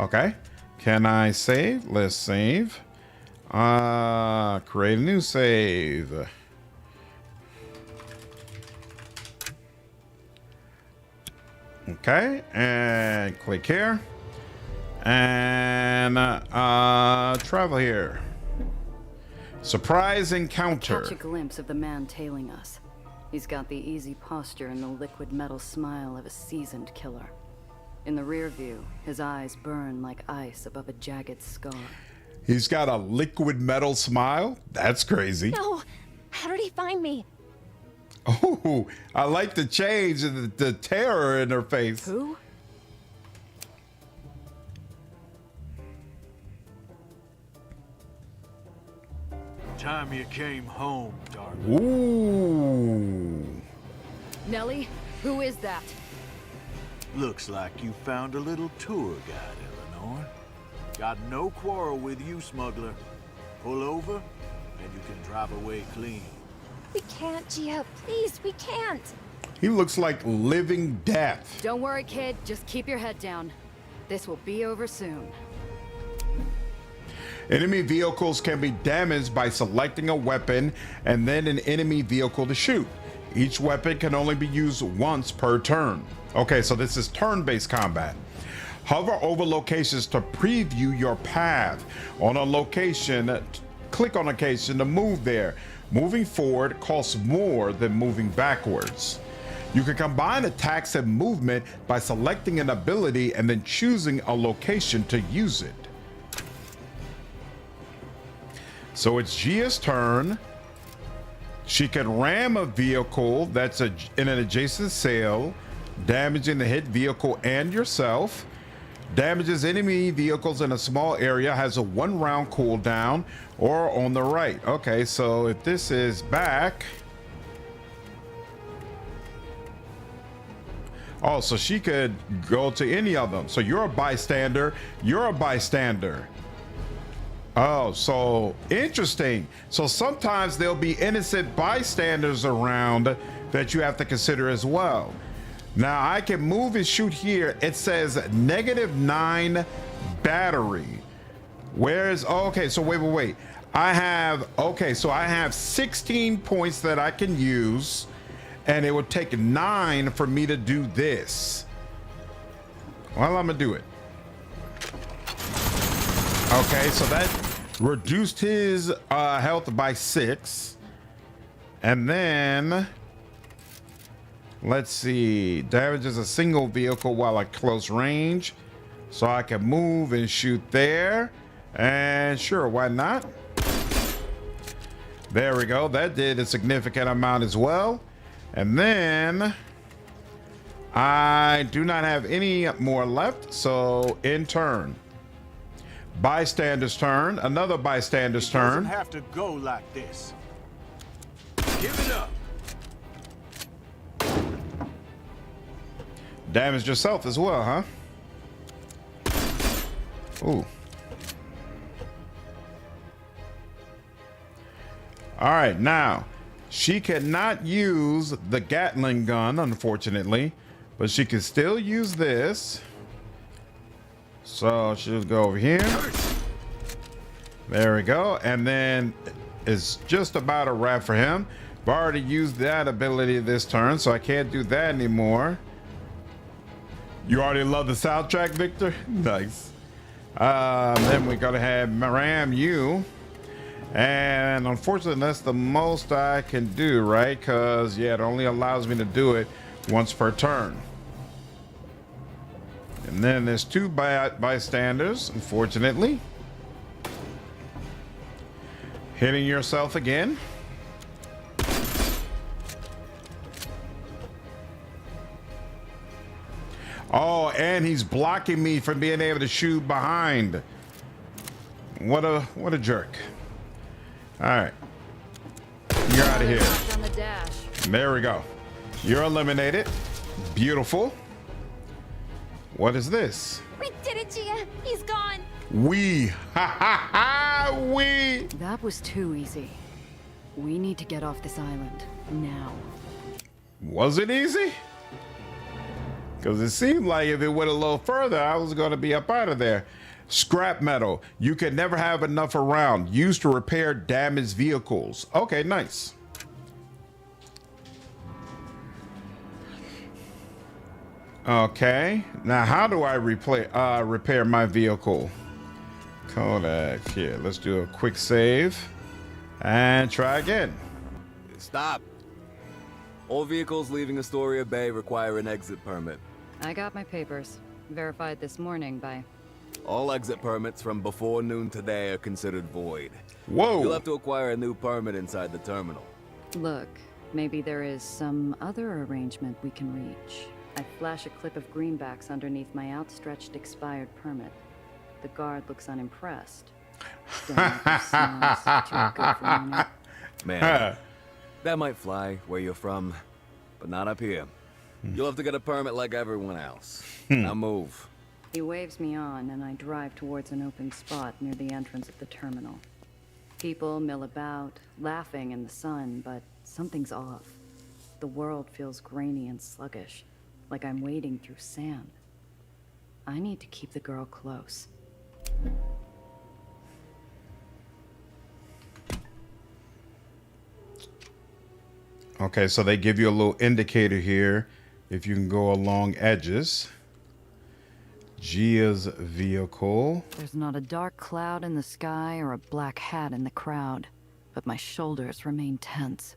A: Okay, can I save? Let's save. Create a new save. Okay, and click here. And travel here. Surprise encounter.
L: Catch a glimpse of the man tailing us. He's got the easy posture and the liquid metal smile of a seasoned killer. In the rear view, his eyes burn like ice above a jagged scar.
A: He's got a liquid metal smile? That's crazy.
O: No! How did he find me?
A: Oh, I like the change and the terror in her face.
P: time you came home, darling.
A: Ooh.
J: Nellie, who is that?
P: Looks like you found a little tour guide, Eleanor. Got no quarrel with you, smuggler. Pull over, and you can drive away clean.
O: We can't, Gia. Please, we can't.
A: He looks like living death.
J: Don't worry, kid. Just keep your head down. This will be over soon.
A: Enemy vehicles can be damaged by selecting a weapon and then an enemy vehicle to shoot. Each weapon can only be used once per turn. Okay, so this is turn-based combat. Hover over locations to preview your path. On a location, click on a location to move there. Moving forward costs more than moving backwards. You can combine attacks and movement by selecting an ability and then choosing a location to use it. So it's Gia's turn. She can ram a vehicle that's in an adjacent cell, damaging the hit vehicle and yourself. Damages enemy vehicles in a small area, has a 1-round cooldown, or on the right. Okay, so if this is back. Oh, so she could go to any of them. So you're a bystander. You're a bystander. Oh, so interesting. So sometimes there'll be innocent bystanders around that you have to consider as well. Now I can move and shoot here. It says -9 battery. Where's, okay, so wait. I have 16 points that I can use, and it would take 9 for me to do this. Well, I'm gonna do it. Okay, so that reduced his health by 6. And then, let's see, damages a single vehicle while at close range. So I can move and shoot there. And sure, why not? There we go. That did a significant amount as well. And then I do not have any more left. So in turn. Bystander's turn. Another bystander's turn.
P: Doesn't have to go like this. Give it up.
A: Damaged yourself as well, huh? Ooh. All right, now she cannot use the Gatling gun, unfortunately, but she can still use this. So she'll go over here. There we go. And then it's just about a wrap for him. I've already used that ability this turn, so I can't do that anymore. You already love the soundtrack, Victor? Nice. Then we gotta have ram you. And unfortunately, that's the most I can do, right? Because, yeah, it only allows me to do it once per turn. And then there's 2 bystanders, unfortunately. Hitting yourself again. Oh, and he's blocking me from being able to shoot behind. What a jerk. All right. You're out of here.
J: On the dash.
A: There we go. You're eliminated. Beautiful. What is this?
O: We did it, Gia. He's gone.
A: We. Ha ha ha. We.
J: That was too easy. We need to get off this island now.
A: Was it easy? Because it seemed like if it went a little further, I was going to be up out of there. Scrap metal. You can never have enough around. Used to repair damaged vehicles. Okay, nice. Okay. Now, how do I repair my vehicle? Kodak. Here, let's do a quick save. And try again.
Q: Stop. All vehicles leaving Astoria Bay require an exit permit.
L: I got my papers. Verified this morning by...
Q: All exit permits from before noon today are considered void.
A: Whoa!
Q: You'll have to acquire a new permit inside the terminal.
L: Look, maybe there is some other arrangement we can reach. I flash a clip of greenbacks underneath my outstretched expired permit. The guard looks unimpressed.
Q: Man, that might fly where you're from, but not up here. You'll have to get a permit like everyone else. Now move.
L: He waves me on, and I drive towards an open spot near the entrance of the terminal. People mill about, laughing in the sun, but something's off. The world feels grainy and sluggish, like I'm wading through sand. I need to keep the girl close.
A: Okay, so they give you a little indicator here if you can go along edges. Gia's vehicle.
L: There's not a dark cloud in the sky or a black hat in the crowd, but my shoulders remain tense.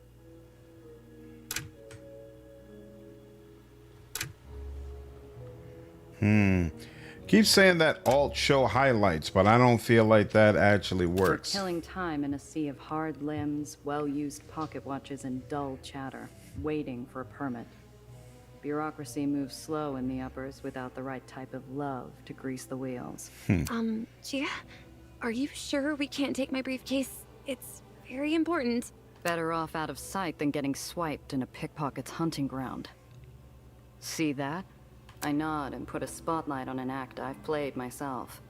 A: Keep saying that alt show highlights, but I don't feel like that actually works.
L: We're killing time in a sea of hard limbs, well-used pocket watches, and dull chatter, waiting for a permit. Bureaucracy moves slow in the uppers without the right type of love to grease the wheels.
O: Gia, are you sure we can't take my briefcase? It's very important.
L: Better off out of sight than getting swiped in a pickpocket's hunting ground. See that? I nod and put a spotlight on an act I've played myself.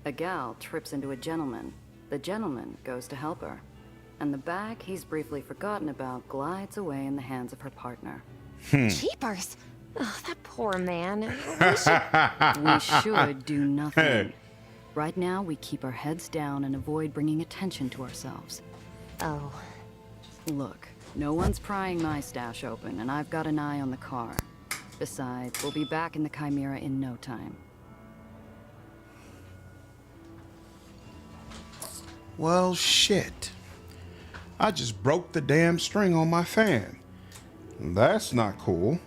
L: A gal trips into a gentleman. The gentleman goes to help her. And the bag he's briefly forgotten about glides away in the hands of her partner.
O: Jeepers! Oh, that poor man.
L: We should do nothing. Right now, we keep our heads down and avoid bringing attention to ourselves.
O: Oh.
L: Look, no one's prying my stash open, and I've got an eye on the car. Besides, we'll be back in the Chimera in no time.
A: Well, shit. I just broke the damn string on my fan. That's not cool.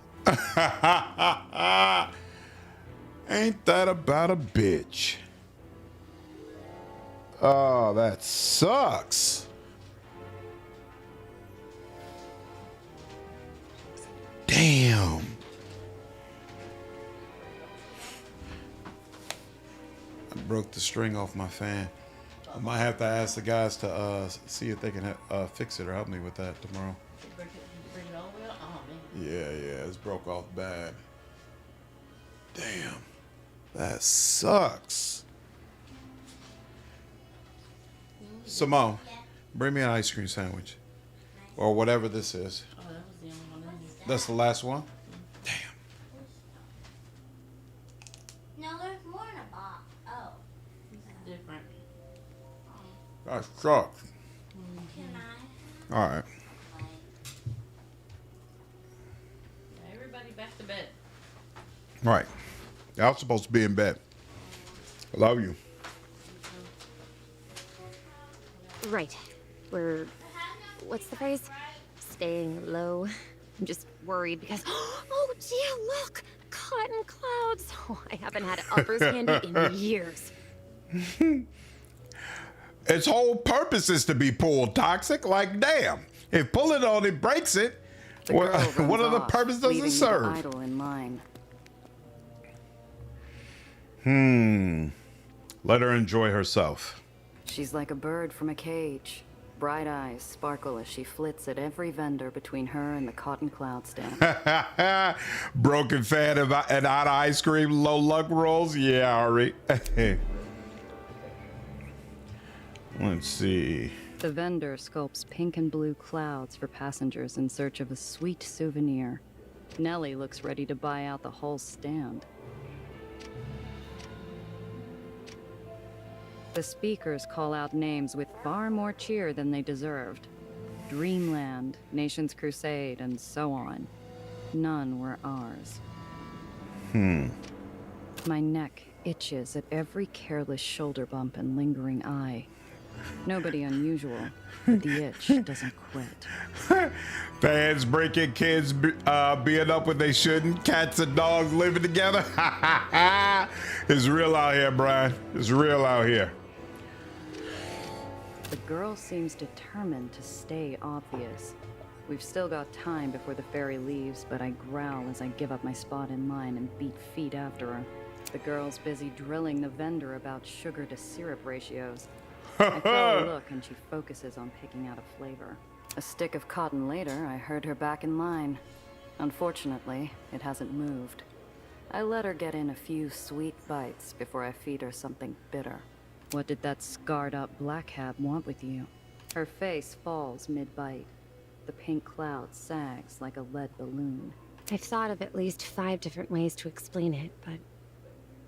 A: Ain't that about a bitch? Oh, that sucks. Damn. I broke the string off my fan. I might have to ask the guys to see if they can fix it or help me with that tomorrow. Yeah, it's broke off bad. Damn. That sucks. Simone, bring me an ice cream sandwich. Or whatever this is. That's the last one? Damn.
R: No, there's more in a box. Oh.
S: This is different.
A: That sucks.
R: Can I?
A: All right.
S: Everybody back to bed.
A: Right. Y'all supposed to be in bed. I love you.
O: Right. We're... what's the phrase? Staying low. I'm just worried because... oh, Gia, look! Cotton clouds! Oh, I haven't had uppers handy in years.
A: Its whole purpose is to be pulled toxic. Like, damn. If pulling on it breaks it, what other purpose does it serve?
L: Idle in line.
A: Let her enjoy herself.
L: She's like a bird from a cage. Bright eyes sparkle as she flits at every vendor between her and the cotton cloud stand.
A: Broken fan and out of ice cream, low luck rolls. Yeah, Ari. Let's see.
L: The vendor sculpts pink and blue clouds for passengers in search of a sweet souvenir. Nellie looks ready to buy out the whole stand. The speakers call out names with far more cheer than they deserved. Dreamland, Nation's Crusade, and so on. None were ours. My neck itches at every careless shoulder bump and lingering eye. Nobody unusual, but the itch doesn't quit.
A: Fans breaking, kids being up when they shouldn't, cats and dogs living together. It's real out here, Brian. It's real out here.
L: The girl seems determined to stay obvious. We've still got time before the ferry leaves, but I growl as I give up my spot in line and beat feet after her. The girl's busy drilling the vendor about sugar to syrup ratios. I throw a look and she focuses on picking out a flavor. A stick of cotton later, I herd her back in line. Unfortunately, it hasn't moved. I let her get in a few sweet bites before I feed her something bitter. What did that scarred-up black hat want with you? Her face falls mid-bite. The pink cloud sags like a lead balloon.
O: I've thought of at least 5 different ways to explain it, but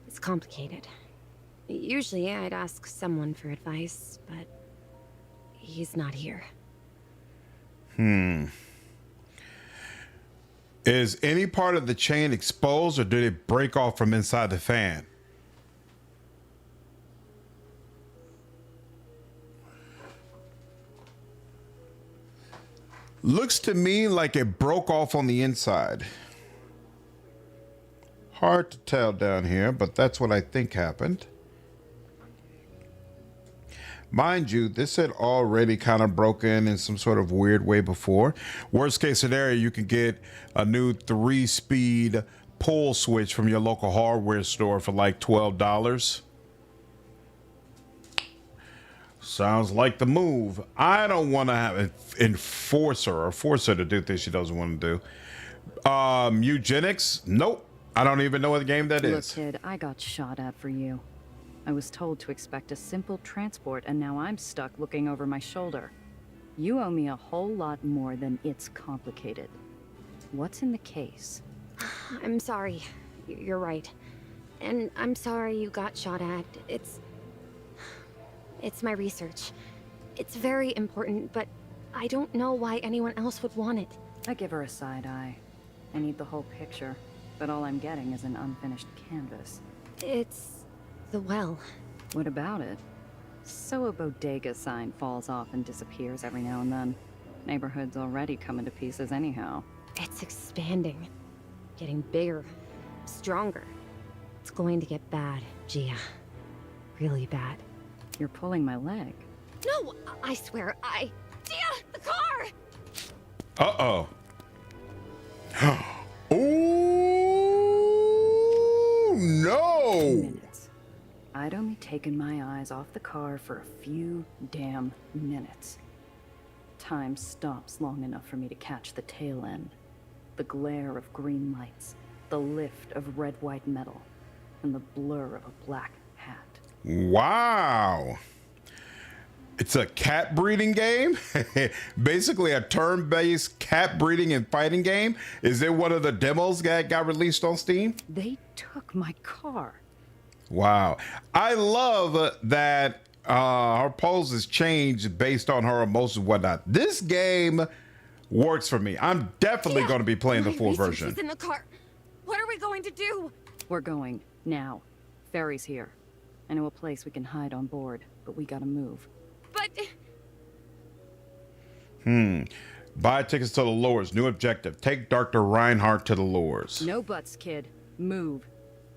O: it's complicated. Usually I'd ask someone for advice, but he's not here.
A: Is any part of the chain exposed, or did it break off from inside the fan? Looks to me like it broke off on the inside. Hard to tell down here, but that's what I think happened. Mind you, this had already kind of broken in some sort of weird way before. Worst case scenario, you can get a new 3-speed pull switch from your local hardware store for like $12. Sounds like the move. I don't want to have an enforcer or force her to do things she doesn't want to do. Eugenics? Nope. I don't even know what game that is.
L: Look, kid, I got shot at for you. I was told to expect a simple transport, and now I'm stuck looking over my shoulder. You owe me a whole lot more than it's complicated. What's in the case?
O: I'm sorry. You're right. And I'm sorry you got shot at. It's my research. It's very important, but I don't know why anyone else would want it.
L: I give her a side eye. I need the whole picture, but all I'm getting is an unfinished canvas.
O: It's the well.
L: What about it? So a bodega sign falls off and disappears every now and then. Neighborhood's already coming to pieces anyhow.
O: It's expanding. Getting bigger. Stronger. It's going to get bad, Gia. Really bad.
L: You're pulling my leg.
O: No! I swear, Gia! The car!
A: Uh-oh. Oh, no!
L: Minutes. I'd only taken my eyes off the car for a few damn minutes. Time stops long enough for me to catch the tail end. The glare of green lights, the lift of red-white metal, and the blur of a black hat.
A: Wow. It's a cat breeding game? Basically a turn-based cat breeding and fighting game? Is it one of the demos that got released on Steam?
L: They took my car.
A: Wow. I love that her pose has changed based on her emotions and whatnot. This game works for me. I'm definitely going to be playing the full version.
O: She's in the car. What are we going to do?
L: We're going now. Ferry's here. I know a place we can hide on board, but we gotta move.
O: But...
A: Buy tickets to the lures. New objective. Take Dr. Reinhardt to the lures.
L: No buts, kid. Move.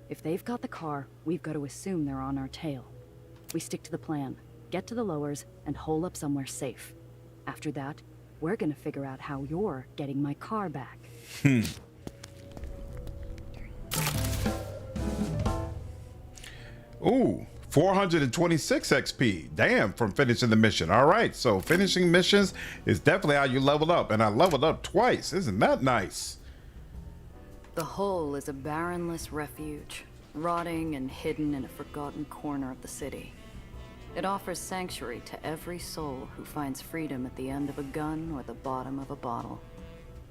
L: If they've got the car, we've got to assume they're on our tail. We stick to the plan. Get to the lowers and hole up somewhere safe. After that, we're gonna figure out how you're getting my car back.
A: Ooh, 426 XP. Damn, from finishing the mission. All right, so finishing missions is definitely how you level up. And I leveled up twice. Isn't that nice?
L: The hole is a barrenless refuge, rotting and hidden in a forgotten corner of the city. It offers sanctuary to every soul who finds freedom at the end of a gun or the bottom of a bottle.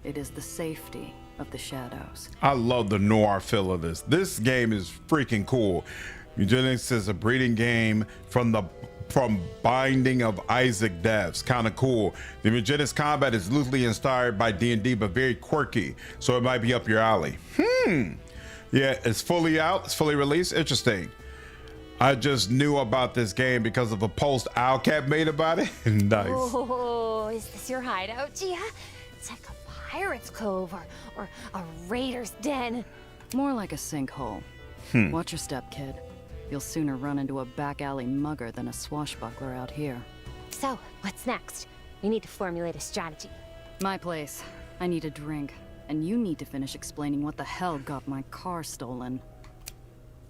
L: It is the safety of the shadows.
A: I love the noir feel of this. This game is freaking cool. Eugenics is a breeding game from Binding of Isaac devs. Kind of cool. The Eugenics combat is loosely inspired by D&D, but very quirky, so it might be up your alley. Yeah, it's fully out. It's fully released. Interesting. I just knew about this game because of a post Owlcat made about it. Nice.
O: Oh, is this your hideout, Gia? It's like a pirate's cove or a raider's den.
L: More like a sinkhole. Watch your step, kid. You'll sooner run into a back alley mugger than a swashbuckler out here.
O: So, what's next? We need to formulate a strategy.
L: My place. I need a drink. And you need to finish explaining what the hell got my car stolen.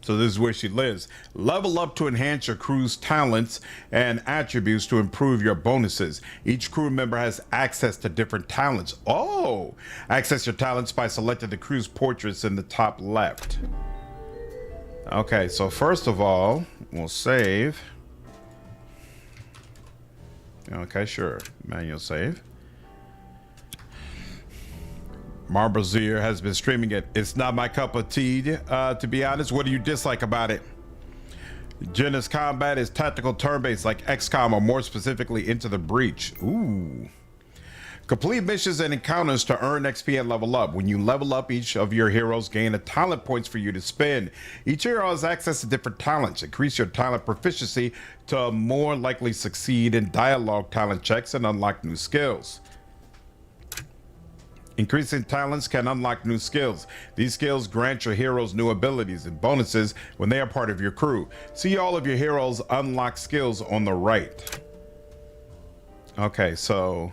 A: So this is where she lives. Level up to enhance your crew's talents and attributes to improve your bonuses. Each crew member has access to different talents. Oh, access your talents by selecting the crew's portraits in the top left. Okay, so first of all, we'll save. Okay, sure. Manual save. Marbrazier has been streaming it. It's not my cup of tea, to be honest. What do you dislike about it? Jenna's combat is tactical turn-based like XCOM, or more specifically Into the Breach. Ooh. Complete missions and encounters to earn XP and level up. When you level up, each of your heroes gain a talent points for you to spend. Each hero has access to different talents. Increase your talent proficiency to more likely succeed in dialogue talent checks and unlock new skills. Increasing talents can unlock new skills. These skills grant your heroes new abilities and bonuses when they are part of your crew. See all of your heroes' unlock skills on the right. Okay, so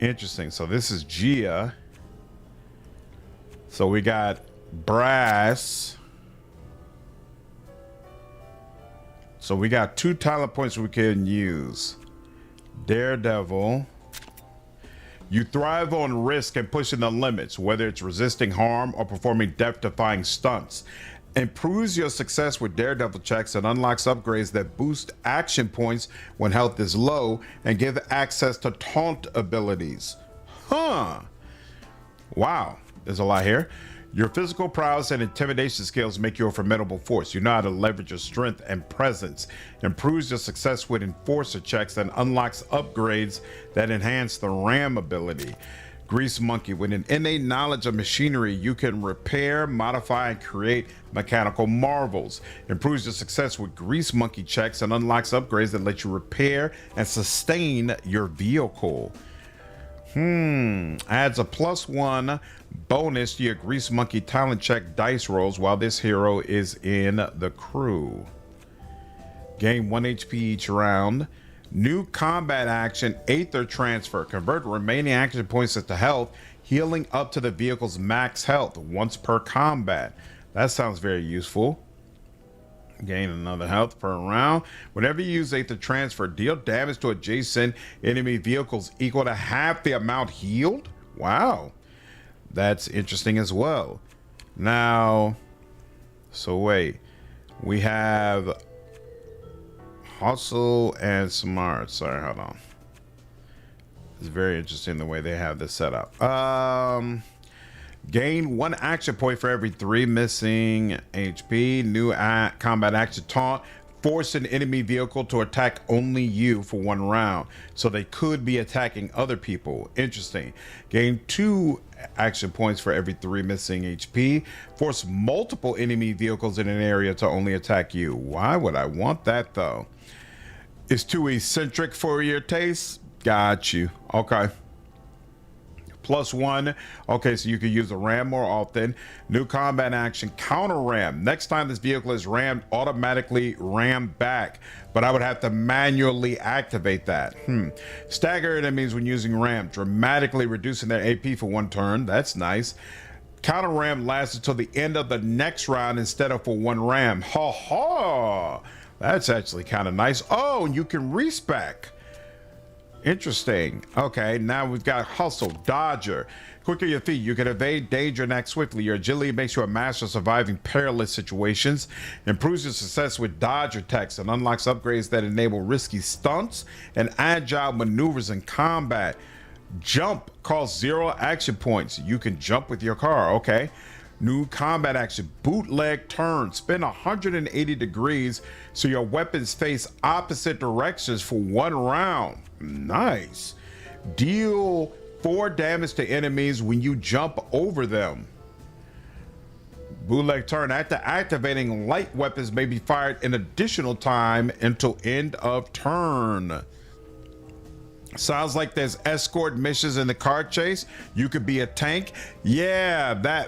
A: interesting. So this is Gia. So we got Brass. So we got 2 talent points we can use. Daredevil. You thrive on risk and pushing the limits, whether it's resisting harm or performing death-defying stunts. Improves your success with Daredevil checks and unlocks upgrades that boost action points when health is low and give access to taunt abilities. Huh. Wow, there's a lot here. Your physical prowess and intimidation skills make you a formidable force. You know how to leverage your strength and presence. Improves your success with enforcer checks and unlocks upgrades that enhance the ram ability. Grease Monkey. With an innate knowledge of machinery, you can repair, modify, and create mechanical marvels. Improves your success with Grease Monkey checks and unlocks upgrades that let you repair and sustain your vehicle. Adds a +1 bonus to your Grease Monkey talent check dice rolls while this hero is in the crew. Gain 1 HP each round. New combat action, Aether transfer. Convert remaining action points into health, healing up to the vehicle's max health once per combat. That sounds very useful. Gain another health per round. Whenever you use Aether transfer, deal damage to adjacent enemy vehicles equal to half the amount healed. Wow, that's interesting as well. Now, so wait, we have Hustle and Smart. Sorry, hold on. It's very interesting the way they have this set up. Gain 1 action point for every 3 missing HP. New combat action taunt. Force an enemy vehicle to attack only you for 1 round. So they could be attacking other people. Interesting. Gain 2 action points for every 3 missing HP. Force multiple enemy vehicles in an area to only attack you. Why would I want that though? It's too eccentric for your taste. Got you. Okay. +1. Okay, so you can use a ram more often. New combat action, counter ram. Next time this vehicle is rammed, automatically ram back, but I would have to manually activate that. Stagger enemies when using ram, dramatically reducing their AP for 1 turn. That's nice. Counter ram lasts until the end of the next round instead of for 1 ram. Ha ha! That's actually kind of nice. Oh, and you can respec. Interesting. Okay, now we've got Hustle, Dodger. Quick on your feet, you can evade danger and act swiftly. Your agility makes you a master of surviving perilous situations. Improves your success with Dodger techs and unlocks upgrades that enable risky stunts and agile maneuvers in combat. Jump costs 0 action points. You can jump with your car. Okay. New combat action, bootleg turn. Spin 180 degrees so your weapons face opposite directions for 1 round. Nice. Deal 4 damage to enemies when you jump over them. Bootleg turn. After activating, light weapons may be fired an additional time until end of turn. Sounds like there's escort missions in the car chase. You could be a tank. Yeah,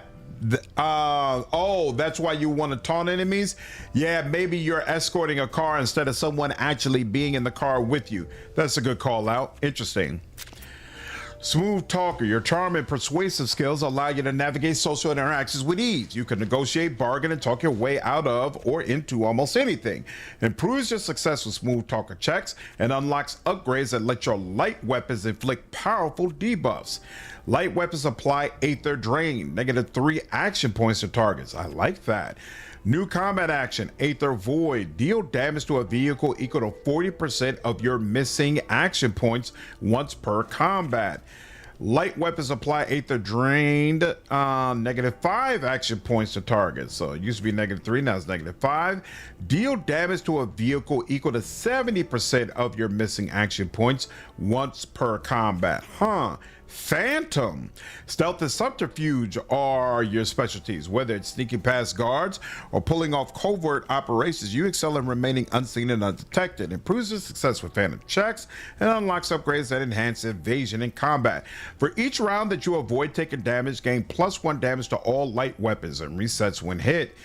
A: oh, that's why you want to taunt enemies. Yeah, maybe you're escorting a car instead of someone actually being in the car with you. That's a good call out. Interesting. Smooth talker, your charm and persuasive skills allow you to navigate social interactions with ease. You can negotiate, bargain, and talk your way out of or into almost anything. Improves your success with smooth talker checks and unlocks upgrades that let your light weapons inflict powerful debuffs. Light weapons apply Aether Drain, -3 action points to targets. I like that. New combat action, Aether Void. Deal damage to a vehicle equal to 40% of your missing action points once per combat. Light weapons apply Aether Drained, -5 action points to targets. So it used to be -3, now it's -5. Deal damage to a vehicle equal to 70% of your missing action points once per combat. Phantom. Stealth and subterfuge are your specialties. Whether it's sneaking past guards or pulling off covert operations, you excel in remaining unseen and undetected. Improves your success with phantom checks and unlocks upgrades that enhance evasion in combat. For each round that you avoid taking damage, gain +1 damage to all light weapons and resets when hit.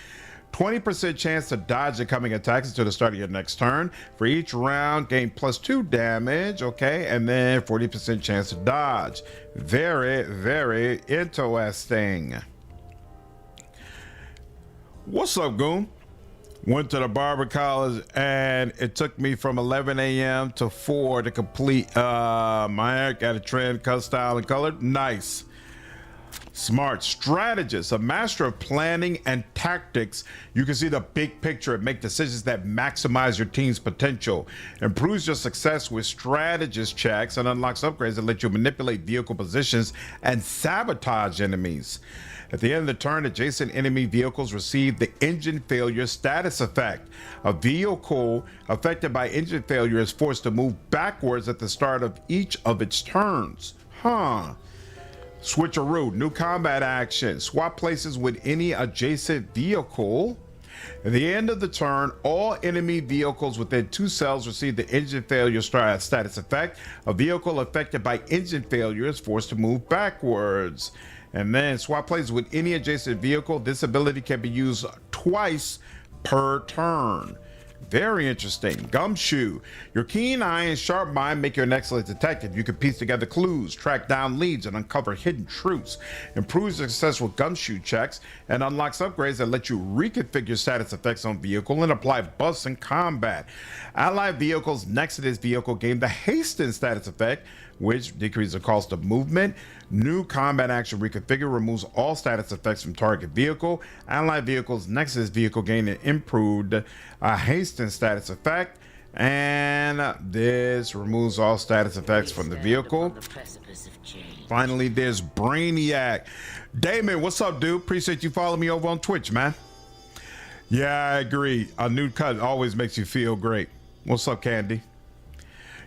A: 20% chance to dodge incoming attacks until the start of your next turn. For each round, gain +2 damage, okay? And then 40% chance to dodge. Very, very interesting. What's up, Goon? Went to the barber college and it took me from 11 a.m. to 4 to complete my hair. Got a trend, cut, style, and color. Nice. Smart strategist, a master of planning and tactics. You can see the big picture and make decisions that maximize your team's potential. Improves your success with strategist checks and unlocks upgrades that let you manipulate vehicle positions and sabotage enemies. At the end of the turn, adjacent enemy vehicles receive the engine failure status effect. A vehicle affected by engine failure is forced to move backwards at the start of each of its turns. Switcheroo, new combat action. Swap places with any adjacent vehicle. At the end of the turn, all enemy vehicles within 2 cells receive the engine failure status effect. A vehicle affected by engine failure is forced to move backwards. And then swap places with any adjacent vehicle. This ability can be used twice per turn. Very interesting. Gumshoe. Your keen eye and sharp mind make you an excellent detective. You can piece together clues, track down leads, and uncover hidden truths. Improves success with gumshoe checks and unlocks upgrades that let you reconfigure status effects on vehicle and apply buffs in combat. Allied vehicles next to this vehicle gain the hasten status effect, which decreases the cost of movement. New combat action reconfigure removes all status effects from target vehicle. Allied vehicles next to this vehicle gain an improved hasten status effect, and this removes all status effects from the vehicle. Finally, there's Brainiac. Damon, what's up, dude? Appreciate you following me over on Twitch, man. Yeah, I agree. A new cut always makes you feel great. What's up, Candy?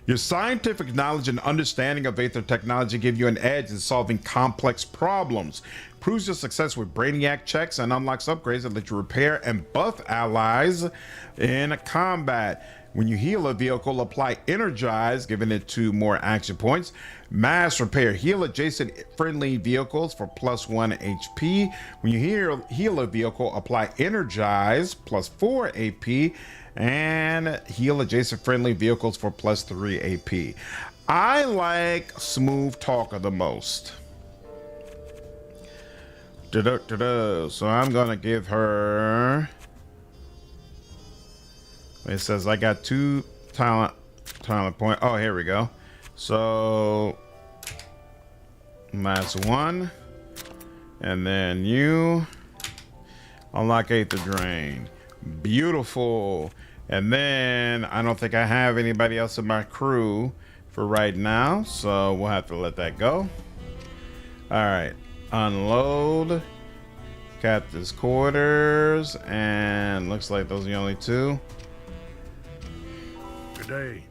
A: Your scientific knowledge and understanding of Aether technology give you an edge in solving complex problems. Proves your success with Brainiac checks and unlocks upgrades that let you repair and buff allies in combat. When you heal a vehicle, apply Energize, giving it 2 more action points. Mass Repair. Heal adjacent friendly vehicles for +1 HP. When you heal a vehicle, apply Energize, +4 AP. And heal adjacent friendly vehicles for +3 AP. I like Smooth Talker the most. So I'm gonna give her. It says I got 2 talent point. Oh, here we go. So that's 1, and then you unlock Aether Drain. Beautiful. And then I don't think I have anybody else in my crew for right now, so we'll have to let that go. All right, unload captain's quarters, and looks like those are the only 2.
P: Good day.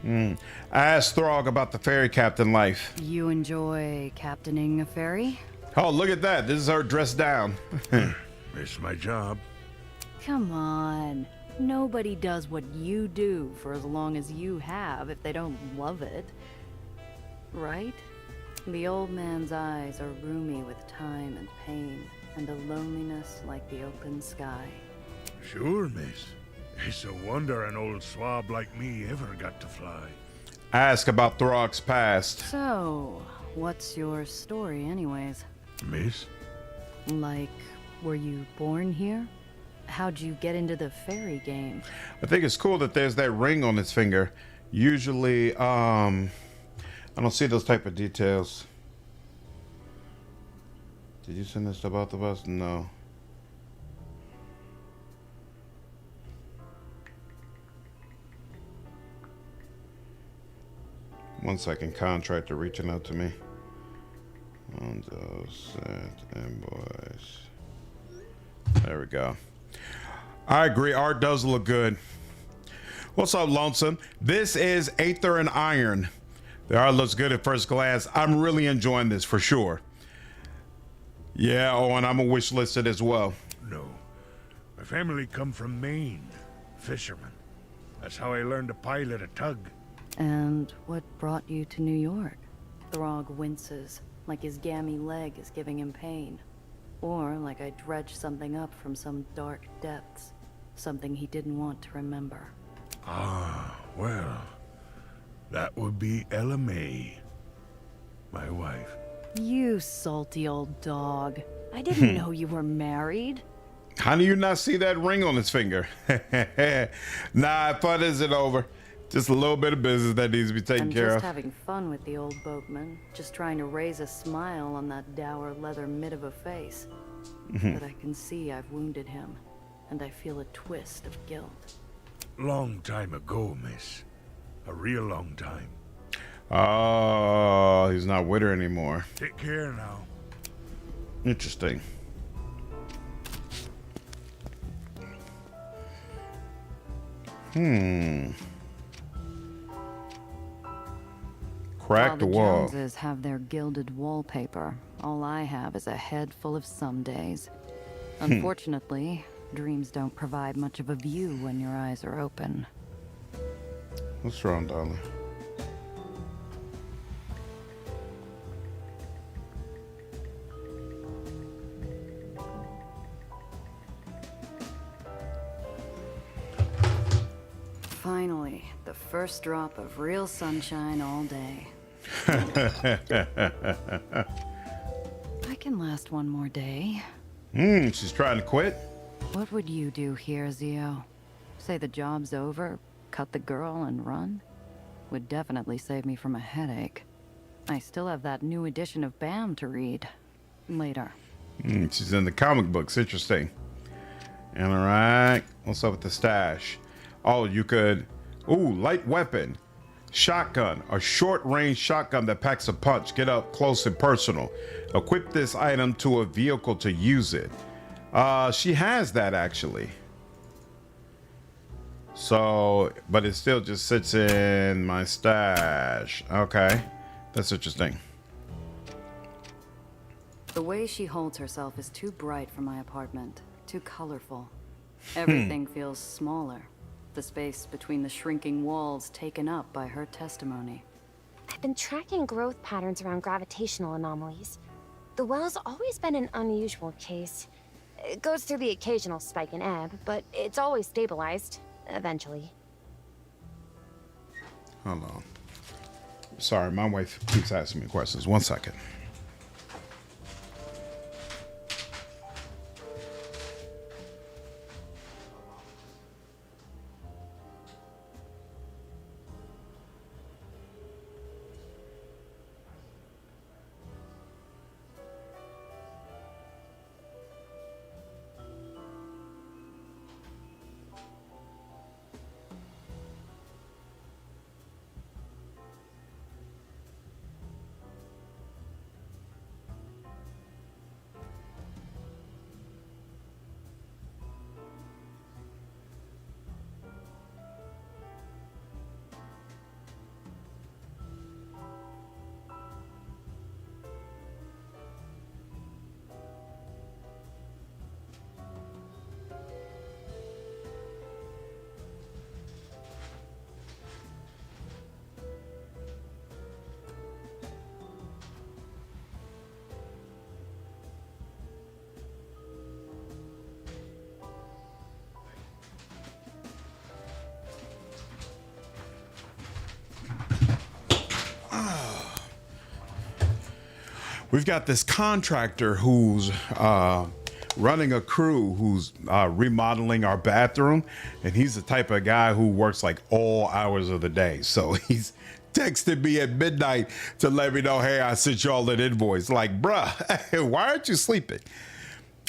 A: I asked Throg about the ferry captain life.
J: You enjoy captaining a ferry?
A: Oh, look at that. This is her dressed down.
P: It's my job.
J: Come on. Nobody does what you do for as long as you have if they don't love it. Right? The old man's eyes are roomy with time and pain, and a loneliness like the open sky.
P: Sure, miss. It's a wonder an old swab like me ever got to fly.
A: ask about Throg's past.
L: So, what's your story anyways?
P: Miss?
L: Like, were you born here? How'd you get into the fairy game?
A: I think it's cool that there's that ring on his finger. Usually, I don't see those type of details. Did you send this to both of us? No. One second, contractor reaching out to me. Invoice. There we go. I agree. Art does look good. What's up, Lonesome? This is Aether and Iron. The art looks good at first glance. I'm really enjoying this for sure. Yeah, oh, and I'm a wish listed as well.
P: No. My family come from Maine. Fishermen. That's how I learned to pilot a tug.
L: And what brought you to New York? Throg winces, like his gammy leg is giving him pain. Or like I dredged something up from some dark depths. Something he didn't want to remember.
P: Ah, well, that would be Ella May, my wife.
L: You salty old dog. I didn't know you were married.
A: How do you not see that ring on his finger? Nah, fun isn't over. Just a little bit of business that needs to be taken care
L: I'm
A: of.
L: just having fun with the old boatman. Just trying to raise a smile on that dour leather mid of a face. But I can see I've wounded him. And I feel a twist of guilt.
P: Long time ago, miss. A real long time.
A: Oh, he's not with her anymore.
P: Take care now.
A: Interesting. Crack the wall.
L: The Joneses have their gilded wallpaper. All I have is a head full of some days. Unfortunately, dreams don't provide much of a view when your eyes are open.
A: What's wrong, darling?
L: Finally, the first drop of real sunshine all day. I can last one more day.
A: She's trying to quit.
L: What would you do here, Zio? Say the job's over, cut the girl, and run? Would definitely save me from a headache. I still have that new edition of BAM to read. Later.
A: She's in the comic books. Interesting. And all right. What's up with the stash? Oh, you could... Ooh, light weapon. Shotgun. A short-range shotgun that packs a punch. Get up close and personal. Equip this item to a vehicle to use it. She has that, actually. So, but it still just sits in my stash. Okay. That's interesting.
L: The way she holds herself is too bright for my apartment. Too colorful. Everything feels smaller. The space between the shrinking walls taken up by her testimony.
O: I've been tracking growth patterns around gravitational anomalies. The well's always been an unusual case. It goes through the occasional spike and ebb, but it's always stabilized, eventually.
A: Hold on. Sorry, my wife keeps asking me questions. 1 second. we've got this contractor who's running a crew who's remodeling our bathroom, and he's the type of guy who works like all hours of the day. So he's texted me at midnight to let me know, hey, I sent y'all an invoice. Like, bruh, why aren't you sleeping?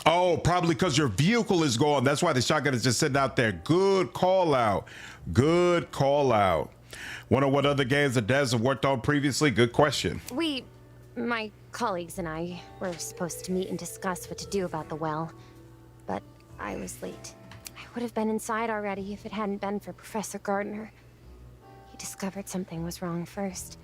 A: Oh, probably because your vehicle is gone. That's why the shotgun is just sitting out there. Good call out. Good call out. Wonder what other games the devs have worked on previously? Good question.
O: My colleagues and I were supposed to meet and discuss what to do about the well, but I was late. I would have been inside already if it hadn't been for Professor Gardner. He discovered something was wrong first.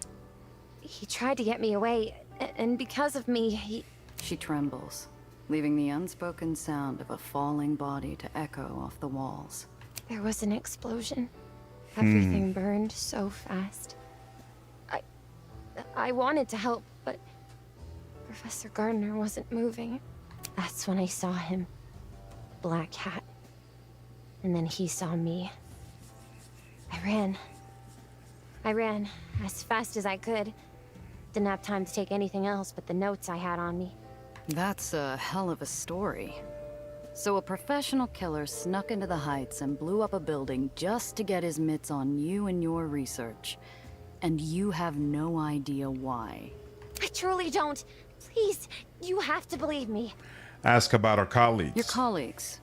O: He tried to get me away, and because of me, he...
L: She trembles, leaving the unspoken sound of a falling body to echo off the walls.
O: There was an explosion. Everything burned so fast. I wanted to help, but Professor Gardner wasn't moving. That's when I saw him. Black hat. And then he saw me. I ran as fast as I could. Didn't have time to take anything else but the notes I had on me.
L: That's a hell of a story. So a professional killer snuck into the Heights and blew up a building just to get his mitts on you and your research. And you have no idea why.
O: I truly don't. Please, you have to believe me.
A: Ask about our colleagues.
L: Your colleagues.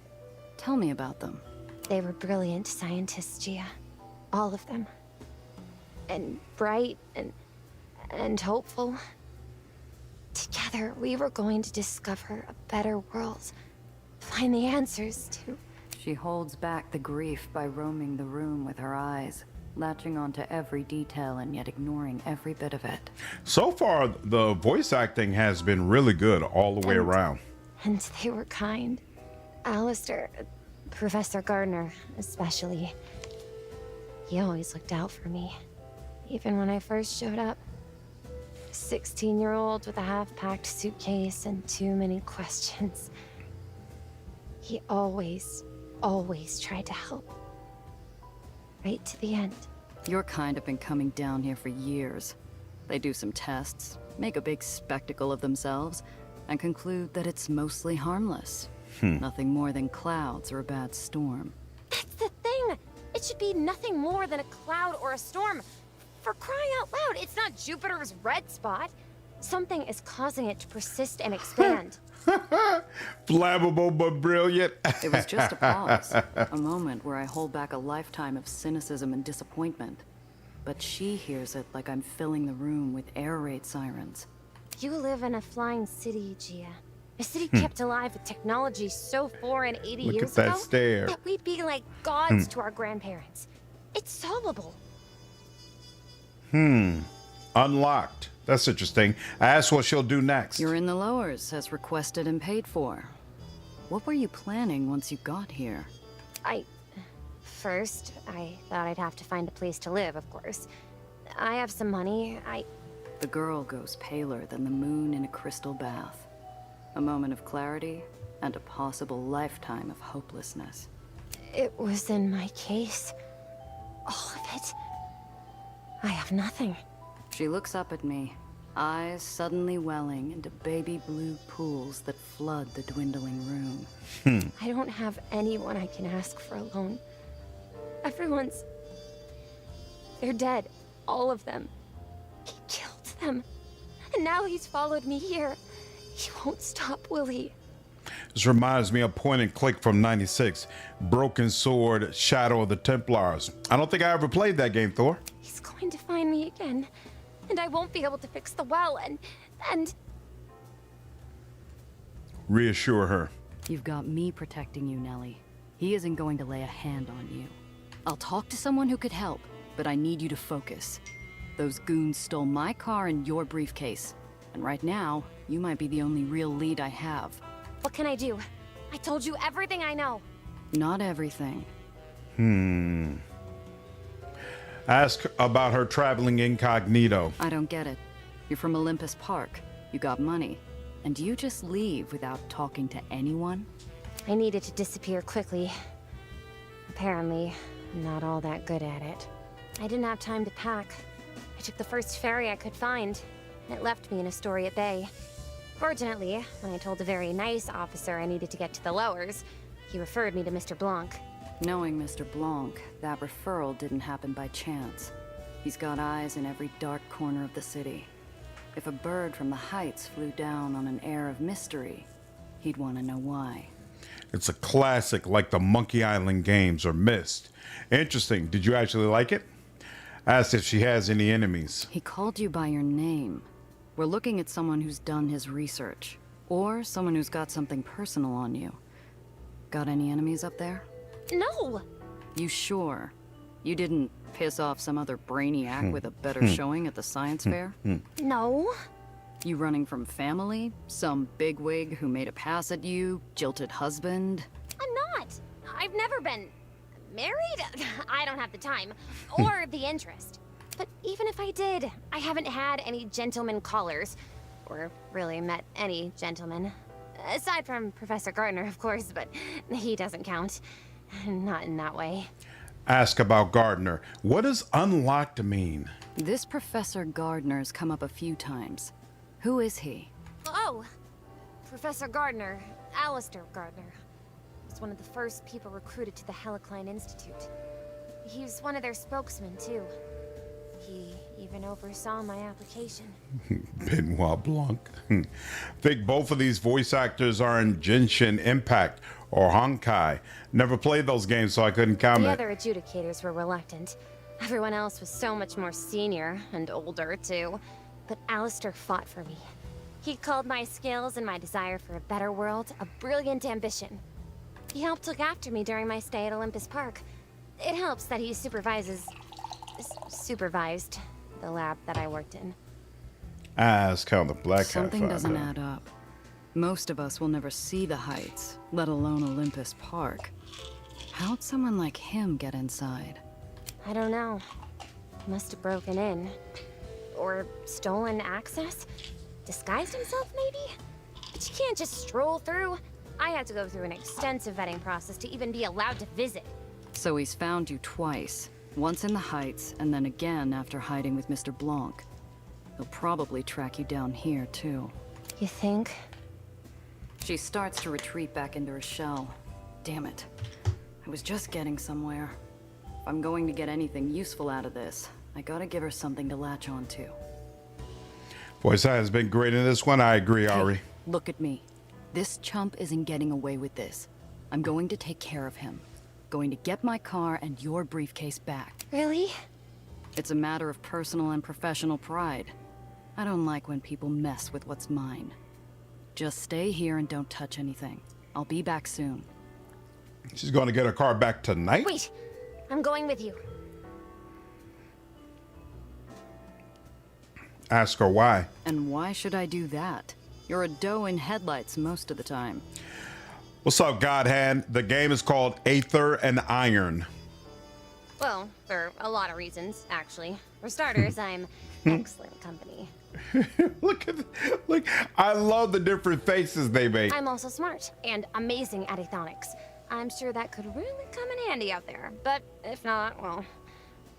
L: Tell me about them.
O: They were brilliant scientists, Gia. All of them. And bright and hopeful. Together, we were going to discover a better world. Find the answers to...
L: She holds back the grief by roaming the room with her eyes, latching onto every detail and yet ignoring every bit of it.
A: So far, the voice acting has been really good all the way around.
O: And they were kind. Alistair, Professor Gardner, especially. He always looked out for me. Even when I first showed up. 16-year-old with a half-packed suitcase and too many questions. He always tried to help. Right to the end.
L: Your kind have been coming down here for years. They do some tests, make a big spectacle of themselves, and conclude that it's mostly harmless. Nothing more than clouds or a bad storm.
O: That's the thing! It should be nothing more than a cloud or a storm. For crying out loud, it's not Jupiter's red spot. Something is causing it to persist and expand.
A: Flammable but brilliant.
L: It was just a pause. A moment where I hold back a lifetime of cynicism and disappointment. But she hears it like I'm filling the room with air raid sirens.
O: You live in a flying city, Gia. A city kept alive with technology so foreign 80
A: Look
O: years
A: at that
O: ago
A: stare.
O: that we'd be like gods to our grandparents. It's solvable.
A: Unlocked. That's interesting. I asked what she'll do next.
L: You're in the lowers, as requested and paid for. What were you planning once you got here?
O: First, I thought I'd have to find a place to live, of course. I have some money,
L: The girl goes paler than the moon in a crystal bath. A moment of clarity, and a possible lifetime of hopelessness.
O: It was in my case. All of it. I have nothing.
L: She looks up at me, eyes suddenly welling into baby blue pools that flood the dwindling room.
O: I don't have anyone I can ask for a loan. Everyone's... They're dead. All of them. He killed them. And now he's followed me here. He won't stop, will he?
A: This reminds me of Point and Click from '96. Broken Sword, Shadow of the Templars. I don't think I ever played that game, Thor.
O: He's going to find me again. And I won't be able to fix the well, and...
A: Reassure her.
L: You've got me protecting you, Nellie. He isn't going to lay a hand on you. I'll talk to someone who could help, but I need you to focus. Those goons stole my car and your briefcase. And right now, you might be the only real lead I have.
O: What can I do? I told you everything I know.
L: Not everything.
A: Ask about her traveling incognito.
L: I don't get it. You're from Olympus Park. You got money. And you just leave without talking to anyone?
O: I needed to disappear quickly. Apparently, I'm not all that good at it. I didn't have time to pack. I took the first ferry I could find. It left me in Astoria Bay. Fortunately, when I told a very nice officer I needed to get to the lowers, he referred me to Mr. Blanc.
L: Knowing Mr. Blanc, that referral didn't happen by chance. He's got eyes in every dark corner of the city. If a bird from the heights flew down on an air of mystery, he'd want to know why.
A: It's a classic like the Monkey Island games or Myst. Interesting. Did you actually like it? Asked if she has any enemies.
L: He called you by your name. We're looking at someone who's done his research, or someone who's got something personal on you. Got any enemies up there?
O: No!
L: You sure? You didn't piss off some other brainiac with a better showing at the science fair?
O: No.
L: You running from family? Some bigwig who made a pass at you? Jilted husband?
O: I'm not. I've never been married. I don't have the time or the interest. But even if I did, I haven't had any gentleman callers, or really met any gentlemen. Aside from Professor Gardner, of course, but he doesn't count. Not in that way.
A: Ask about Gardner. What does unlocked mean?
L: This Professor Gardner's come up a few times. Who is he?
O: Oh, Professor Gardner, Alistair Gardner. Was one of the first people recruited to the Helicline Institute. He was one of their spokesmen, too. He even oversaw my application.
A: Benoit Blanc. Think both of these voice actors are in Genshin Impact or Honkai. Never played those games, so I couldn't comment.
O: The other adjudicators were reluctant. Everyone else was so much more senior and older, too. But Alistair fought for me. He called my skills and my desire for a better world a brilliant ambition. He helped look after me during my stay at Olympus Park. It helps that he supervised the lab that I worked in.
A: Ask how the Black Hat
L: Something doesn't
A: found
L: add up. Most of us will never see the heights, let alone Olympus Park. How'd someone like him get inside?
O: I don't know. Must have broken in. Or stolen access? Disguised himself, maybe? But you can't just stroll through. I had to go through an extensive vetting process to even be allowed to visit.
L: So he's found you twice. Once in the heights, and then again after hiding with Mr. Blanc. He'll probably track you down here, too.
O: You think?
L: She starts to retreat back into her shell. Damn it. I was just getting somewhere. If I'm going to get anything useful out of this, I gotta give her something to latch onto.
A: Voice has been great in this one. I agree, Ari.
L: Look at me. This chump isn't getting away with this. I'm going to take care of him. Going to get my car and your briefcase back.
O: Really?
L: It's a matter of personal and professional pride. I don't like when people mess with what's mine. Just stay here and don't touch anything. I'll be back soon.
A: She's going to get her car back tonight?
O: Wait, I'm going with you.
A: Ask her why.
L: And why should I do that? You're a doe in headlights most of the time.
A: What's up, Godhand? The game is called Aether and Iron.
O: Well, for a lot of reasons, actually. For starters, I'm excellent company.
A: Look, I love the different faces they make.
O: I'm also smart and amazing at aethonics. I'm sure that could really come in handy out there. But if not, well,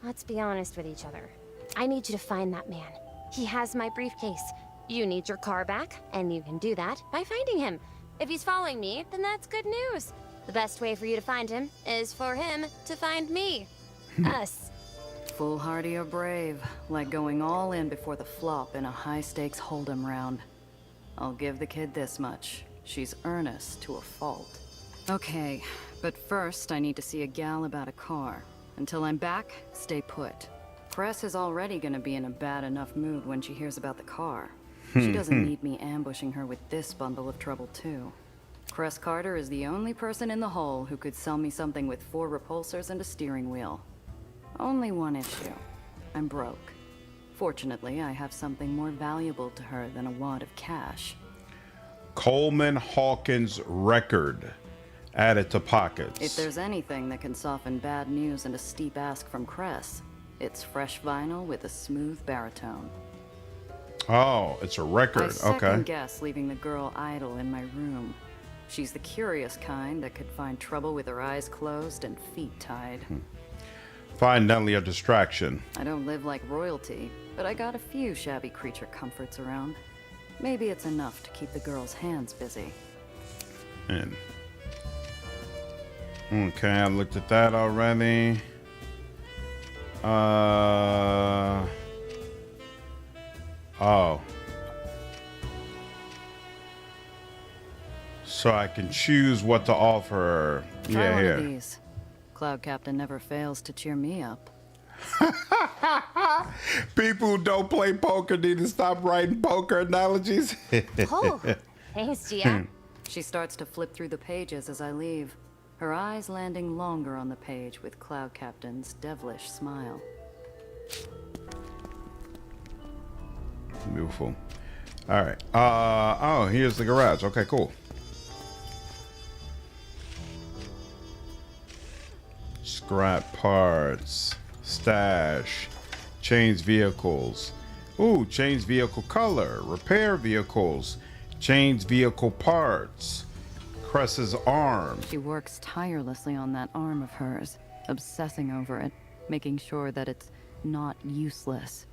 O: let's be honest with each other. I need you to find that man. He has my briefcase. You need your car back, and you can do that by finding him. If he's following me, then that's good news. The best way for you to find him is for him to find me. Us.
L: Foolhardy or brave, like going all in before the flop in a high-stakes hold'em round. I'll give the kid this much. She's earnest to a fault. Okay, but first I need to see a gal about a car. Until I'm back, stay put. Press is already gonna be in a bad enough mood when she hears about the car. She doesn't need me ambushing her with this bundle of trouble, too. Cress Carter is the only person in the hole who could sell me something with 4 repulsors and a steering wheel. Only one issue. I'm broke. Fortunately, I have something more valuable to her than a wad of cash.
A: Coleman Hawkins record added to pockets.
L: If there's anything that can soften bad news and a steep ask from Cress, it's fresh vinyl with a smooth baritone.
A: Oh, it's a record.
L: I second
A: Okay.
L: guess leaving the girl idle in my room. She's the curious kind that could find trouble with her eyes closed and feet tied.
A: Find Nelly a distraction.
L: I don't live like royalty, but I got a few shabby creature comforts around. Maybe it's enough to keep the girl's hands busy.
A: And okay, I looked at that already. Oh. So I can choose what to offer her.
L: Try
A: Yeah,
L: one
A: here.
L: of these. Cloud Captain never fails to cheer me up.
A: People who don't play poker need to stop writing poker analogies.
L: Oh, thanks, Gia. She starts to flip through the pages as I leave, her eyes landing longer on the page with Cloud Captain's devilish smile.
A: Beautiful. All right. Oh, here's the garage. Okay, cool. Scrap parts, stash, change vehicles. Ooh, change vehicle color, repair vehicles, change vehicle parts. Cress's arm.
L: She works tirelessly on that arm of hers, obsessing over it, making sure that it's not useless.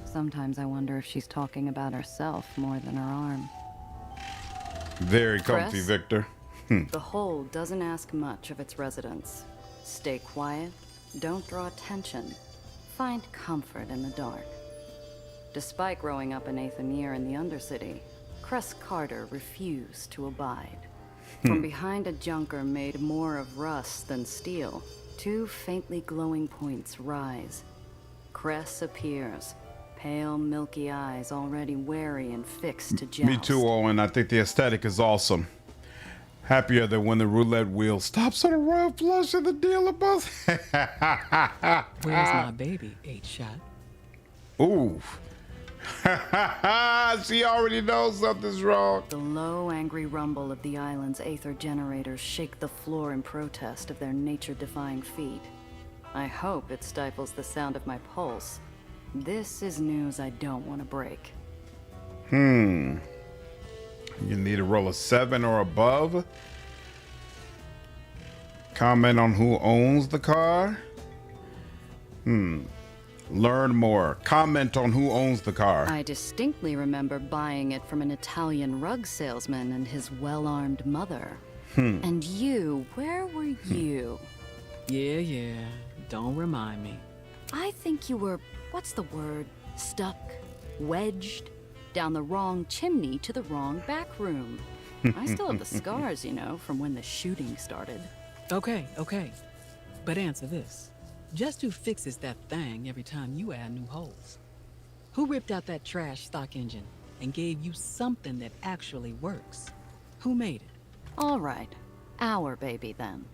L: Sometimes I wonder if she's talking about herself more than her arm.
A: Very comfy,
L: Cress?
A: Victor.
L: The whole doesn't ask much of its residents. Stay quiet, don't draw attention, find comfort in the dark. Despite growing up an eighth year in the Undercity, Cress Carter refused to abide. From behind a junker made more of rust than steel, two faintly glowing points rise. Cress appears, pale, milky eyes already wary and fixed to joust.
A: Me too, Owen. I think the aesthetic is awesome. Happier than when the roulette wheel stops on a royal flush and the dealer bus.
T: Where's my baby? 8-shot.
A: Ooh. She already knows something's wrong.
L: The low, angry rumble of the island's Aether generators shake the floor in protest of their nature-defying feat. I hope it stifles the sound of my pulse. This is news I don't want to break.
A: You need to roll a 7 or above. Comment on who owns the car. Learn more. Comment on who owns the car.
L: I distinctly remember buying it from an Italian rug salesman and his well-armed mother. And you, where were you?
T: Yeah. Don't remind me.
L: I think you were, what's the word? Stuck? Wedged? Down the wrong chimney to the wrong back room. I still have the scars, you know, from when the shooting started.
T: Okay. But answer this. Just who fixes that thing every time you add new holes? Who ripped out that trash stock engine and gave you something that actually works? Who made it?
L: All right. Our baby, then.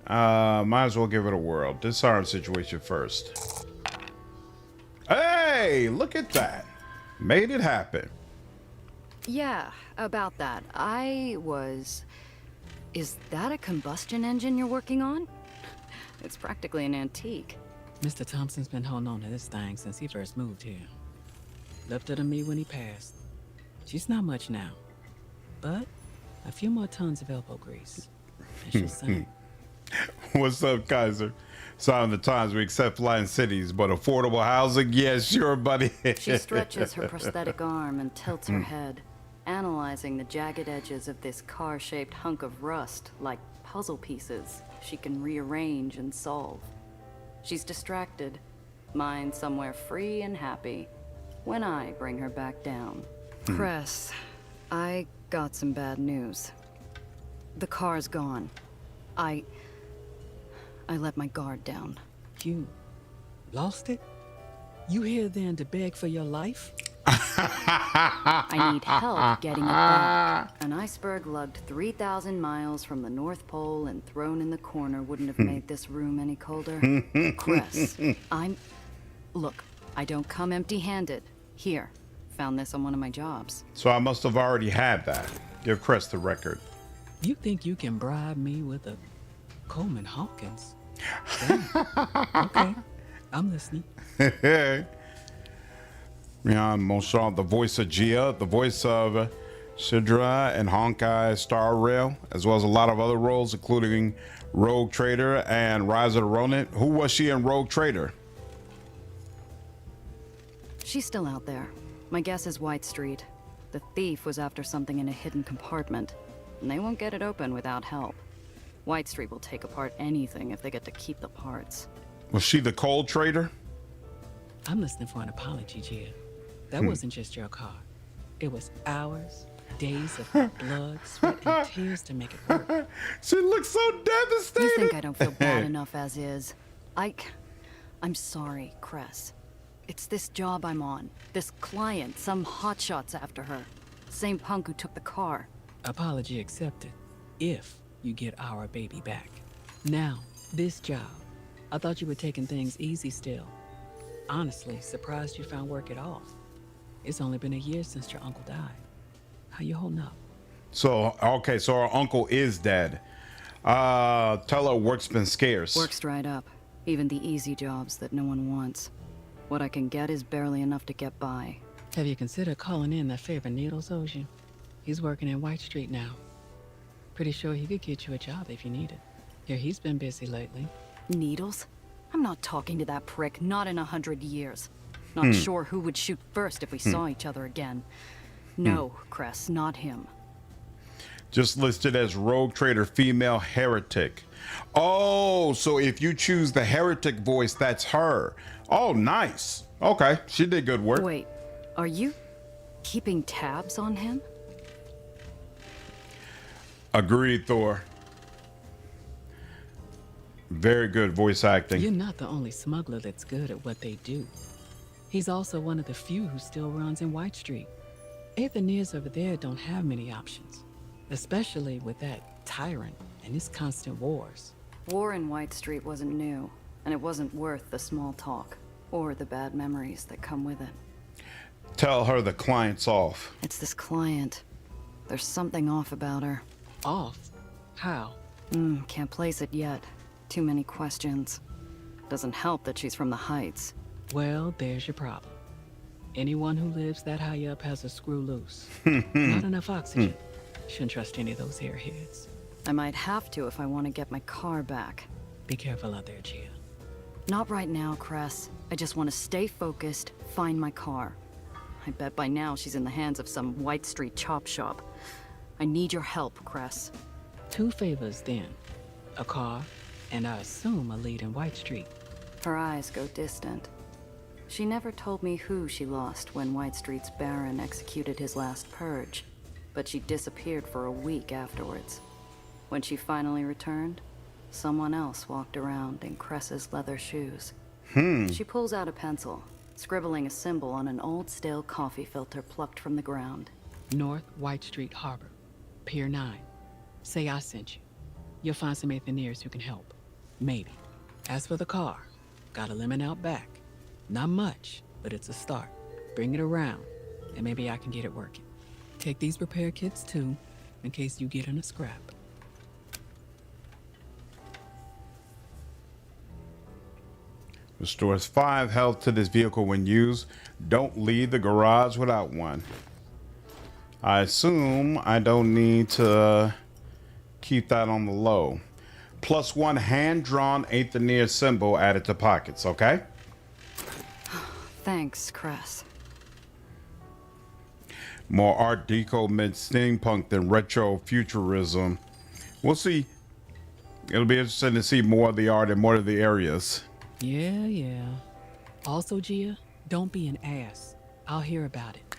A: Might as well give it a whirl. Disarm situation first. Hey, look at that. Made it happen.
L: Yeah, about that. Is that a combustion engine you're working on? It's practically an antique.
T: Mr. Thompson's been holding on to this thing since he first moved here. Left her to me when he passed. She's not much now, but a few more tons of elbow grease. And she'll sing.
A: What's up, Kaiser? Sign of the times we accept flying cities, but affordable housing? Yeah, sure, buddy.
L: She stretches her prosthetic arm and tilts her head, analyzing the jagged edges of this car-shaped hunk of rust like puzzle pieces she can rearrange and solve. She's distracted, mind somewhere free and happy, when I bring her back down. Cress, I got some bad news. The car's gone. I let my guard down.
T: You lost it? You here then to beg for your life?
L: I need help getting it back. An iceberg lugged 3,000 miles from the North Pole and thrown in the corner wouldn't have made this room any colder. Cress, Look, I don't come empty-handed. Here, found this on one of my jobs.
A: So I must have already had that. Give Chris the record.
T: You think you can bribe me with a Coleman Hawkins? Okay, I'm listening.
A: Yeah, Monshon, the voice of Gia, the voice of Shidra and Honkai Star Rail, as well as a lot of other roles, including Rogue Trader and Rise of the Ronin. Who was she in Rogue Trader?
L: She's still out there. My guess is White Street. The thief was after something in a hidden compartment, and they won't get it open without help. White Street will take apart anything if they get to keep the parts.
A: Was she the coal trader?
T: I'm listening for an apology, Gia. That wasn't just your car. It was hours, days of blood, sweat, and tears to make it work.
A: She looks so devastated.
L: You think I don't feel bad enough as is? I'm sorry, Cress. It's this job I'm on. This client, some hotshot's after her. Same punk who took the car.
T: Apology accepted. If you get our baby back. Now, this job. I thought you were taking things easy still. Honestly, surprised you found work at all. It's only been a year since your uncle died. How you holding up?
A: So, okay, so our uncle is dead. Tell her work's been scarce.
L: Work's dried up. Even the easy jobs that no one wants. What I can get is barely enough to get by.
T: Have you considered calling in that favor Needles owes you? He's working in White Street now. Pretty sure he could get you a job if you need it. Here, he's been busy lately.
L: Needles? I'm not talking to that prick, not in 100 years. Not sure who would shoot first if we saw each other again. No, Cress, not him.
A: Just listed as rogue trader female heretic. Oh, so if you choose the heretic voice, that's her. Oh, nice. Okay, she did good work.
L: Wait, are you keeping tabs on him?
A: Agreed, Thor. Very good voice acting.
T: You're not the only smuggler that's good at what they do. He's also one of the few who still runs in White Street. Aether and Iron over there don't have many options, especially with that tyrant and his constant wars.
L: War in White Street wasn't new, and it wasn't worth the small talk or the bad memories that come with it.
A: Tell her the client's off.
L: It's this client. There's something off about her.
T: Off? How?
L: Can't place it yet. Too many questions. Doesn't help that she's from the Heights.
T: Well, there's your problem. Anyone who lives that high up has a screw loose. Not enough oxygen. Shouldn't trust any of those airheads.
L: I might have to if I want to get my car back.
T: Be careful out there, Gia.
L: Not right now, Cress. I just want to stay focused, find my car. I bet by now she's in the hands of some White Street chop shop. I need your help, Cress.
T: 2 favors, then. A car, and I assume a lead in White Street.
L: Her eyes go distant. She never told me who she lost when White Street's Baron executed his last purge, but she disappeared for a week afterwards. When she finally returned, someone else walked around in Cress's leather shoes. She pulls out a pencil, scribbling a symbol on an old stale coffee filter plucked from the ground.
T: North White Street Harbor, Pier 9. Say I sent you. You'll find some Aether and Iron who can help. Maybe. As for the car, got a lemon out back. Not much, but it's a start. Bring it around, and maybe I can get it working. Take these repair kits too, in case you get in a scrap.
A: Restores 5 health to this vehicle when used. Don't leave the garage without one. I assume I don't need to keep that on the low. +1 hand-drawn Aether and Iron symbol added to pockets, okay?
L: Thanks, Cress.
A: More Art Deco mid-steampunk than retro futurism. We'll see. It'll be interesting to see more of the art in more of the areas.
T: Yeah. Also, Gia, don't be an ass. I'll hear about it.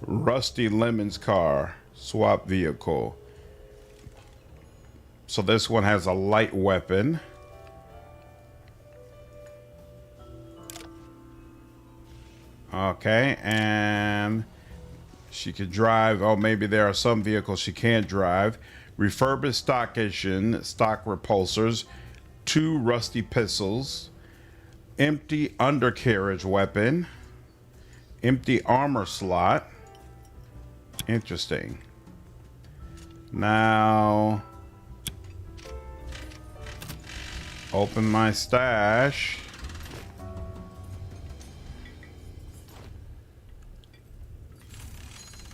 A: Rusty Lemon's car. Swap vehicle. So this one has a light weapon. Okay, and she could drive. Oh, maybe there are some vehicles she can't drive. Refurbished stock edition, stock repulsors, 2 rusty pistols, empty undercarriage weapon, empty armor slot. Interesting. Now, open my stash.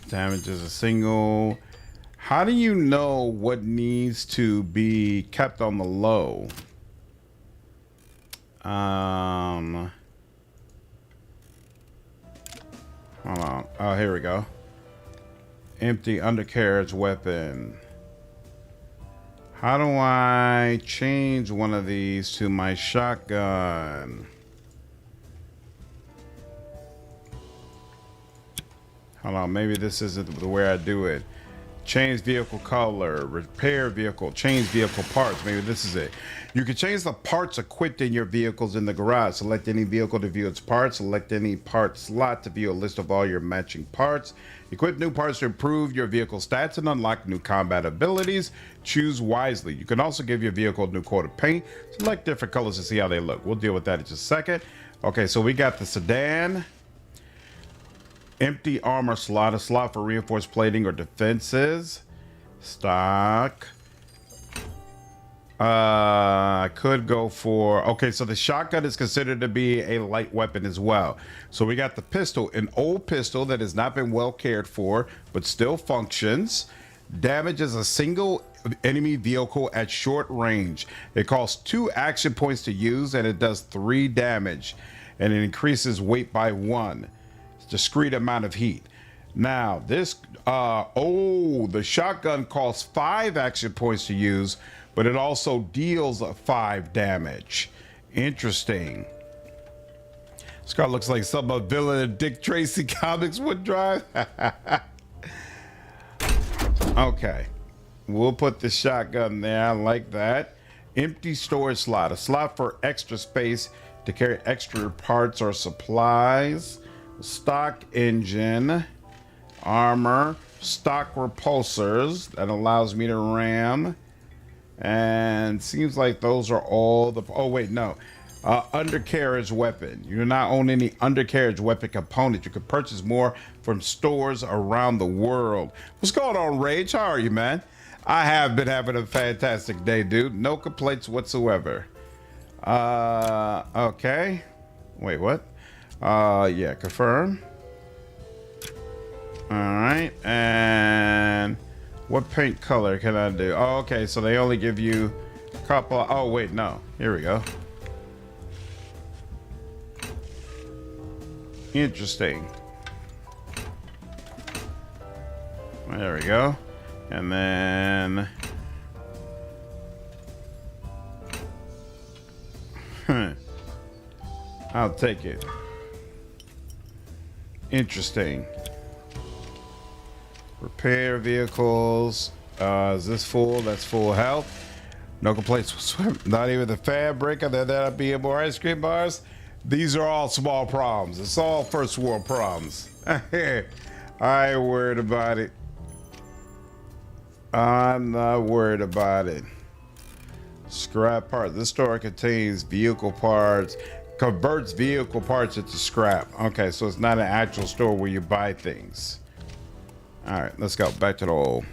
A: Damages a single. How do you know what needs to be kept on the low? Hold on. Oh, here we go. Empty undercarriage weapon. How do I change one of these to my shotgun? Hold on, maybe this isn't the way I do it. Change vehicle color, repair vehicle, change vehicle parts. Maybe this is it. You can change the parts equipped in your vehicles in the garage. Select any vehicle to view its parts. Select any part slot to view a list of all your matching parts. Equip new parts to improve your vehicle stats and unlock new combat abilities. Choose wisely. You can also give your vehicle a new coat of paint. Select different colors to see how they look. We'll deal with that in just a second. Okay, so we got the sedan. Empty armor slot, a slot for reinforced plating or defenses. Stock. I could go for, okay, so the shotgun is considered to be a light weapon as well. So we got the pistol, an old pistol that has not been well cared for, but still functions. Damages a single enemy vehicle at short range. It costs 2 action points to use, and it does 3 damage, and it increases weight by 1. Discrete amount of heat. Now this the shotgun costs 5 action points to use, but it also deals 5 damage. Interesting. This car looks like some a villain in Dick Tracy comics would drive. Okay, we'll put the shotgun there. I like that. Empty storage slot, a slot for extra space to carry extra parts or supplies. Stock engine, armor, stock repulsors that allows me to ram, and seems like those are all the, oh wait, no, undercarriage weapon. You do not own any undercarriage weapon components. You can purchase more from stores around the world. What's going on, Rage? How are you, man? I have been having a fantastic day, dude. No complaints whatsoever. Okay, wait, what? Yeah, confirm. All right, and what paint color can I do? Oh, okay, so they only give you a couple. Oh, wait, no. Here we go. Interesting. There we go. And then... I'll take it. Interesting. Repair vehicles. Is this full? That's full health. No complaints whatsoever. Not even the fabric. That'll be more ice cream bars. These are all small problems. It's all first world problems. I ain't worried about it. I'm not worried about it. Scrap parts. This store contains vehicle parts. Converts vehicle parts into scrap. Okay, so it's not an actual store where you buy things. All right, let's go back to the old.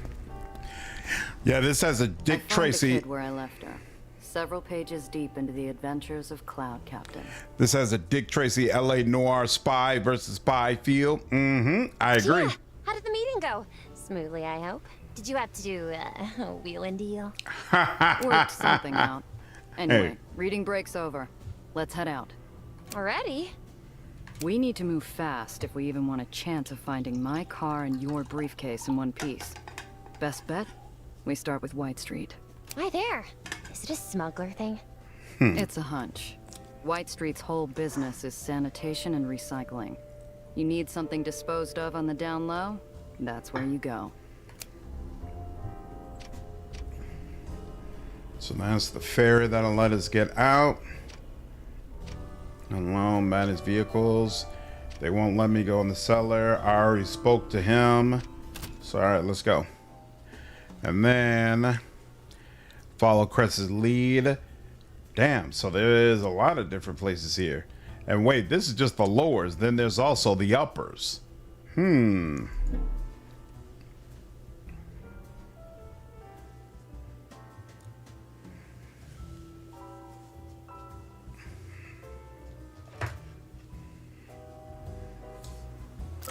A: Yeah, this has a Dick Tracy.
L: The kid where I left her. Several pages deep into the adventures of Cloud Captain.
A: This has a Dick Tracy LA noir spy versus spy feel. I agree.
O: Yeah. How did the meeting go? Smoothly, I hope. Did you have to do a wheel and deal?
L: Worked something out. Anyway,
A: Hey.
L: reading break's over. Let's head out.
O: Already?
L: We need to move fast if we even want a chance of finding my car and your briefcase in one piece. Best bet? We start with White Street.
O: Why there? Is it a smuggler thing?
L: It's a hunch. White Street's whole business is sanitation and recycling. You need something disposed of on the down low? That's where you go.
A: So that's the ferry that'll let us get out. Unload manage vehicles. They won't let me go in the cellar. I already spoke to him. So all right, let's go. And then follow Cress's lead. Damn, so there is a lot of different places here. And wait, this is just the lowers. Then there's also the uppers.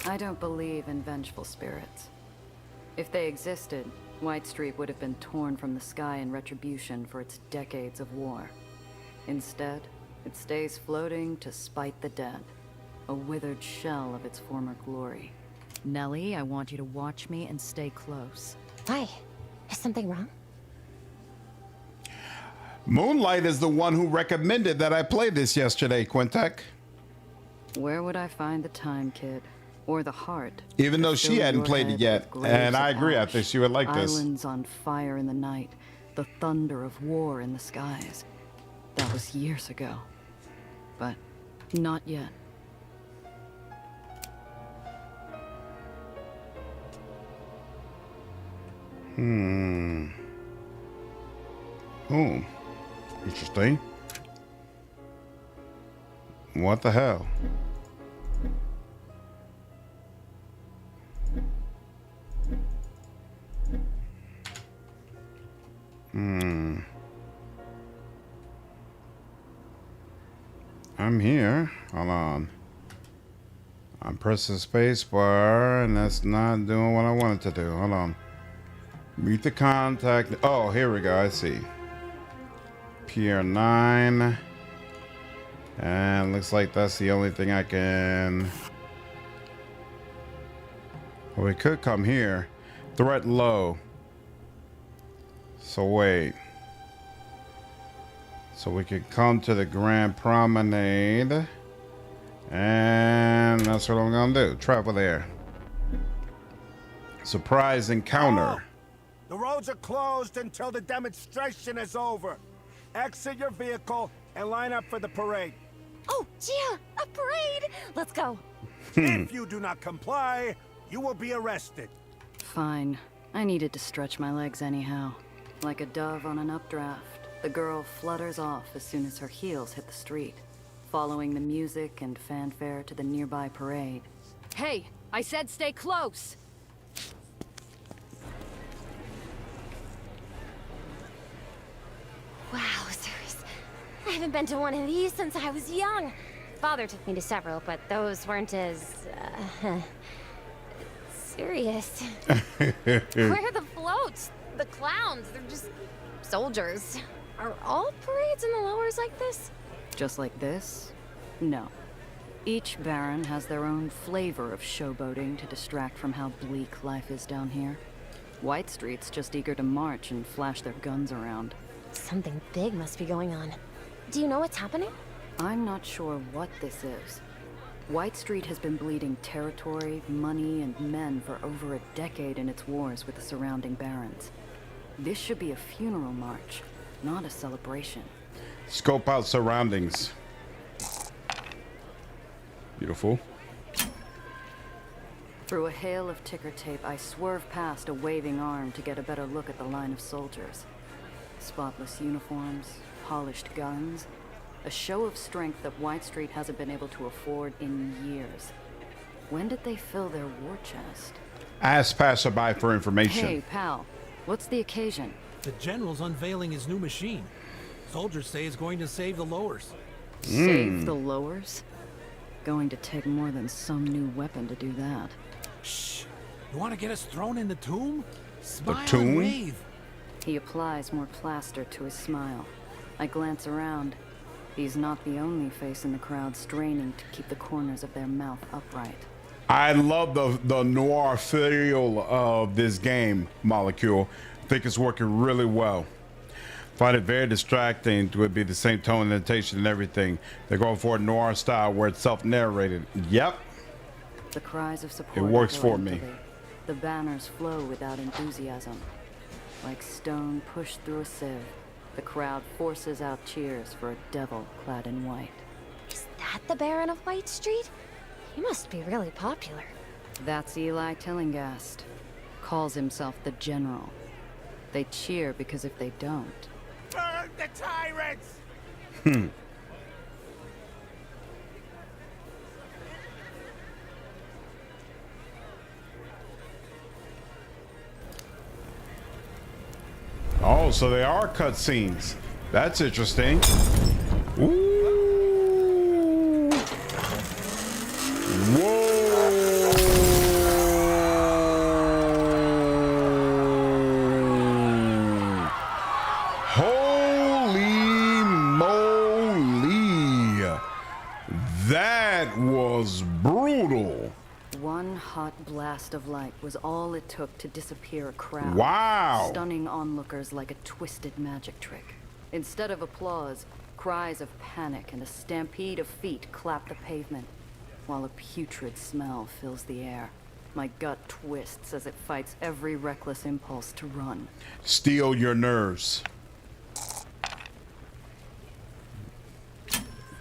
L: I don't believe in vengeful spirits. If they existed, White Street would have been torn from the sky in retribution for its decades of war. Instead, it stays floating to spite the dead, a withered shell of its former glory. Nellie, I want you to watch me and stay close.
O: Why? Is something wrong?
A: Moonlight is the one who recommended that I play this yesterday, Quintek.
L: Where would I find the time, kid? Or the heart?
A: Even though
L: to
A: she
L: fill
A: hadn't
L: your
A: played it
L: head
A: yet.
L: with graves
A: And I
L: of
A: agree, I
L: ash,
A: think she would like this.
L: Islands on fire in the night, the thunder of war in the skies. That was years ago. But not yet.
A: Oh, interesting. What the hell? I'm here. Hold on. I'm pressing space bar and that's not doing what I wanted to do. Hold on. Meet the contact. Oh, here we go. I see. Pier 9. And looks like that's the only thing I can... Well, we could come here. Threat low. So wait. So we could come to the Grand Promenade. And that's what I'm gonna do. Travel there. Surprise encounter.
D: The roads are closed until the demonstration is over. Exit your vehicle and line up for the parade.
O: Oh, Gia, a parade! Let's go.
D: If you do not comply, you will be arrested.
L: Fine. I needed to stretch my legs anyhow. Like a dove on an updraft, the girl flutters off as soon as her heels hit the street, following the music and fanfare to the nearby parade. Hey, I said stay close!
O: Wowzers. I haven't been to one of these since I was young. Father took me to several, but those weren't as, serious. Where are the floats? The clowns? They're just soldiers. Are all parades in the lowers like this?
L: Just like this? No. Each Baron has their own flavor of showboating to distract from how bleak life is down here. White Street's just eager to march and flash their guns around.
O: Something big must be going on. Do you know what's happening?
L: I'm not sure what this is. White Street has been bleeding territory, money, and men for over a decade in its wars with the surrounding barons. This should be a funeral march, not a celebration.
A: Scope out surroundings. Beautiful.
L: Through a hail of ticker tape, I swerve past a waving arm to get a better look at the line of soldiers. Spotless uniforms, polished guns, a show of strength that White Street hasn't been able to afford in years. When did they fill their war chest?
A: Ask passerby for information.
L: Hey, pal, what's the occasion?
U: The General's unveiling his new machine. Soldiers say it's going to save the lowers.
L: Save the lowers? Going to take more than some new weapon to do that.
U: Shh! You want to get us thrown in the tomb? Smile
A: tomb?
U: and wave.
L: He applies more plaster to his smile. I glance around. He's not the only face in the crowd straining to keep the corners of their mouth upright.
A: I love the noir feel of this game, Molecule. I think it's working really well. Find it very distracting to it be the same tone and intonation and everything. They're going for a noir style where it's self-narrated. Yep.
L: The cries of support
A: It works
L: echo
A: for me.
L: emptily. The banners flow without enthusiasm. Like stone pushed through a sieve, the crowd forces out cheers for a devil clad in white.
O: Is that the Baron of White Street? He must be really popular.
L: That's Eli Tillingast. Calls himself the General. They cheer because if they don't...
D: Burn the tyrants!
A: Oh, so they are cutscenes. That's interesting. Ooh. Whoa.
L: hot blast of light was all it took to disappear a crowd.
A: Wow.
L: Stunning onlookers like a twisted magic trick. Instead of applause, cries of panic and a stampede of feet clap the pavement, while a putrid smell fills the air. My gut twists as it fights every reckless impulse to run.
A: Steel your nerves.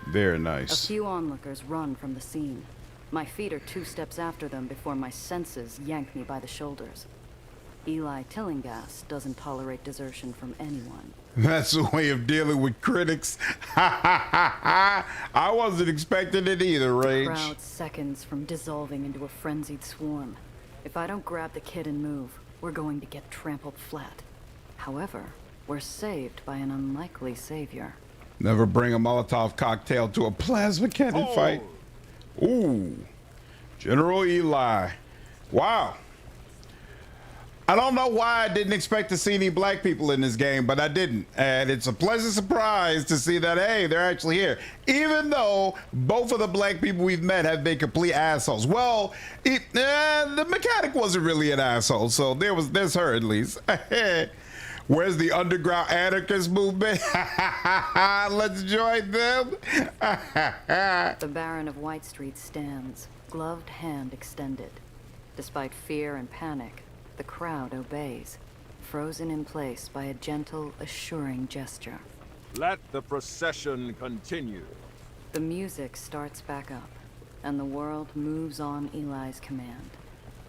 A: Very nice.
L: A few onlookers run from the scene. My feet are 2 steps after them before my senses yank me by the shoulders. Eli Tillinghast doesn't tolerate desertion from anyone.
A: That's a way of dealing with critics. I wasn't expecting it either, Rage.
L: The crowd seconds from dissolving into a frenzied swarm. If I don't grab the kid and move, we're going to get trampled flat. However, we're saved by an unlikely savior.
A: Never bring a Molotov cocktail to a plasma cannon fight. Ooh, General Eli. Wow. I don't know why I didn't expect to see any black people in this game, but I didn't. And it's a pleasant surprise to see that, hey, they're actually here. Even though both of the black people we've met have been complete assholes. Well, the mechanic wasn't really an asshole, so there's her at least. Where's the underground anarchist movement? Let's join them.
L: The Baron of White Street stands, gloved hand extended. Despite fear and panic, the crowd obeys, frozen in place by a gentle, assuring gesture.
P: Let the procession continue.
L: The music starts back up, and the world moves on Eli's command.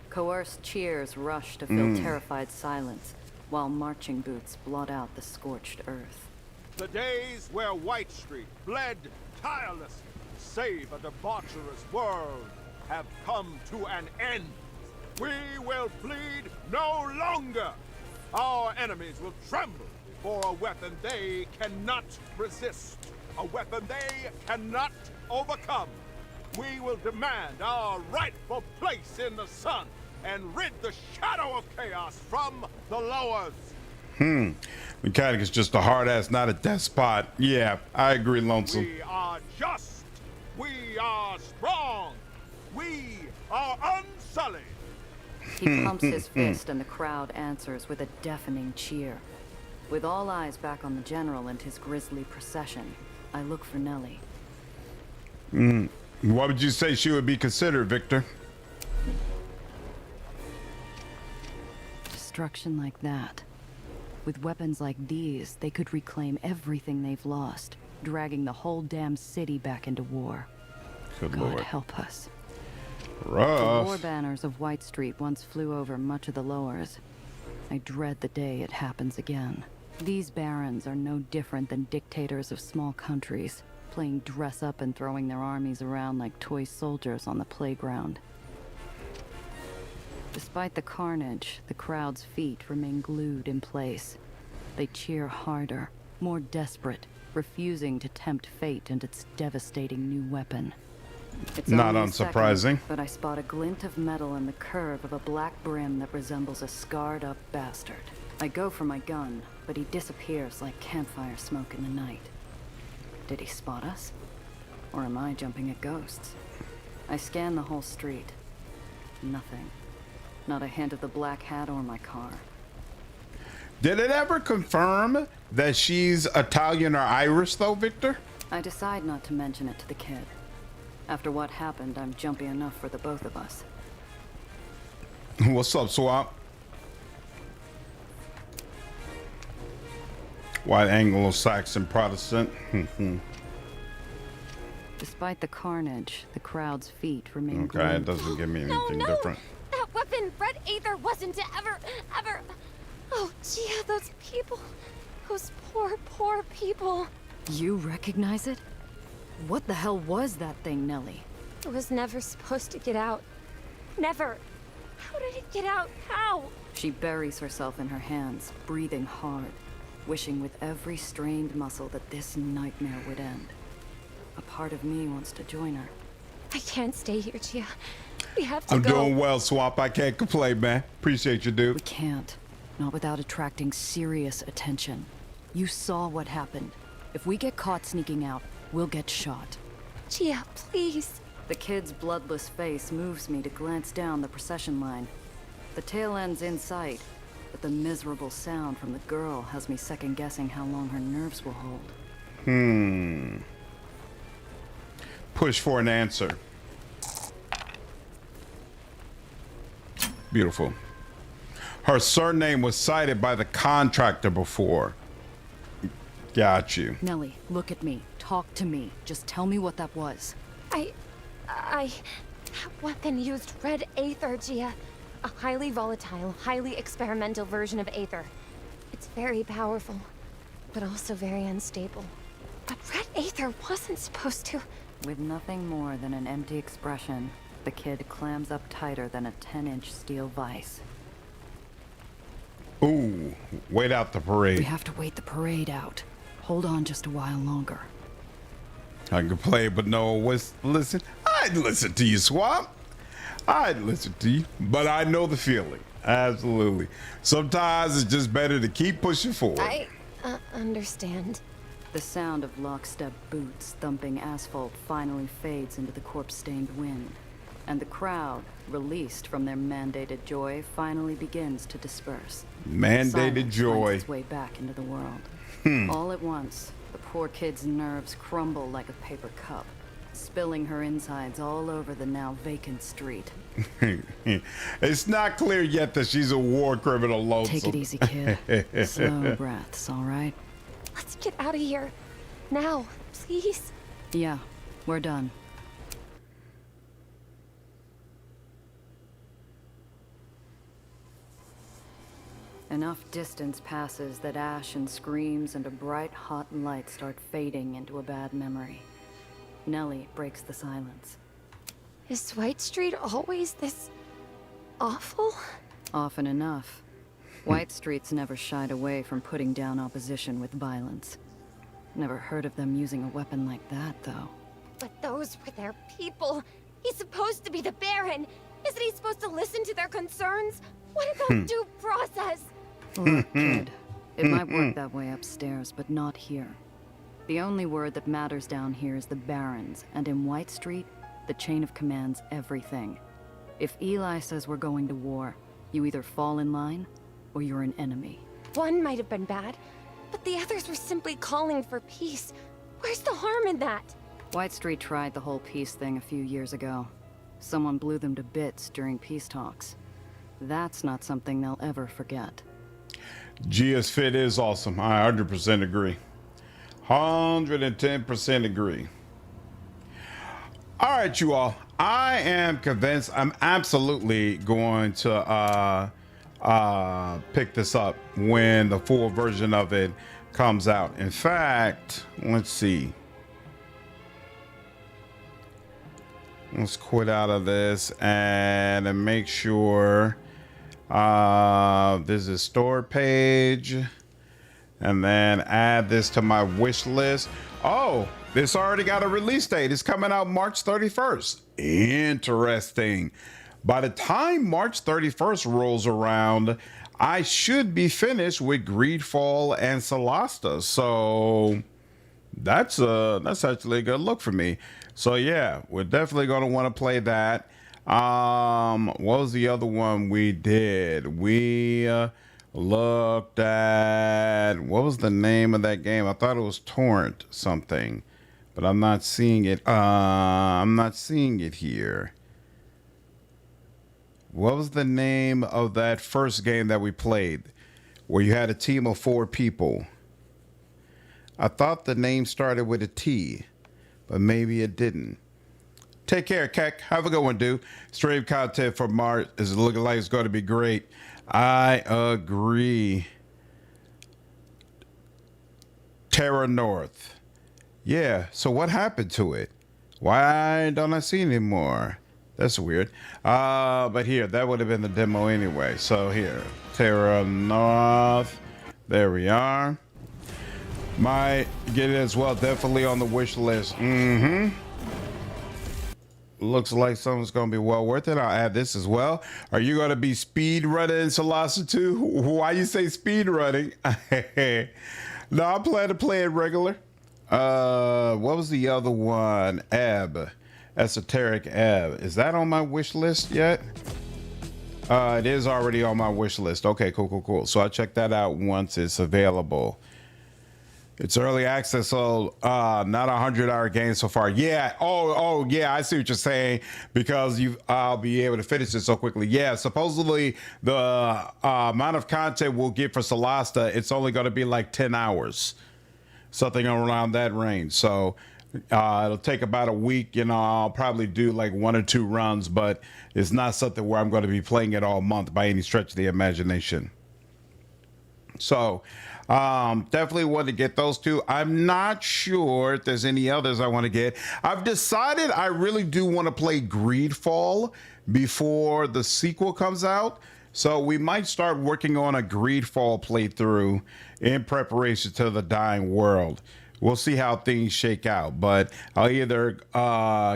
L: Coerced cheers rush to fill terrified silence, while marching boots blot out the scorched earth.
P: The days where White Street bled tirelessly to save a debaucherous world have come to an end. We will bleed no longer. Our enemies will tremble before a weapon they cannot resist, a weapon they cannot overcome. We will demand our rightful place in the sun and rid the shadow of chaos from the lowers.
A: Mechanic is just a hard ass, not a despot. Yeah, I agree, Lonesome.
P: We are just. We are strong. We are unsullied.
L: He pumps his fist and the crowd answers with a deafening cheer. With all eyes back on the general and his grisly procession, I look for Nellie.
A: What would you say she would be considered, Victor?
L: Destruction like that. With weapons like these, they could reclaim everything they've lost, dragging the whole damn city back into war.
A: Good
L: God
A: Lord.
L: help us.
A: Rough.
L: The war banners of White Street once flew over much of the lowers. I dread the day it happens again. These barons are no different than dictators of small countries, playing dress up and throwing their armies around like toy soldiers on the playground. Despite the carnage, the crowd's feet remain glued in place. They cheer harder, more desperate, refusing to tempt fate and its devastating new weapon. It's
A: not
L: only a
A: unsurprising.
L: second, but I spot a glint of metal in the curve of a black brim that resembles a scarred-up bastard. I go for my gun, but he disappears like campfire smoke in the night. Did he spot us? Or am I jumping at ghosts? I scan the whole street. Nothing. Not a hint of the black hat or my car.
A: Did it ever confirm that she's Italian or Irish, though, Victor?
L: I decide not to mention it to the kid. After what happened, I'm jumpy enough for the both of us.
A: What's up, Swamp? White Anglo-Saxon Protestant.
L: Despite the carnage, the crowd's feet remain
A: Okay,
L: glued.
A: it doesn't give me anything different.
O: That weapon, Red Aether, wasn't to ever... Oh, Gia, those people. Those poor, poor people.
L: You recognize it? What the hell was that thing, Nellie?
O: It was never supposed to get out. Never. How did it get out? How?
L: She buries herself in her hands, breathing hard, wishing with every strained muscle that this nightmare would end. A part of me wants to join her.
O: I can't stay here, Gia. We have to
A: I'm
O: go.
A: doing well, Swamp. I can't complain, man. Appreciate you, dude.
L: We can't. Not without attracting serious attention. You saw what happened. If we get caught sneaking out, we'll get shot.
O: Gia, please.
L: The kid's bloodless face moves me to glance down the procession line. The tail end's in sight, but the miserable sound from the girl has me second-guessing how long her nerves will hold.
A: Push for an answer. Beautiful. Her surname was cited by the contractor before. Got you.
L: Nellie, look at me. Talk to me. Just tell me what that was.
O: That weapon used red aether, Gia. A highly volatile, highly experimental version of aether. It's very powerful, but also very unstable. But red aether wasn't supposed to...
L: With nothing more than an empty expression, the kid clams up tighter than a 10-inch steel vise.
A: Ooh, wait out the parade.
L: We have to wait the parade out. Hold on just a while longer.
A: I can play, but no, listen. I'd listen to you, Swamp. I'd listen to you, but I know the feeling. Absolutely. Sometimes it's just better to keep pushing forward.
O: I understand.
L: The sound of lockstep boots thumping asphalt finally fades into the corpse-stained wind, and the crowd, released from their mandated joy, finally begins to disperse.
A: Mandated
L: Silence
A: joy.
L: finds its way back into the world. All at once, the poor kid's nerves crumble like a paper cup, spilling her insides all over the now vacant street.
A: It's not clear yet that she's a war criminal, Lonesome.
L: Take it easy, kid. Slow breaths, all right?
O: Let's get out of here. Now, please.
L: Yeah, we're done. Enough distance passes that ash and screams and a bright, hot light start fading into a bad memory. Nellie breaks the silence.
O: Is White Street always this... awful?
L: Often enough. White Street's never shied away from putting down opposition with violence. Never heard of them using a weapon like that, though.
O: But those were their people. He's supposed to be the Baron. Isn't he supposed to listen to their concerns? What about due process?
L: Look, kid, it might work that way upstairs, but not here. The only word that matters down here is the Barons, and in White Street, the chain of command's everything. If Eli says we're going to war, you either fall in line, or you're an enemy.
O: One might have been bad, but the others were simply calling for peace. Where's the harm in that?
L: White Street tried the whole peace thing a few years ago. Someone blew them to bits during peace talks. That's not something they'll ever forget.
A: Gia's fit is awesome. I 100% agree. 110% agree. All right, you all. I am convinced I'm absolutely going to pick this up when the full version of it comes out. In fact, let's see. Let's quit out of this and make sure there's a store page, and then add this to my wish list. Oh, this already got a release date. It's coming out March 31st. Interesting. By the time March 31st rolls around, I should be finished with Greedfall and Solasta. So that's actually a good look for me. So yeah, we're definitely going to want to play that. What was the other one we did? We looked at, what was the name of that game? I thought it was Torrent something, but I'm not seeing it. I'm not seeing it here. What was the name of that first game that we played where you had a team of 4 people? I thought the name started with a T, but maybe it didn't. Take care, Keck. Have a good one, dude. Stream content for March is looking like it's going to be great. I agree. Teranoth. Yeah, so what happened to it? Why don't I see it anymore? That's weird. But here, that would have been the demo anyway. So here, Teranoth. There we are. Might get it as well. Definitely on the wish list. Looks like something's going to be well worth it. I'll add this as well. Are you going to be speed running in Solasta 2? Why you say speed running? No, I plan to play it regular. What was the other one? Ebb. Esoteric Ebb. Is that on my wish list yet? It is already on my wish list. Okay, cool. So I'll check that out once it's available. It's early access, so not a 100-hour game so far. Yeah. Oh, yeah. I see what you're saying because I'll be able to finish it so quickly. Yeah. Supposedly the amount of content we'll get for Solasta, it's only going to be like 10 hours, something around that range. So it'll take about a week. You know, I'll probably do like 1 or 2 runs, but it's not something where I'm going to be playing it all month by any stretch of the imagination. So definitely want to get those 2. I'm not sure if there's any others I want to get. I've decided I really do want to play Greedfall before the sequel comes out. So we might start working on a Greedfall playthrough in preparation to the Dying World. We'll see how things shake out, but I'll either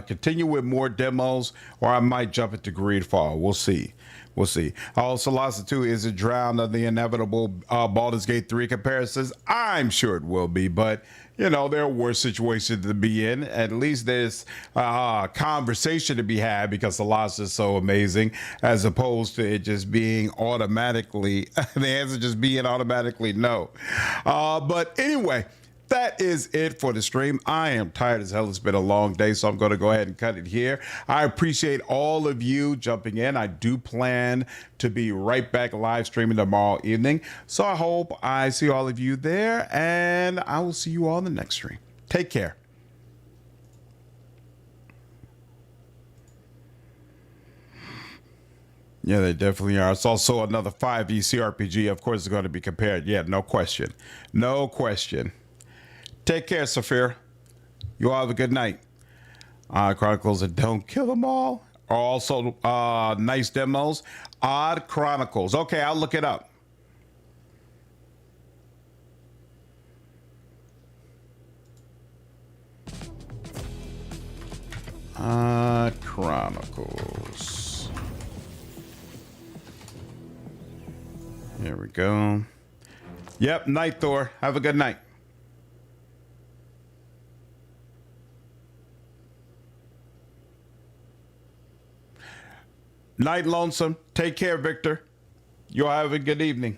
A: continue with more demos or I might jump into Greedfall. We'll see. Solasta 2, is it drowned of the inevitable Baldur's Gate 3 comparisons? I'm sure it will be, but you know, there are worse situations to be in. At least there's conversation to be had because Solasta is so amazing, as opposed to it just being automatically, the answer just being automatically no. But anyway, that is it for the stream. I am tired as hell. It's been a long day, so I'm going to go ahead and cut it here. I appreciate all of you jumping in. I do plan to be right back live streaming tomorrow evening. So I hope I see all of you there, and I will see you all in the next stream. Take care. Yeah, they definitely are. It's also another 5e CRPG. Of course, it's going to be compared. Yeah, no question. Take care, Saphir. You all have a good night. Chronicles and Don't Kill Them All are also nice demos. Odd Chronicles. Okay, I'll look it up. Odd Chronicles. Here we go. Yep, night, Thor. Have a good night. Night, Lonesome. Take care, Victor. You'll have a good evening.